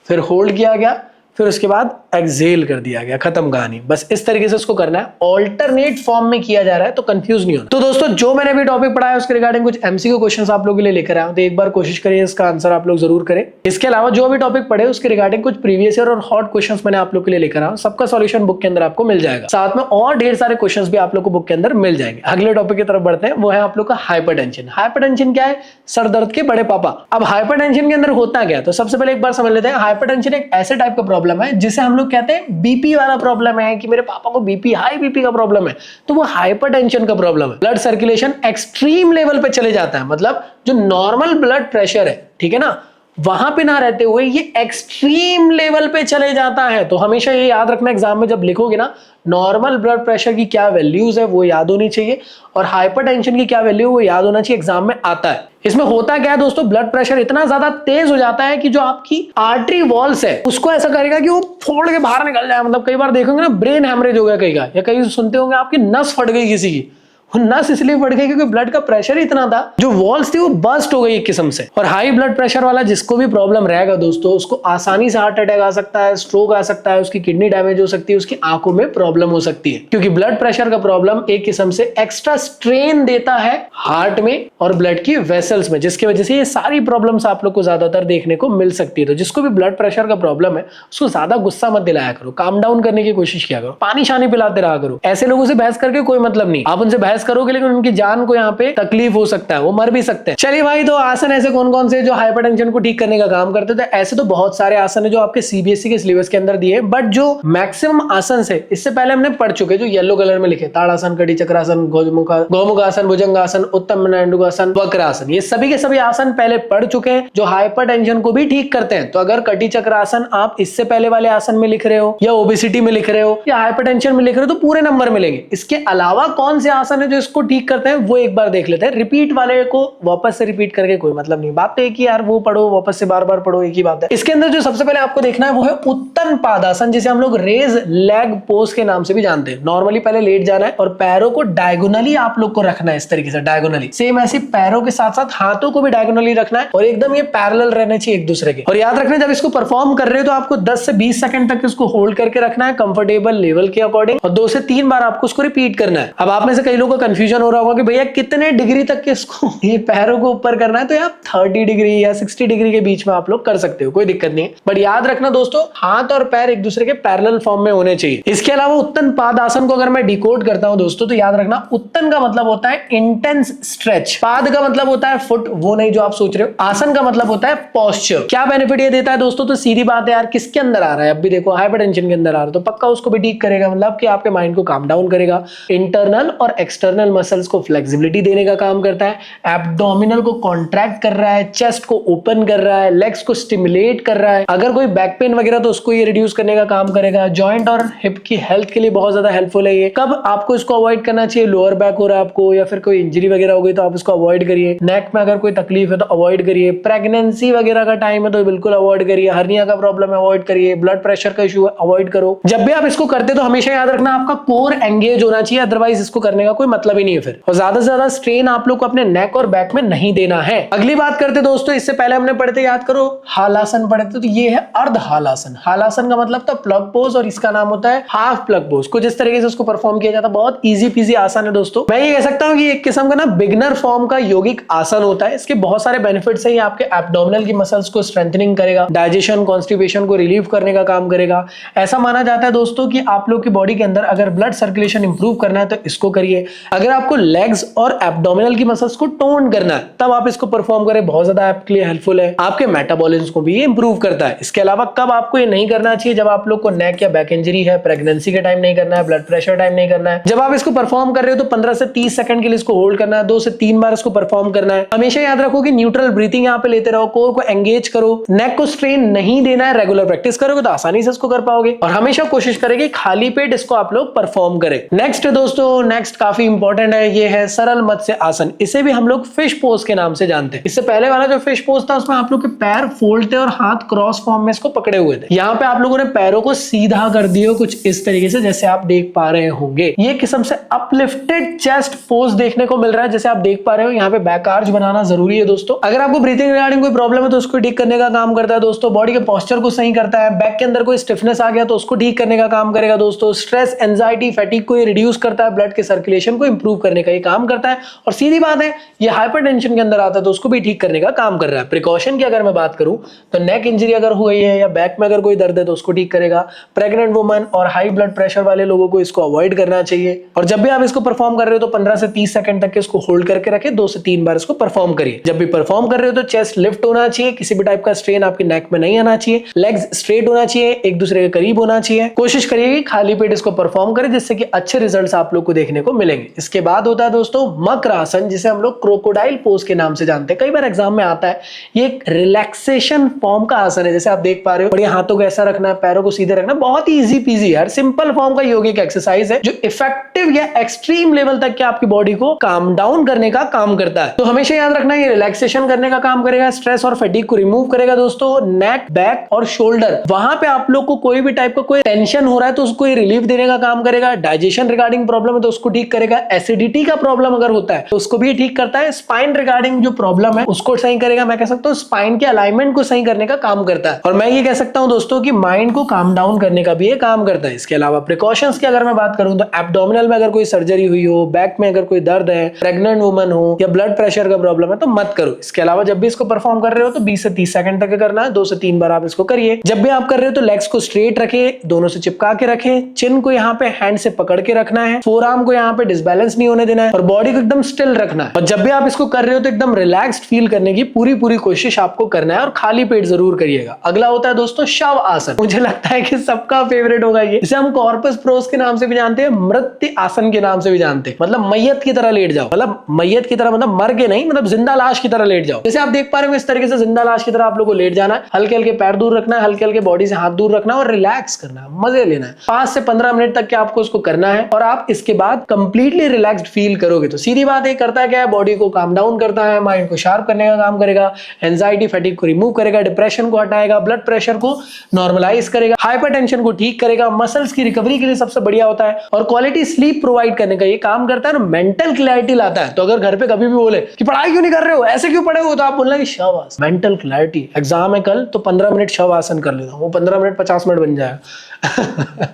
फिर होल्ड किया गया, फिर उसके बाद एक्सहेल कर दिया गया, खत्म कहानी। बस इस तरीके से इसको करना है, ऑल्टरनेट फॉर्म में किया जा रहा है, तो कंफ्यूज नहीं होना। तो दोस्तों जो मैंने अभी टॉपिक पढ़ाया उसके रिगार्डिंग कुछ एमसीक्यू क्वेश्चंस आप लोगों के लिए लेकर आया हूं, तो एक बार कोशिश करिए इसका आंसर आप लोग जरूर करें। इसके अलावा जो अभी टॉपिक पढ़े उसके रिगार्डिंग कुछ प्रीवियस ईयर और हॉट क्वेश्चंस मैंने आप लोग के लिए लेकर आया हूं, सबका सॉल्यूशन बुक के अंदर आपको मिल जाएगा। साथ में और ढेर सारे क्वेश्चंस भी आप लोग को बुक के अंदर मिल जाएंगे। अगले टॉपिक की तरफ बढ़ते हैं, वो है आप लोग का हाइपरटेंशन। हाइपरटेंशन क्या है, सर दर्द के बड़े पापा। अब हाइपरटेंशन के अंदर होता क्या है, तो सबसे पहले एक बार समझ लेते हैं। हाइपरटेंशन एक ऐसे टाइप का प्रॉब्लम है जिसे हम लोग कहते हैं बीपी वाला प्रॉब्लम है, कि मेरे पापा को बीपी, हाई बीपी का प्रॉब्लम है, तो वो हाइपरटेंशन का प्रॉब्लम है। ब्लड सर्कुलेशन एक्सट्रीम लेवल पे चले जाता है, मतलब जो नॉर्मल ब्लड प्रेशर है, ठीक है ना, वहां पे ना रहते हुए ये एक्सट्रीम लेवल पे चले जाता है। तो हमेशा ये याद रखना, एग्जाम में जब लिखोगे ना, नॉर्मल ब्लड प्रेशर की क्या वैल्यूज है वो याद होनी चाहिए और हाइपरटेंशन की क्या वैल्यू वो याद होना चाहिए, एग्जाम में आता है। इसमें होता क्या है दोस्तों, ब्लड प्रेशर इतना ज्यादा तेज हो जाता है कि जो आपकी आर्टरी वॉल्स है उसको ऐसा करेगा कि वो फोड़ के बाहर निकल जाए। मतलब कई बार देखोगे ना, ब्रेन हैमरेज हो गया कई का, या कई सुनते होंगे आपकी नस फट गई किसी की। नस इसलिए फट गई क्योंकि ब्लड का प्रेशर इतना था, जो वॉल्स थी वो बर्स्ट हो गई एक किस्म से। और हाई ब्लड प्रेशर वाला जिसको भी प्रॉब्लम रहेगा दोस्तों, उसको आसानी से हार्ट अटैक आ सकता है, स्ट्रोक आ सकता है, उसकी किडनी डैमेज हो सकती है, उसकी आंखों में प्रॉब्लम हो सकती है। क्योंकि ब्लड प्रेशर का प्रॉब्लम एक किस्म से एक्स्ट्रा स्ट्रेन देता है हार्ट में और ब्लड की वेसल्स में, जिसकी वजह से ये सारी प्रॉब्लम्स आप लोग को ज्यादातर देखने को मिल सकती है। तो जिसको भी ब्लड प्रेशर का प्रॉब्लम है उसको ज्यादा गुस्सा मत दिलाया करो, काम डाउन करने की कोशिश किया करो, पानी शानी पिलाते रहा करो। ऐसे लोगों से बहस करके कोई मतलब नहीं, आप उनसे बहस करोगे लेकिन उनकी जान को यहाँ पे तकलीफ हो सकता है, वो मर भी सकते हैं। चलिए भाई, तो आसन ऐसे कौन कौन से जो हाइपरटेंशन को ठीक करने का काम करते थे? ऐसे तो बहुत सारे आसन है जो आपके सीबीएसई के सिलेबस के अंदर दिए, बट जो मैक्सिमम आसन है इससे पहले हमने पढ़ चुके, जो येलो कलर में लिखे, ताड़ासन, कड़ी चक्रासन, गौमुखासन, भुजंगासन, उत्तम मंडूकासन, वक्रासन, ये सभी के सभी आसन पहले पढ़ चुके हैं जो हाइपरटेंशन को भी ठीक करते हैं। तो अगर कटी चक्रासन आप इससे पहले वाले आसन में लिख रहे हो, या ओबेसिटी में लिख रहे हो, या हाइपरटेंशन में लिख रहे हो, तो पूरे नंबर मिलेंगे। इसके अलावा कौन से आसन है जो इसको ठीक करते हैं वो एक बार देख लेते हैं। रिपीट वाले को वापस से रिपीट करके कोई मतलब नहीं, बात तो एक ही यार, वो पढ़ो वापस से बार बार पढ़ो, एक ही बात है। इसके अंदर जो सबसे पहले आपको देखना है वो है उत्तन पादासन, जिसे हम लोग रेज लेग पोज के नाम से भी जानते हैं। नॉर्मली पहले लेट जाना है और पैरों को डायगोनली आप लोग को रखना है, इस तरीके से डायगोनली। सेम ऐसे पैरों के साथ साथ हाथों को भी डायगोनली रखना है और एकदम ये पैरेलल रहने चाहिए एक दूसरे के। और याद रखना, जब इसको परफॉर्म कर रहे हो तो आपको 10 से 20 सेकंड तक इसको होल्ड करके रखना है कंफर्टेबल लेवल के अकॉर्डिंग, और 2 से 3 बार आपको उसको रिपीट करना है। अब आप में से कई लोगों का कंफ्यूजन हो रहा होगा कि भैया कितने डिग्री तक के इसको ये पैरों को ऊपर करना है, तो आप 30 डिग्री या 60 डिग्री के बीच में आप लोग कर सकते हो, कोई दिक्कत नहीं है। बट याद रखना दोस्तों, हाथ और पैर एक दूसरे के पैरेलल फॉर्म में होने चाहिए। इसके अलावा उत्तन पाद आसन को अगर मैं डिकोड करता हूं दोस्तों, तो याद रखना, उत्तन का मतलब होता है इंटेंस स्ट्रेच, पाद का मतलब होता है फुट, वो नहीं जो आप सोच रहे हो, आसन का मतलब होता है पोस्चर। क्या बेनिफिट ये देता है दोस्तों? तो सीधी बात है यार, किसके अंदर आ रहा है, अब भी देखो हाइपरटेंशन के अंदर आ रहा है, तो पक्का उसको भी ठीक करेगा, मतलब कि आपके माइंड को काम डाउन करेगा, इंटरनल और एक्सटर्नल मसल्स को फ्लेक्सिबिलिटी देने का काम करता है, एब्डोमिनल को कॉन्ट्रैक्ट कर रहा है, चेस्ट को ओपन कर रहा है, लेग्स को स्टिमुलेट कर रहा है, अगर कोई बैक पेन वगैरह तो उसको ये रिड्यूस करने का काम करेगा, जॉइंट और हिप की हेल्थ के लिए बहुत ज्यादा हेल्पफुल है ये। कब आपको इसको अवॉइड करना चाहिए? लोअर बैक हो रहा है आपको, या फिर कोई इंजरी वगैरह हो गई तो आप इसको अवॉइड करिए। नेक में अगर कोई तकलीफ है तो अवॉइड करिए। प्रेगनेंसी वगैरह का टाइम है तो बिल्कुल अवॉइड करिए। हर्निया का प्रॉब्लम है अवॉइड करिए। ब्लड प्रेशर का इशू है अवॉइड करो। जब भी आप इसको करते तो हमेशा याद रखना, आपका कोर एंगेज होना चाहिए, अदरवाइज इसको करने का कोई मतलब ही नहीं है फिर। और ज्यादा से ज्यादा स्ट्रेन आप लोग को अपने नेक और बैक में नहीं देना है। अगली बात करते दोस्तों, इससे पहले हमने पढ़ते, याद करो, हालासन पढ़े थे, तो ये है अर्ध हालासन। हालासन का मतलब था प्लग पोज और इसका नाम होता है हाफ प्लग पोज। कुछ इस तरीके से उसको परफॉर्म किया जाता है, बहुत इजी पीजी आसन है दोस्तों। मैं ये कह सकता हूं कि एक किस्म का ना बिगनर फॉर्म का योगिक आसन होता है। इसके बहुत सारे बेनिफिट्स है। ये आपके एब्डोमिनल की मसल्स को स्ट्रेंथनिंग करेगा, डाइजेशन कॉन्स्टिपेशन को रिलीव करने का काम करेगा। ऐसा माना जाता है दोस्तों कि आप लोग की बॉडी के अंदर अगर ब्लड सर्कुलेशन इंप्रूव करना है तो इसको करिए। अगर आपको लेग्स और एब्डोमिनल की मसल्स को टोन करना है तब आप इसको परफॉर्म करें, बहुत ज्यादा आपके लिए हेल्पफुल है। आपके मेटाबॉलिज्म को भी ये इंप्रूव करता है। इसके अलावा कब आपको ये नहीं करना चाहिए? जब आप लोग को नेक या बैक इंजरी है, प्रेगनेंसी के टाइम नहीं करना है, ब्लड प्रेशर टाइम नहीं करना है। जब आप इसको परफॉर्म कर रहे हो तो 15 से 30 सेकंड के लिए इसको होल्ड करना है, 2 से 3 बार इसको परफॉर्म करना है। हमेशा याद रखो कि न्यूट्रल ब्रीथिंग यहाँ पे लेते रहो, कोर को एंगेज करो, नेक को स्ट्रेन नहीं देना है। रेगुलर प्रैक्टिस करोगे तो आसानी से इसको कर पाओगे। और हमेशा कोशिश करेंगे खाली पेट इसको आप लोग परफॉर्म करें। नेक्स्ट दोस्तों, नेक्स्ट काफी इंपॉर्टेंट है, ये है सरल मत्स्य आसन। इसे भी हम लोग फिश पोज के नाम से जानते हैं। इससे पहले वाला जो फिश पोज था उसमें आप लोग के पैर फोल्ड थे और हाथ क्रॉस फॉर्म में इसको पकड़े हुए थे। यहाँ पे आप लोगों ने पैरों को सीधा कर दिया कुछ इस तरीके से, जैसे आप देख पा रहे होंगे। ये किस्म से अपलिफ्टेड चेस्ट पोज देखने को मिल रहा है, जैसे आप देख पा रहे हो। यहाँ पे बैक आर्च बनाना जरूरी है दोस्तों। अगर आपको ब्रीथिंग रिगार्डिंग कोई प्रॉब्लम है तो उसको ठीक करने का काम करता है दोस्तों। बॉडी के पोस्चर को सही करता है। बैक के अंदर कोई स्टिफनेस आ गया तो उसको ठीक करने का काम करेगा दोस्तों। स्ट्रेस, एंजाइटी, फैटिग को ये रिड्यूस करता है। ब्लड के सर्कुलेशन को इंप्रूव करने का ये काम करता है। और सीधी बात है, ये हाइपरटेंशन के अंदर आता है तो उसको भी ठीक करने का काम कर रहा है। प्रिकॉशन की अगर मैं बात करूं तो नेक इंजरी अगर हो गई है या बैक में अगर कोई दर्द है तो उसको ठीक करेगा। प्रेग्नेंट वुमन और हाई ब्लड प्रेशर वाले लोगों को इसको अवॉइड करना चाहिए। और जब भी आप इसको परफॉर्म कर रहे हो तो 15 से 30 सेकंड तक इसको होल्ड करके रखें, 2 से 3 बार इसको परफॉर्म करिए। जब भी परफॉर्म कर रहे हो तो चेस्ट लिफ्ट होना चाहिए, किसी भी टाइप का स्ट्रेन आपके नेक में नहीं आना चाहिए। लेग्स स्ट्रेट होना चाहिए, एक दूसरे के करीब होना चाहिए। कोशिश करिए कि खाली पेट इसको परफॉर्म करें, जिससे कि अच्छे रिजल्ट्स आप लोग को देखने को मिलेंगे। इसके बाद होता है दोस्तों मकर आसन, जिसे हम लोग क्रोकोडाइल पोज के नाम से जानते हैं। कई बार एग्जाम में आता है। ये एक रिलैक्सेशन फॉर्म का आसन है, जैसे आप देख पा रहे हो। बढ़िया हाथों को ऐसा रखना है, पैरों को सीधे रखना, बहुत ही इजी पीजी यार, सिंपल फॉर्म का योगिक एक्सरसाइज है जो इफेक्टिव या एक्सट्रीम लेवल तक के आपकी बॉडी को काम डाउन करने का काम करता है। तो हमेशा याद रखना ये रिलैक्सेशन करने का काम करेगा, स्ट्रेस और फटीग को रिमूव करेगा दोस्तों। नेक, बैक और शोल्डर, वहां पे आप लोग को कोई भी टाइप का कोई टेंशन हो रहा है तो उसको रिलीफ देने का काम करेगा। डाइजेशन रिगार्डिंग प्रॉब्लम है तो उसको ठीक करेगा। एसिडिटी का प्रॉब्लम अगर होता है तो उसको भी ठीक करता है। स्पाइन रिगार्डिंग जो प्रॉब्लम है उसको सही करेगा। मैं कह सकता हूँ स्पाइन के अलाइनमेंट को सही करने का काम करता है। और मैं ये कह सकता हूँ दोस्तों कि माइंड को काम डाउन करने का भी ये काम करता है। इसके अलावा प्रिकॉशंस की अगर मैं बात करूं तो एब्डोमिनल में अगर कोई सर्जरी हुई हो, बैक में अगर कोई दर्द है, प्रेग्नेंट वुमन हो या ब्लड प्रेशर का प्रॉब्लम है तो मत करो। इसके अलावा जब भी इसको परफॉर्म कर रहे हो तो 20 से 30 सेकंड तक करना है, 2 से 3 बार आप इसको करिए। जब भी आप कर रहे हो तो लेग्स को स्ट्रेट रखें, दोनों से चिपका के रखें, चिन को यहाँ पे हैंड से पकड़ के रखना है, फोर आर्म को यहाँ पे डिसबैलेंस नहीं होने देना है और बॉडी को एकदम स्टिल रखना है। और जब भी आप इसको कर रहे हो तो एकदम रिलैक्स्ड फील करने की पूरी कोशिश आपको करना है और खाली पेट जरूर करिएगा। अगला होता है दोस्तों शव आसन। मुझे लगता है कि सबका फेवरेट होगा ये, इसे हम कॉर्पस प्रोस के नाम से भी जानते हैं, मृत्यु आसन के नाम से भी जानते हैं। मतलब मैयत की तरह लेट जाओ, मतलब मैयत की तरह, मतलब मर के नहीं, मतलब जिंदा लाश की तरह लेट जाओ। जैसे आप देख पा रहे हो इस तरीके से जिंदा लाश की तरह आप लोग को लेट जाना है। हल्के हल्के पैर दूर रखना है, हल्के हल्के बॉडी से हाथ दूर रखना है और रिलैक्स करना है, मजे लेना है। 5 से 15 मिनट तक के आपको उसको करना है और आप इसके बाद कंप्लीटली रिलैक्स्ड फील करोगे। तो सीधी बात ये करता है क्या है, बॉडी को काम डाउन करता है, माइंड को शार्प करने का काम करेगा, एंजाइटी फटीग को रिमूव करेगा, डिप्रेशन को हटाएगा, ब्लड प्रेशर को नॉर्मलाइज करेगा, हाइपरटेंशन को ठीक करेगा, मसल्स की रिकवरी के लिए सबसे बढ़िया होता है और क्वालिटी स्लीप प्रोवाइड करने का ये काम करता है और मेंटल क्लैरिटी लाता है। तो अगर घर पे कभी भी बोले कि पढ़ाई क्यों नहीं कर रहे हो, ऐसे क्यों पढ़े हो, तो आप बोलना कि शव आसन, मेंटल क्लैरिटी। एग्जाम है कल तो 15 मिनट शव आसन कर लेता हूं, वो 15 मिनट 50 मिनट बन जाएगा।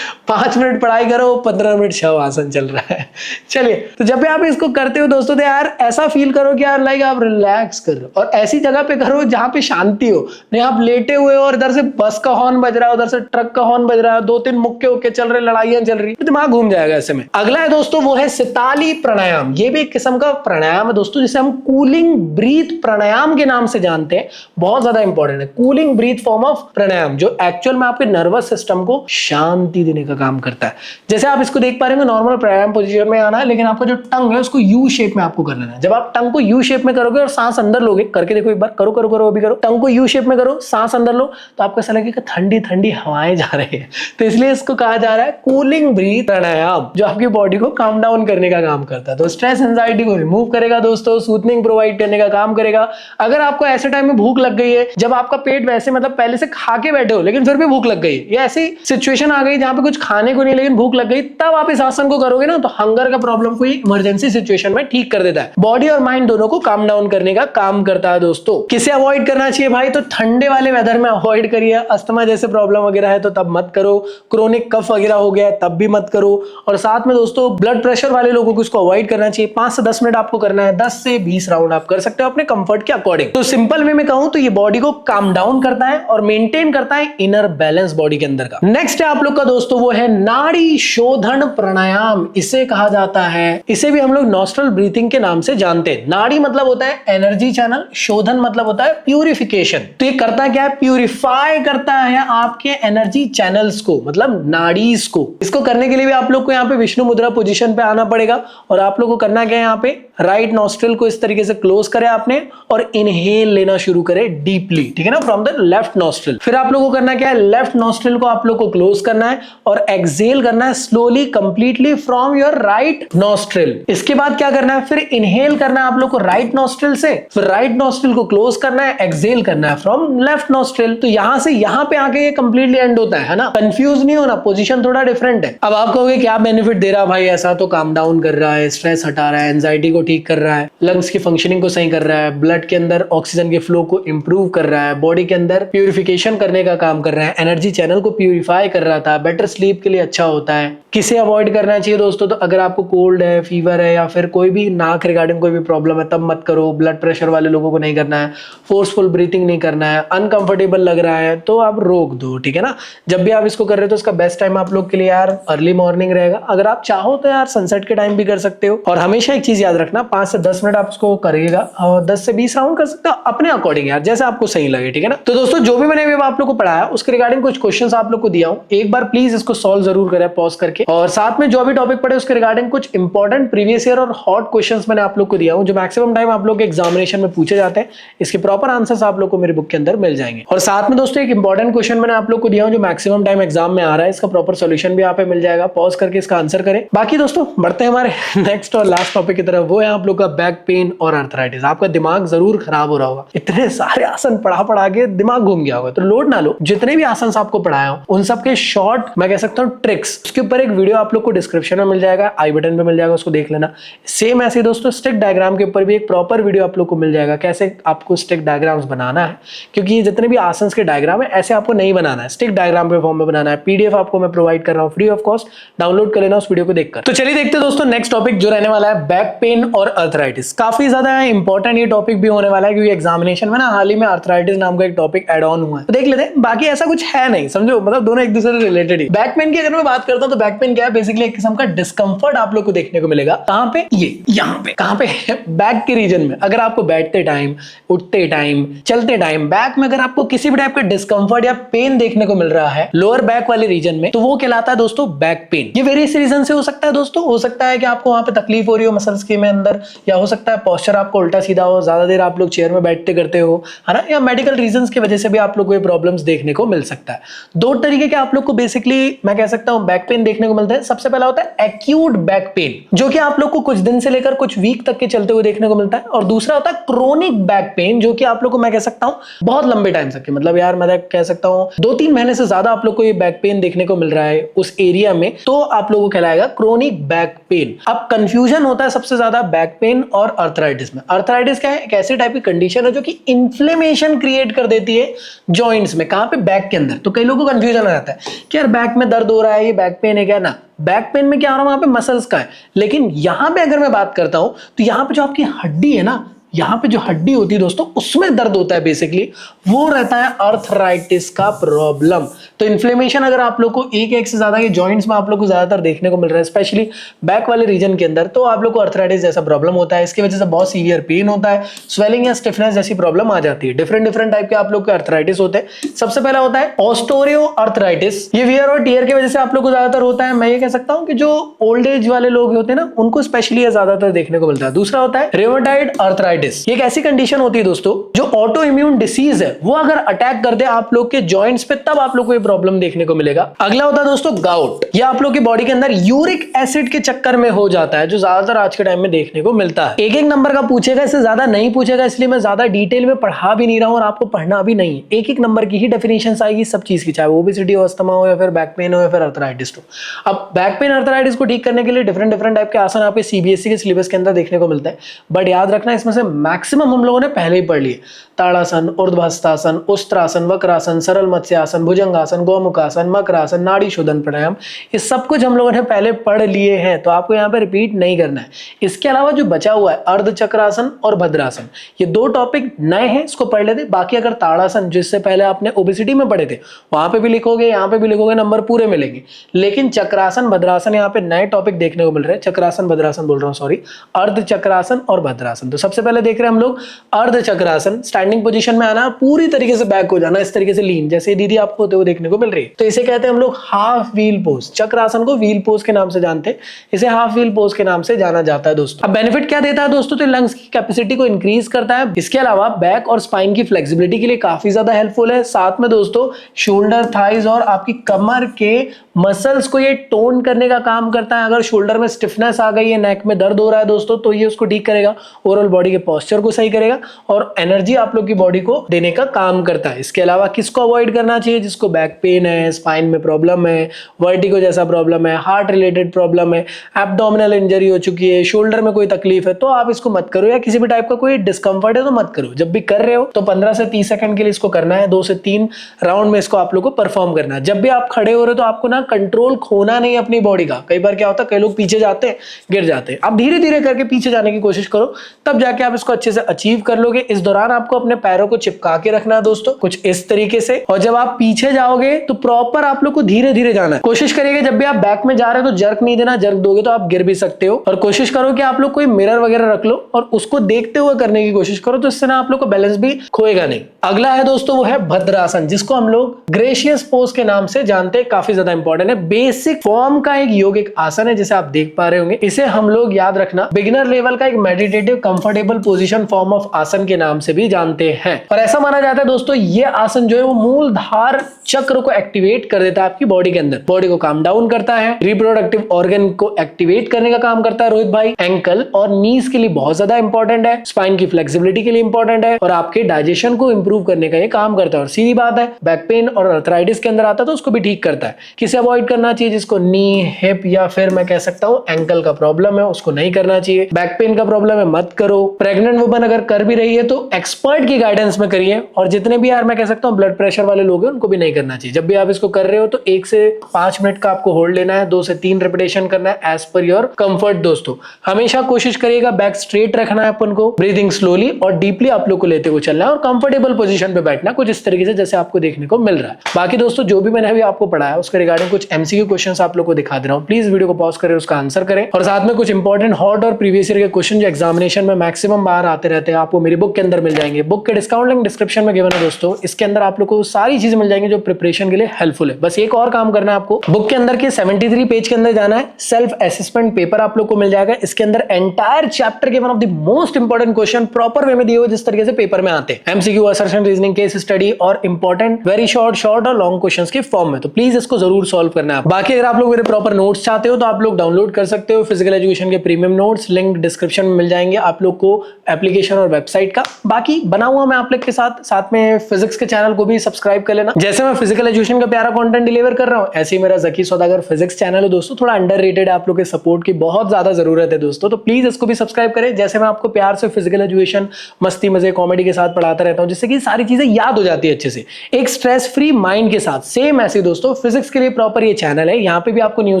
5 मिनट पढ़ाई करो, 15 मिनट शव आसन चल रहा है। चलिए, तो जब भी आप इसको करते हो दोस्तों तो यार ऐसा फील करो कि यार लाइक आप रिलैक्स कर रहे हो और ऐसी जगह पे करो जहां पे शांति हो। नहीं आप लेटे हुए हो और इधर से बस का हॉर्न बज रहा है, उधर से ट्रक का हॉर्न बज रहा है, 2-3 मुक्के उक्के चल रहे, लड़ाइयां चल रही, दिमाग घूम जाएगा ऐसे में। अगला है दोस्तों वो है सिताली प्राणायाम। ये भी एक किस्म का प्राणायाम है दोस्तों, जिसे हम कूलिंग ब्रीथ प्राणायाम के नाम से जानते हैं। बहुत ज्यादा इंपॉर्टेंट है कूलिंग ब्रीथ फॉर्म ऑफ प्राणायाम, जो एक्चुअल में आपके नर्वस सिस्टम को शांति देने का काम करता है। जैसे आप इसको देख पा रहे हैं, नॉर्मल प्राणायाम पोजीशन में आना है, लेकिन आपका जो टंग है उसको यू शेप में आपको कर लेना है। जब आप टंग को यू शेप में करोगे और सांस अंदर लोगे, करके देखो एक बार, करो करो करो, अभी करो, टंग को यू शेप में करो, सांस अंदर लो, तो आपको ऐसा लगेगा ठंडी ठंडी हवाएं जा रही है। तो इसलिए इसको कहा जा रहा है कूलिंग ब्रीथ प्राणायाम, जो आपकी बॉडी को काम डाउन करने का काम करता है। तो स्ट्रेस एंजाइटी को रिमूव करेगा दोस्तों, सूथनिंग प्रोवाइड करने का काम करेगा। अगर आपको ऐसे टाइम में भूख लग गई है जब आपका पेट वैसे मतलब पहले से खा के बैठे हो लेकिन फिर भी भूख लग गई, या ऐसी सिचुएशन आ गई जहां पे कुछ खाने को नहीं लेकिन भूख लग गई, तब आप इस आसन को करोगे ना तो हंगर का प्रॉब्लम कोई इमरजेंसी सिचुएशन में ठीक कर देता है। बॉडी और माइंड दोनों को काम डाउन करने का काम करता है दोस्तों। किसे अवॉइड करना चाहिए भाई, तो ठंडे वाले वेदर में अवॉइड करिए। अस्थमा जैसे प्रॉब्लम वगैरह है तो तब मत करो, क्रोनिक कफ वगैरह हो गया है तब भी मत करो। और साथ में दोस्तों ब्लड प्रेशर वाले लोगों को इसको अवॉइड करना चाहिए। 5 से 10 मिनट आपको करना है, 10 से 20 राउंड आप कर सकते हो अपने कंफर्ट के अकॉर्डिंग। तो सिंपल वे में कहूं तो ये बॉडी को काम डाउन करता है और मेंटेन करता है इनर बैलेंस बॉडी के अंदर का। नेक्स्ट है आप लोग का दोस्तों वो है नाड़ी शोधन प्राणायाम। इसे कहा जाता है, इसे भी हम लोग नॉस्ट्रल ब्रीथिंग के नाम से जानते हैं। नाड़ी मतलब होता है एनर्जी चैनल, शोधन मतलब होता है प्यूरिफिकेशन। तो ये करता क्या है, प्यूरिफाई करता है आपके एनर्जी चैनल्स को, मतलब नाड़ीज को। इसको करने के लिए भी आप लोग को यहाँ पे विष्णु मुद्रा पोजीशन पे आना पड़ेगा और आप लोग को करना क्या है, यहाँ पे राइट नॉस्ट्रल को इस तरीके से क्लोज करें आपने और इनहेल लेना शुरू करें डीपली, ठीक है ना, फ्रॉम द लेफ्ट नॉस्ट्रल। फिर आप लोगों को करना क्या है, लेफ्ट नॉस्ट्रल को आप लोग को क्लोज करना है और एक्सहेल करना है slowly completely from your right nostril. इसके बाद क्या करना है, फिर इनहेल करना है आप लोग को राइट नॉस्ट्रल से, फिर राइट नॉस्ट्रल को क्लोज करना है, एक्सहेल करना है फ्रॉम लेफ्ट नॉस्ट्रल। तो यहां से यहां पे आके ये कंप्लीटली एंड होता है ना, कंफ्यूज नहीं होना, पोजीशन थोड़ा डिफरेंट है। अब आप कहोगे क्या बेनिफिट दे रहा भाई, ऐसा तो काम डाउन कर रहा है, स्ट्रेस हटा रहा है, एंजाइटी को ठीक कर रहा है, लंग्स की फंक्शनिंग को सही कर रहा है, ब्लड के अंदर ऑक्सीजन के फ्लो को इंप्रूव कर रहा है, बॉडी के अंदर प्यूरिफिकेशन करने का काम कर रहा है, एनर्जी चैनल को प्यूरिफाई कर रहा था, बेटर स्लीप के लिए अच्छा होता है। किसे अवॉइड करना चाहिए दोस्तों, तो अगर आपको कोल्ड है, फीवर है या फिर कोई भी नाक रिगार्डिंग कोई भी प्रॉब्लम है तब मत करो। ब्लड प्रेशर वाले लोगों को नहीं करना है, फोर्सफुल ब्रीथिंग नहीं करना है, अनकंफर्टेबल लग रहा है तो आप रोक दो, ठीक है ना। जब भी आप इसको कर रहे हो तो इसका बेस्ट टाइम आप लोग के लिए यार अर्ली मॉर्निंग रहेगा। अगर आप चाहो तो यार सनसेट के टाइम भी कर सकते हो। और हमेशा एक चीज याद रखना, 5 से 10 मिनट आप इसको करिएगा और 10 से 20 राउंड कर सकते हो अपने अकॉर्डिंग यार, जैसे आपको सही लगे, ठीक है ना। तो दोस्तों जो भी मैंने आप लोग को पढ़ाया उसके रिगार्डिंग कुछ क्वेश्चंस आप लोग को दिया हूँ, एक बार प्लीज इसको सॉल्व जरूर करें पॉज करके, और साथ में जो भी टॉपिक पढ़े उसके रिगार्डिंग कुछ इंपॉर्टेंट प्रीवियस ईयर और हॉट क्वेश्चंस मैंने आप लोग को दिया हूं जो मैक्सिमम टाइम आप लोग के एग्जामिनेशन में पूछे जाते हैं। इसके प्रॉपर आंसर्स आप लोग को मेरे बुक के अंदर मिल जाएंगे। और साथ में दोस्तों एक इंपॉर्टेंट क्वेश्चन मैंने आप लोग को दिया हूं जो मैक्सिमम टाइम एग्जाम में आ रहा है, इसका प्रॉपर सॉल्यूशन भी यहाँ पे मिल जाएगा, पॉज करके इसका आंसर करें। बाकी दोस्तों बढ़ते हैं हमारे नेक्स्ट और लास्ट टॉपिक की तरफ, वो है आप लोग का बैक पेन और अर्थराइटिस। आपका दिमाग जरूर खराब हो रहा होगा, इतने सारे आसन पढ़ा के दिमाग घूम गया होगा, तो लोड ना लो। जितने भी आसन आपको पढ़ाया हूं उन सबके शॉर्ट मैं कह सकता हूं ट्रिक्स, उसके ऊपर एक वीडियो आप लोग को डिस्क्रिप्शन में मिल जाएगा, आई बटन पे मिल जाएगा, उसको देख लेना। सेम ऐसे दोस्तों स्टिक डायग्राम के ऊपर भी एक प्रॉपर वीडियो आप लोग को मिल जाएगा, कैसे आपको स्टिक डायग्राम्स बनाना है, क्योंकि ये जितने भी आसन के डायग्राम है ऐसे आपको नहीं बनाना है, स्टिक डायग्राम के फॉर्म में बनाना है। पीडीएफ आपको मैं प्रोवाइड कर रहा हूं फ्री ऑफ कॉस्ट, डाउनलोड कर लेना उस वीडियो को देखकर। तो चलिए देखते हैं दोस्तों नेक्स्ट टॉपिक जो रहने वाला है बैक पेन और अर्थराइटिस। काफी ज्यादा इंपॉर्टेंट ये टॉपिक भी होने वाला है, क्योंकि एग्जामिनेशन में ना हाल ही में अर्थराइटिस नाम का एक टॉपिक एड ऑन हुआ है, तो देख लेते हैं। बाकी ऐसा कुछ है नहीं, समझो, मतलब दोनों एक दूसरे से रिलेटेड ही। बैक पेन की अगर मैं बात करता हूं तो बैक पेन क्या है, बेसिकली एक किस्म का डिस्कंफर्ट आप लोग को देखने को मिलेगा। कहां पे? ये यहाँ पे। कहां पे? बैक के रीजन में। अगर आपको बैठते टाइम, उठते टाइम, चलते टाइम बैक में अगर आपको किसी भी टाइप का डिस्कंफर्ट या पेन देखने को मिल रहा है लोअर बैक वाले रीजन में, तो वो कहलाता है दोस्तों बैक पेन। ये वेरियस रीजन से हो सकता है दोस्तों, हो सकता है कि आपको वहां पे तकलीफ हो रही हो मसल्स के में अंदर, या हो सकता है पोस्चर आपको उल्टा सीधा हो, ज्यादा देर आप लोग चेयर में बैठते करते हो, है ना, या मेडिकल रीजंस की वजह से भी आप लोग को ये प्रॉब्लम्स देखने को मिल सकता है। दो तरीके के आप लोग को बेसिकली मैं कह सकता हूं बैक पेन देखने को मिलता है। सबसे पहला होता है एक्यूट बैक पेन, जो कि आप लोग को कुछ दिन से लेकर कुछ वीक तक के चलते हुए देखने को मिलता है, और दूसरा होता है क्रोनिक बैक पेन, जो कि आप लोग को मैं कह सकता हूं बहुत लंबे टाइम तक, मतलब यार मैं कह सकता हूं 2-3 महीने से ज्यादा आप लोग को ये बैक पेन देखने को मिल रहा है उस एरिया में, तो आप लोगों को कहलाएगा क्रोनिक बैक पेन। अब कंफ्यूजन होता है सबसे ज्यादा बैक पेन और अर्थराइटिस में। अर्थराइटिस क्या है? एक ऐसी टाइप की कंडीशन है जो कि इन्फ्लेमेशन क्रिएट कर देती है जॉइंट्स में। कहां पे? बैक के अंदर। तो कई लोगों को कंफ्यूजन आ जाता है कि यार बैक में दर्द हो रहा है, ये बैक पेन है क्या? ना, बैक पेन में क्या हो रहा है, वहां पे मसल्स का है। लेकिन यहां पे अगर मैं बात करता हूं तो यहां पे जो आपकी हड्डी है ना, यहां पे जो हड्डी होती है दोस्तों, उसमें दर्द होता है, बेसिकली वो रहता है अर्थराइटिस का प्रॉब्लम। तो इन्फ्लेमेशन अगर आप लोग को एक से ज्यादा ये जॉइंट्स में आप लोग को ज्यादातर देखने को मिल रहा है, स्पेशली बैक वाले रीजन के अंदर, तो आप लोग को अर्थराइटिस जैसा प्रॉब्लम होता है। इसकी वजह से बहुत सीवियर पेन होता है, स्वेलिंग या स्टिफनेस जैसी प्रॉब्लम आ जाती है। डिफरेंट टाइप के आप लोग के अर्थराइटिस होते हैं। सबसे पहला होता है ऑस्टियो अर्थराइटिस, ये वियर और टियर की वजह से आप लोग को ज्यादातर होता है। मैं ये कह सकता हूं कि जो ओल्ड एज वाले लोग होते हैं ना, उनको स्पेशली ज्यादातर देखने को मिलता है। दूसरा होता है रियोमेटॉइड अर्थराइटिस। ये एक ऐसी कंडीशन होती है दोस्तों जो ऑटो इम्यून डिसीज है, वो अगर अटैक कर दे आप लोग के जॉइंट्स पे, तब आप लोग को ये प्रॉब्लम देखने को मिलेगा। अगला होता है दोस्तों गाउट। ये आप लोग की बॉडी के अंदर यूरिक एसिड के चक्कर में हो जाता है, जो ज्यादातर आज के टाइम में देखने को मिलता है। एक नंबर का पूछेगा, इससे ज्यादा नहीं पूछेगा, इसलिए मैं ज्यादा डिटेल में पढ़ा भी नहीं रहा हूं और आपको पढ़ना भी नहीं है। एक नंबर की ही डेफिनेशन आएगी सब चीज की, चाहे ओबेसिटी हो, अस्थमा हो, या फिर बैक पेन हो, या फिर अर्थराइटिस हो। अब बैक पेन अर्थराइटिस को ठीक करने के लिए डिफरेंट टाइप के आसन आपके सीबीएसई के सिलेबस के अंदर देखने को मिलते हैं, बट याद रखना इसमें से मैक्सिमम हम लोगों ने पहले ही पढ़ लिए। ताड़ासन, ऊर्ध्वहस्तासन, उस्त्रासन, वक्रासन, सरल मत्स्यासन, भुजंगासन, गोमुखासन, मकरासन, नाड़ी शोधन प्राणायाम, ये सब कुछ हम लोगों ने पहले पढ़ लिए हैं, तो आपको यहाँ पे रिपीट नहीं करना है। इसके अलावा जो बचा हुआ है अर्धचक्रासन और भद्रासन, ये दो टॉपिक नए हैं, इसको पढ़ लेते। बाकी अगर ताड़ासन जिससे पहले आपने ओबेसिटी में पढ़े थे, वहां पे भी लिखोगे, यहाँ पे भी लिखोगे, नंबर पूरे मिलेंगे। लेकिन चक्रासन भद्रासन यहाँ पे नए टॉपिक देखने को मिल रहे हैं। चक्रासन भद्रासन बोल रहा हूँ, सॉरी, अर्धचक्रासन और भद्रासन। तो सबसे पहले देख रहे हैं हम लोग अर्धचक्रासन। स्टैंडिंग पोजीशन में आना, पूरी तरीके से बैक हो जाना, इस तरीके से लीन, जैसे दीदी आपको होते हुए देखने को मिल रही है। तो इसे कहते हैं हम लोग हाफ व्हील पोज। चक्रासन को व्हील पोज के नाम से जानते हैं, इसे हाफ व्हील पोज के नाम से जाना जाता है दोस्तों। अब बेनिफिट क्या देता है दोस्तों? तो लंग्स की कैपेसिटी को इंक्रीज करता है। इसके अलावा बैक और स्पाइन की फ्लेक्सिबिलिटी के लिए काफी ज्यादा हेल्पफुल है। साथ में दोस्तों शोल्डर, थाइज और आपकी कमर के मसल्स को ये टोन करने का काम करता है। अगर शोल्डर में स्टिफनेस आ गई है, नेक में दर्द हो रहा है दोस्तों, तो ये उसको ठीक करेगा, ओवरऑल बॉडी के पोस्चर को सही करेगा और एनर्जी आप लोग की बॉडी को देने का काम करता है। इसके अलावा किसको अवॉइड करना चाहिए? जिसको बैक पेन है, स्पाइन में प्रॉब्लम है, वर्टिगो जैसा प्रॉब्लम है, हार्ट रिलेटेड प्रॉब्लम है, एब्डोमिनल इंजरी हो चुकी है, शोल्डर में कोई तकलीफ है, तो आप इसको मत करो, या किसी भी टाइप का कोई डिस्कंफर्ट है तो मत करो। जब भी कर रहे हो तो 15 से 30 सेकंड के लिए इसको करना है, 2 से 3 राउंड में इसको आप लोग को परफॉर्म करना है। जब भी आप खड़े हो रहे हो तो आपको ना कंट्रोल खोना नहीं अपनी बॉडी का। कई बार क्या होता है, कई लोग पीछे जाते हैं, गिर जाते हैं। आप धीरे धीरे करके पीछे जाने की कोशिश करो, तब जाके आप इसको अच्छे से अचीव कर लोगे। इस दौरान आपको अपने पैरों को चिपका के रखना है दोस्तों, कुछ इस तरीके से। और जब आप पीछे जाओगे तो प्रॉपर आप लोग को धीरे धीरे जाना है। कोशिश करिएगा जब भी आप बैक में जा रहे हो तो जर्क नहीं देना, जर्क दोगे तो आप गिर भी सकते हो। और कोशिश करो कि आप लोग कोई मिरर वगैरह रख लो और उसको देखते हुए करने की कोशिश करो, तो इससे ना आप लोग को बैलेंस भी खोएगा नहीं। अगला है दोस्तों वो है भद्रासन, जिसको हम लोग ग्रेशियस पोज के नाम से जानते हैं। काफी ज्यादा इंपॉर्टेंट है, बेसिक फॉर्म का एक योगिक आसन है जिसे आप देख पा रहे होंगे। इसे हम लोग याद रखना बिगिनर लेवल का एक meditative comfortable position form of आसन के नाम से भी जानते हैं। और ऐसा माना जाता है दोस्तों ये आसन जो है वो मूलधार चक्र को एक्टिवेट कर देता है आपकी बॉडी के अंदर, बॉडी को काम डाउन करता है, रिप्रोडक्टिव ऑर्गन को एक्टिवेट करने का काम करता है रोहित भाई। एंकल और नीज के लिए बहुत ज्यादा इंपॉर्टेंट है, स्पाइन की फ्लेक्सिबिलिटी के लिए इंपॉर्टेंट है और आपके डाइजेशन को इंप्रूव करने का ये काम करता है। और सीधी बात है, बैक पेन और अर्थराइटिस के अंदर आता है तो उसको भी ठीक करता है। किसे अवॉइड करना चाहिए? जिसको नी, हिप या फिर मैं कह सकता हूं एंकल का प्रॉब्लम है उसको नहीं करना चाहिए। बैक पेन का प्रॉब्लम है मत करो। प्रेग्नेंट वुमन अगर कर भी रही है तो एक्सपर्ट की गाइडेंस में करिए। और जितने भी यार मैं कह सकता हूं ब्लड प्रेशर वाले लोग हैं उनको भी नहीं करना चाहिए। जब भी आप इसको कर रहे हो तो 1 से 5 मिनट का आपको होल्ड लेना है, 2 से 3 रिपीटेशन करना है एज पर योर कंफर्ट। दोस्तों हमेशा कोशिश करिएगा बैक स्ट्रेट रखना है अपन को, ब्रीदिंग स्लोली और डीपली आप लोग को लेते हुए चलना है और कंफर्टेबल पोजीशन पे बैठना, कुछ इस तरीके से जैसे आपको देखने को मिल रहा है। बाकी दोस्तों जो भी मैंने अभी आपको पढ़ाया उसके रिगार्डिंग कुछ एमसीक्यू क्वेश्चंस आप लोग को दिखा दे रहा हूं, प्लीज वीडियो को पॉज करें, उसका आंसर करें। और साथ में कुछ इंपॉर्टेंट हॉट और प्रीवियस ईयर के क्वेश्चन जो एग्जामिनेशन में मैक्सिमम बार आते रहते हैं आपको मेरी बुक के अंदर मिल जाएंगे। बुक के डिस्काउंट लिंक डिस्क्रिप्शन में गिवन है दोस्तों, इसके अंदर आप लोग को सारी चीजें मिल जाएंगी जो प्रिपरेशन के लिए हेल्पफुल है। बस एक और काम करना है आपको, बुक के अंदर के 73 पेज के अंदर जाना है, सेल्फ असेसमेंट पेपर आप लोग को मिल जाएगा। इसके अंदर एंटायर चैप्टर के one of the most important question proper way में दिए हुए जिस तरीके से पेपर में आते हैं, MCQ, assertion, reasoning, case study और इंपॉर्टेंट वेरी शॉर्ट और लॉन्ग क्वेश्चंस के फॉर्म में। तो प्लीज इसको जरूर सॉल्व करना है। बाकी अगर आप लोग मेरे प्रॉपर नोट्स चाहते हो तो आप लोग डाउनलोड कर सकते हो फिजिकल एजुकेशन के प्रीमियम नोट्स, लिंक डिस्क्रिप्शन में मिल जाएंगे आप लोग को एप्लीकेशन और वेबसाइट का। बाकी बना हुआ मैं आप लोग के साथ में फिजिक्स के चैनल को भी सब्सक्राइब कर लेना। जैसे मैं फिजिकल एजुकेशन का प्यारा कंटेंट डिलीवर कर रहा हूं ऐसे ही मेरा जकी सौदागर फिजिक्स चैनल है दोस्तों, थोड़ा अंडररेटेड है, आप लोग के सपोर्ट की बहुत ज्यादा जरूरत है दोस्तों, तो प्लीज इसको भी सब्सक्राइब करें। जैसे मैं आपको प्यार से फिजिकल एजुकेशन मस्ती मजे कॉमेडी के साथ पढ़ाता रहता हूं जिससे कि सारी चीजें याद हो जाती है अच्छे से, एक स्ट्रेस फ्री माइंड के साथ। सेम ऐसे दोस्तों फिजिक्स के लिए प्रॉपर ये चैनल है, यहाँ पे भी आपको न्यू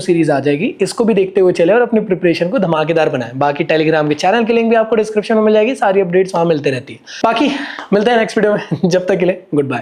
सीरीज आ जाएगी, इसको भी देखते हुए चले और अपनी प्रिपरेशन को धमाकेदार बनाएं। बाकी टेलीग्राम के चैनल की लिंक भी आपको डिस्क्रिप्शन में मिल जाएगी, सारी अपडेट्स वहां मिलते रहती है। बाकी मिलते हैं नेक्स्ट वीडियो में, जब तक के लिए गुड बाय।